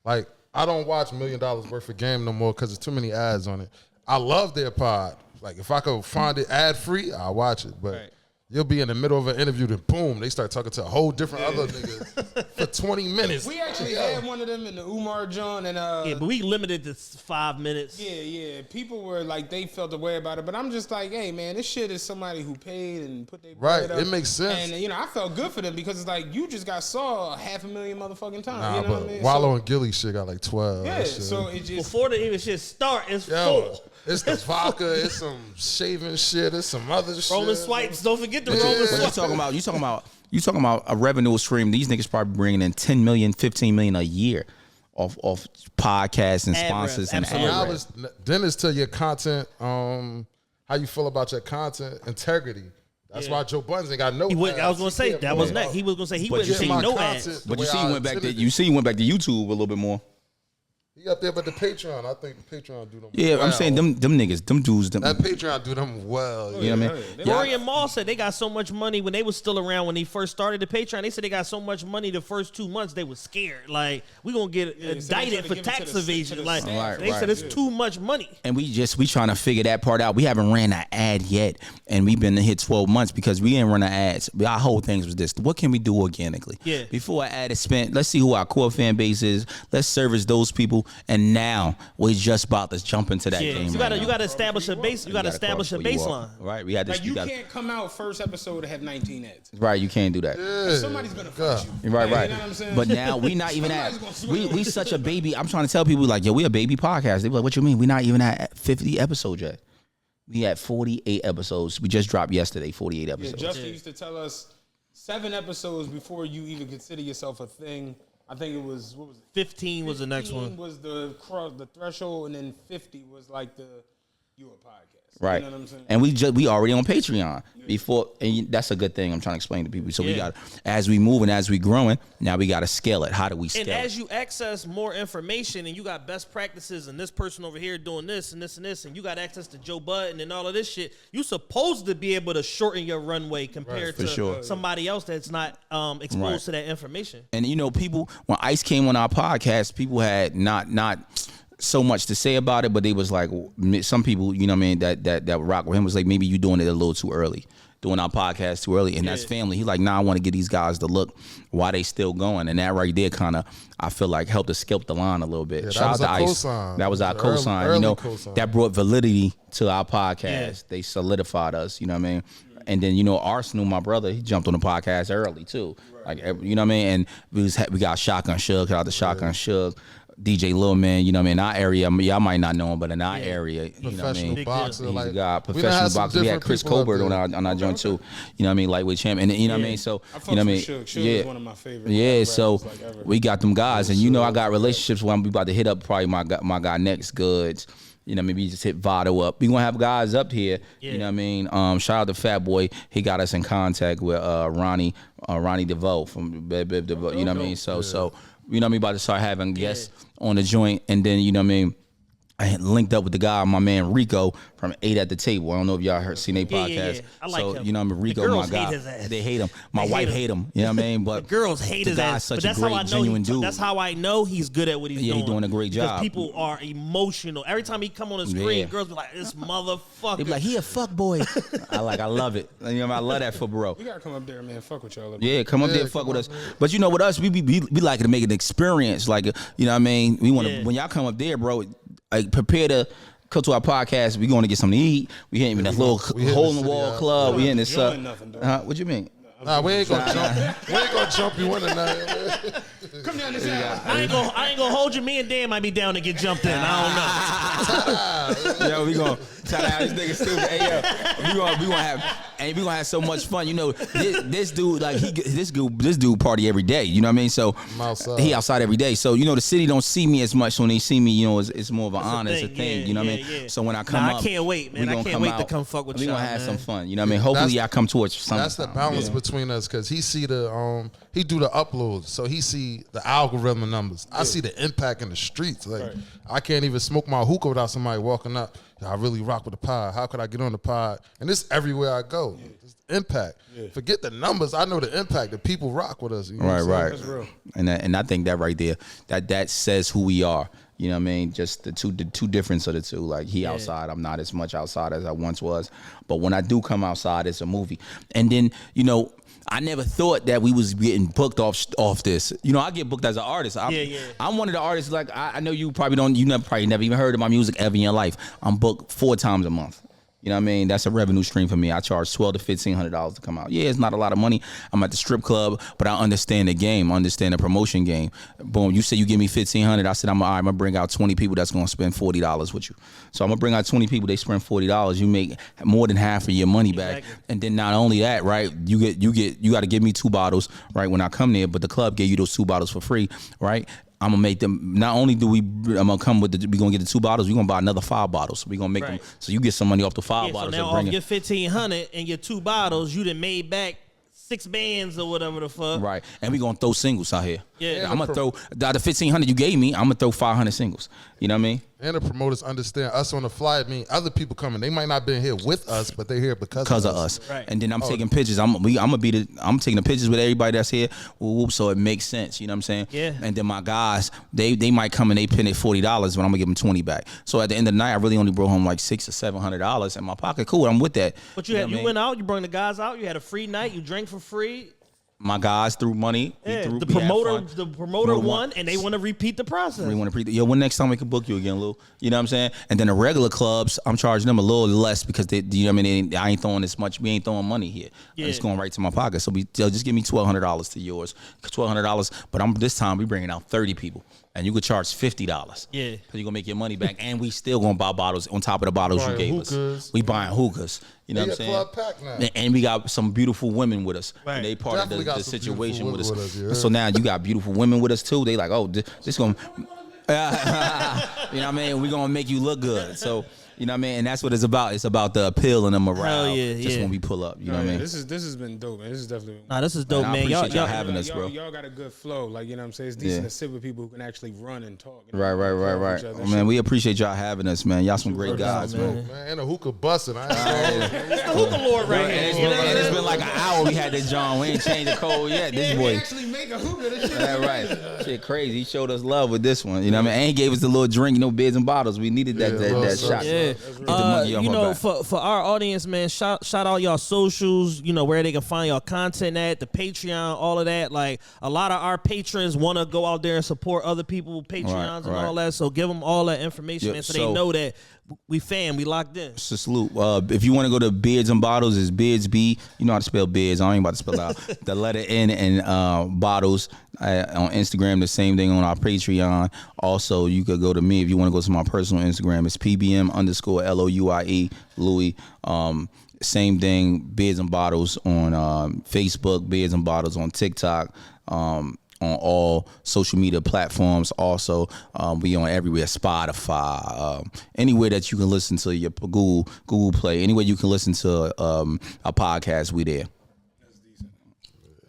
S3: Like, I don't watch $1 million worth of game no more because there's too many ads on it. I love their pod. Like, if I could find it ad free, I'll watch it. But you'll be in the middle of an interview, then boom, they start talking to a whole different other nigga for 20 minutes.
S5: We actually had one of them in the Umar John, and
S2: yeah, but we limited to 5 minutes.
S5: yeah. People were like, they felt a way about it, but I'm just like, hey man, this shit is somebody who paid and put their
S3: Right,
S5: bread up.
S3: it makes sense.
S5: And you know, I felt good for them because it's like you just got saw 500,000 motherfucking times.
S3: Nah,
S5: you know
S3: but
S5: what I mean?
S3: Wallow and Gilly shit got like 12.
S5: yeah,
S3: That shit.
S5: so it just
S2: Before the even shit start, it's
S3: Yo,
S2: full.
S3: it's the vodka, it's some shaving shit, it's some other shit.
S2: Rolling swipes. Don't forget the
S3: Yeah.
S2: rolling
S3: But
S4: But
S2: swipes.
S4: you talking about a revenue stream. These niggas probably bringing in 10 million, 15 million a year off podcasts and
S2: Ad
S4: sponsors
S2: reps,
S4: and
S2: absolutely.
S4: ad
S3: Now
S4: reps.
S3: then it's to your content, how you feel about your content integrity. That's why Joe Budden ain't got no ads.
S2: I was gonna say
S3: He
S2: that was
S3: more
S2: next. He was gonna say he
S4: But
S2: wouldn't
S4: you
S2: see
S4: see my
S2: no
S3: content
S2: ads.
S3: the
S4: But
S3: way
S4: you see,
S3: I
S4: you went back to
S3: intended it.
S4: YouTube a little bit more.
S3: He up there, but the Patreon, I think the Patreon do them.
S4: Yeah,
S3: well.
S4: I'm saying them niggas, them dudes, them.
S3: That Patreon do them well.
S4: You know what I mean?
S2: Rory and Maul said they got so much money when they was still around when they first started the Patreon. They said they got so much money the first 2 months they was scared. Like, we gonna get indicted for tax evasion. Like, they said it's too much money.
S4: And we trying to figure that part out. We haven't ran an ad yet, and we've been hit 12 months because we didn't run an ads. Our whole thing was this: what can we do organically?
S2: Yeah.
S4: Before an ad is spent, let's see who our core fan base is. Let's service those people, and now we're just about to jump into that game.
S2: So you gotta establish a base. You gotta establish a baseline.
S4: Right. We had this.
S5: Like you can't come out first episode to have 19 ads.
S4: Right. You can't do that.
S3: Yeah.
S5: Somebody's gonna fight you.
S4: Right.
S5: You know what I'm saying?
S4: But now we not even at.
S5: Somebody's gonna swing
S4: We
S5: on
S4: such a baby. I'm trying to tell people like, yo, we a baby podcast. They be like, what you mean? We not even at 50 episodes yet. We at 48 episodes. We just dropped yesterday. 48 episodes.
S5: Justin used to tell us 7 episodes before you even consider yourself a thing. I think it was, what was it?
S2: 15 was the next one.
S5: 15 was the threshold, and then 50 was like you a podcast.
S4: Right.
S5: You know what I'm saying?
S4: And we already on Patreon before, and that's a good thing. I'm trying to explain to people. So we got, as we move and as we growing, now we got to scale it. How do we scale
S2: And
S4: it?
S2: as you access more information and you got best practices and this person over here doing this and this and this and you got access to Joe Budden and all of this shit, you supposed to be able to shorten your runway compared to somebody else that's not exposed to that information.
S4: And you know, people, when Ice came on our podcast, people had not so much to say about it, but they was like, some people, you know what I mean, that rock with him was like, maybe you doing it a little too early, doing our podcast too early, and that's family. He like, nah, I want to get these guys to look why they still going, and that right there kind of, I feel like helped us scalp the line a little bit.
S3: Yeah,
S4: Shout out to Ice.
S3: cosign.
S4: That was our
S3: Early-
S4: cosign.
S3: early
S4: You know,
S3: cosign.
S4: that brought validity to our podcast.
S2: Yeah.
S4: They solidified us. You know what I mean? And then, you know, Arsenal, my brother, he jumped on the podcast early too. Like, you know what I mean? And we got Shotgun Shug, shout out to Shotgun Shug. DJ Lil Man, you know what I mean? In our area, y'all might not know him, but in our area, you know what I mean?
S3: Professional boxer.
S4: He's
S3: Like,
S4: a guy,
S3: we done had
S4: professional
S3: some
S4: boxer. We had
S3: different
S4: Chris
S3: people up
S4: Colbert
S3: there.
S4: on our joint too. You know what I mean? Lightweight champ. And you know what I mean? So,
S5: I fucks
S4: you know what I mean?
S5: with Suge. Suge is one of my favorite
S4: Yeah, so
S5: rappers, like, ever.
S4: we got them guys. And you know, I got relationships where I'm about to hit up probably my guy Next Goods. You know, maybe just hit Vado up. We gonna have guys up here. You know what I mean? Shout out to Fat Boy. He got us in contact with Ronnie DeVoe from Beb DeVoe. You know what I mean? So you know what I mean? About to start having guests on the joint, and then you know what I mean? I had linked up with the guy, my man Rico from 8 at the Table. I don't know if y'all seen their podcast.
S2: Yeah. I like
S4: so,
S2: him.
S4: you know what I mean? Rico,
S2: The girls
S4: my guy.
S2: hate his ass.
S4: They hate him. My
S2: They
S4: wife
S2: hate
S4: hate him. You know what I mean? But
S2: Girls hate
S4: the
S2: his
S4: guy's
S2: ass,
S4: such
S2: but
S4: a
S2: that's how
S4: great,
S2: I know
S4: genuine dude.
S2: that's how I know he's good at what he's
S4: Yeah,
S2: doing.
S4: he doing a great
S2: Because
S4: job.
S2: people are emotional. Every time he come on the screen,
S4: Yeah.
S2: girls be like, "This motherfucker."
S4: They be like, he a fuck boy. I love it. You know, I love that for bro.
S5: We gotta come up there, man. Fuck with y'all.
S4: Yeah, come up there and fuck with us. But you know, with us, we like to make an experience. Like, you know what I mean? We want to, when y'all come up there, bro, like prepare to come to our podcast. We going to get something to eat. We hitting that little
S3: hitting
S4: hole
S3: the
S4: in the wall
S3: city,
S4: club. We hitting this
S5: Enjoying nothing, though.
S4: What you mean?
S3: Nah, we ain't gonna jump. We ain't gonna jump you in tonight.
S5: Come down this alley.
S2: I ain't gonna hold you. Me and Dan might be down to get jumped in. I don't know.
S4: Yo, we gonna try to have this nigga stupid. Hey, yo, we gonna have so much fun. You know, this dude, like this dude party every day. You know what I mean? So
S3: I'm outside.
S4: he outside every day. So you know, the city don't see me as much. So when they see me, you know, it's more of an honor, it's a thing.
S2: Yeah,
S4: you know what I
S2: yeah,
S4: mean?
S2: yeah.
S4: So when I come
S2: Nah, I
S4: up,
S2: can't wait, man.
S4: we
S2: I
S4: gonna
S2: can't wait to
S4: out.
S2: come fuck with
S4: we
S2: y'all,
S4: gonna have
S2: man.
S4: some fun. You know what I mean? Hopefully, y'all come towards some.
S3: That's the balance between us, because he see the he do the uploads, so he see the algorithm numbers. I see the impact in the streets. Like I can't even smoke my hookah without somebody walking up. I really rock with the pod. How could I get on the pod? And it's everywhere I go. It's the impact. Forget the numbers. I know the impact. The people rock with us. You know what I'm saying?
S4: Right.
S5: That's real.
S4: And I think that right there, that says who we are. You know what I mean? Just the two difference of the two. Like he outside, I'm not as much outside as I once was. But when I do come outside, it's a movie. And then, you know, I never thought that we was getting booked off this. You know, I get booked as an artist. I'm one of the artists, like, I know you probably never even heard of my music ever in your life. I'm booked 4 times a month. You know what I mean? That's a revenue stream for me. I charge $1,200 to $1,500 to come out. Yeah, it's not a lot of money. I'm at the strip club, but I understand the game, understand the promotion game. Boom, you say you give me $1,500. I said, I'm gonna bring out 20 people that's gonna spend $40 with you. So I'm gonna bring out 20 people, they spend $40. You make more than half of your money back.
S2: Exactly.
S4: And then not only that, right? You gotta give me 2 bottles, right, when I come there, but the club gave you those 2 bottles for free, right? I'm gonna make them. Not only I'm gonna come with we gonna get the 2 bottles. We gonna buy another 5 bottles. We gonna make them so you get some money off the 5
S2: So
S4: bottles.
S2: now
S4: and bring
S2: off
S4: it.
S2: your $1,500 and your 2 bottles, you done made back 6 bands or whatever the fuck.
S4: Right, and we gonna throw singles out here.
S2: Yeah.
S4: I'm gonna throw the 1,500 you gave me. I'm gonna throw 500 singles. You know what I mean?
S3: And the promoters understand us on the fly. I mean, other people coming. They might not been here with us, but they here because
S4: Of us.
S2: Right.
S4: And then I'm taking pictures. I'm taking the pictures with everybody that's here. Whoop, so it makes sense. You know what I'm saying?
S2: Yeah.
S4: And then my guys, they might come and they pin it $40, but I'm gonna give them 20 back. So at the end of the night, I really only brought home like $600 or $700 in my pocket. Cool, I'm with that.
S2: But
S4: know what I
S2: you
S4: mean?
S2: went out, you brought the guys out, you had a free night, you drank for free.
S4: My guys threw money.
S2: Yeah,
S4: We
S2: the
S4: had
S2: promoter
S4: fun.
S2: won, and they want to repeat the process.
S4: We want to yo, when next time we can book you again, Lou? You know what I'm saying? And then the regular clubs, I'm charging them a little less because they, you know what I mean? I ain't throwing this much. We ain't throwing money here.
S2: Yeah.
S4: It's going right to my pocket. So just give me $1,200 to yours. $1,200. But this time we bringing out 30 people. And you could charge $50.
S2: Yeah.
S4: Because you're going to make your money back. And we still going to buy bottles on top of the bottles you
S3: Buying
S4: gave
S3: hookahs.
S4: us. We buying hookahs. You know
S3: They
S4: what I'm
S3: got
S4: saying?
S3: club pack now.
S4: And we got some beautiful women with us.
S2: Right.
S4: And they part
S3: Definitely
S4: of
S3: got
S4: the
S3: some
S4: situation with
S3: beautiful
S4: us.
S3: women with us,
S4: So
S3: yeah.
S4: now you got beautiful women with us too. They like, oh, this going to... You know what I mean? We're going to make you look good. So, you know what I mean? And that's what it's about. It's about the appeal and the morale.
S2: Hell yeah,
S4: just
S2: yeah.
S4: when we pull up. You know what I mean?
S5: This has been dope, man. This is definitely.
S2: Nah, this is dope,
S4: I
S2: man.
S4: appreciate y'all
S2: Y'all
S4: having us, bro.
S5: Y'all got a good flow, like, you know what I'm saying. It's decent
S4: Yeah.
S5: to sit with people who can actually run and talk. You know,
S4: Right.
S5: each other.
S4: Oh, man, we appreciate y'all having us, man. Y'all some great guys,
S2: man.
S4: man.
S3: Man, and a hookah busting. I ain't
S2: the hookah lord right
S4: And
S2: here.
S4: it's been like an hour we had this John. We ain't changed the code yet. This
S5: We
S4: boy.
S5: actually make a hookah. This shit.
S4: Yeah, right. Shit crazy. He showed us love with this one. You know what I mean? And he gave us the little drink, beers and bottles. We needed that shot.
S2: Yeah,
S4: Get the monkey off
S2: you
S4: our
S2: know,
S4: back.
S2: for our audience, man, shout out y'all socials. You know where they can find y'all content at, the Patreon, all of that. Like a lot of our patrons want to go out there and support other people with Patreons and
S4: right.
S2: all that. So give them all that information,
S4: Yeah,
S2: man, so
S4: so-
S2: they know that we we locked in.
S4: It's a salute. If you want to go to Beards and Bottles, it's Beards B. You know how to spell Beards. I ain't about to spell out the letter N and Bottles on Instagram. The same thing on our Patreon. Also, you could go to me if you want to go to my personal Instagram. It's PBM_LOUIE Louie. Same thing. Beards and Bottles on Facebook. Beards and Bottles on TikTok. On all social media platforms. Also, we on everywhere, Spotify, anywhere that you can listen to your Google Play, anywhere you can listen to a podcast, we there.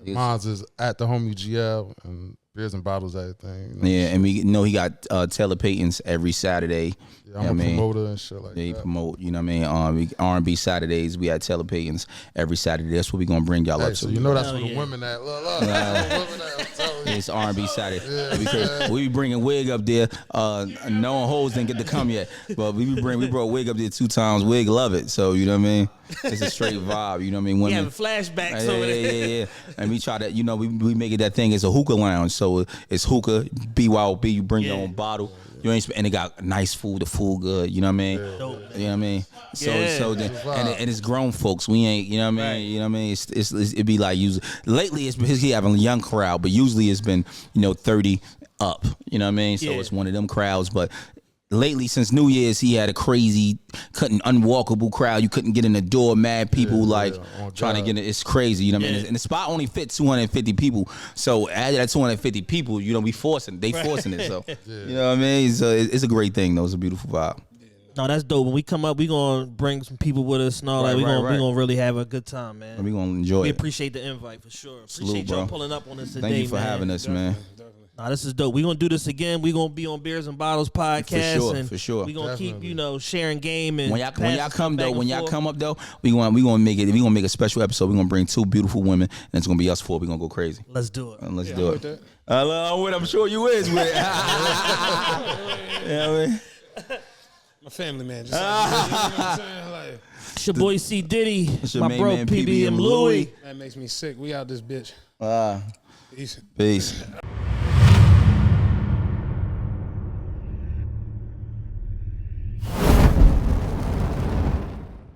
S3: Mine's is at the homie GL and beers and bottles, everything. You know,
S4: Yeah, and we know he got Taylor Payton's every Saturday.
S3: yeah, I'm a promoter and shit like
S4: They
S3: that.
S4: promote, you know what I mean? R&B Saturdays, we had Taylor Payton's every Saturday. That's what we gonna bring y'all
S3: Hey,
S4: up
S3: so
S4: to.
S3: you know that's
S2: Hell
S3: where the
S2: yeah.
S3: women at. Look, that's where the women at. I'm telling you.
S4: It's R&B Saturday. We be bringing Wig up there. No hoes didn't get to come yet, but we brought Wig up there 2 times. Wig love it, so you know what I mean. It's a straight vibe, you know what I mean.
S2: We
S4: Women,
S2: having flashbacks over there.
S4: yeah. And we try to, you know, we make it that thing. It's a hookah lounge, so it's hookah, BYOB. You bring your own bottle. You ain't, and it got nice food. The food good. You know what I mean.
S2: Dope,
S4: You know what I mean. So
S2: Yeah.
S4: so then, and it's grown folks. We ain't. You know what I mean.
S2: Right.
S4: You know what I mean. It be like usually lately it's because he having a young crowd, but usually it's been 30 up. You know what I mean. So
S2: Yeah.
S4: it's one of them crowds, but. Lately, since New Year's, he had a crazy, unwalkable crowd. You couldn't get in the door. Mad people
S3: on
S4: trying to
S3: God.
S4: get in. It's crazy, you know what I mean?
S2: Yeah.
S4: And the spot only fit 250 people. So out of that 250 people, we forcing. They forcing it. So you know what I mean? So it's a great thing, though. It's a beautiful vibe.
S2: No, that's dope. When we come up, we gonna bring some people with us and all
S4: Right,
S2: that. We
S4: right,
S2: gonna
S4: right.
S2: really have a good time, man.
S4: And we gonna enjoy
S2: We
S4: it.
S2: appreciate the invite for sure.
S4: Salute,
S2: Appreciate y'all
S4: bro.
S2: pulling up on us today,
S4: Thank you for
S2: man.
S4: having us, man.
S2: Nah, this is dope. We're gonna do this again. We're gonna be on Beers and Bottles podcast.
S4: For sure.
S2: We're gonna
S3: Definitely.
S2: keep, sharing game and
S4: When y'all
S2: passing
S4: come
S2: back
S4: though,
S2: and
S4: when y'all
S2: forth.
S4: come up though, we gonna make it. We gonna make a special episode. We gonna bring 2 beautiful women, and it's gonna be us 4. We gonna go crazy.
S2: Let's do it.
S4: And let's
S5: I'm
S4: do
S5: with
S4: it.
S5: that.
S4: I'm sure you is with. You know what I mean?
S5: My family man. Just like, you know what I'm saying? Like,
S2: It's your boy C Diddy.
S4: It's your
S2: My
S4: main
S2: bro
S4: man,
S2: PBM Louie.
S5: that makes me sick. We out this bitch.
S4: Ah,
S5: Peace.
S4: peace.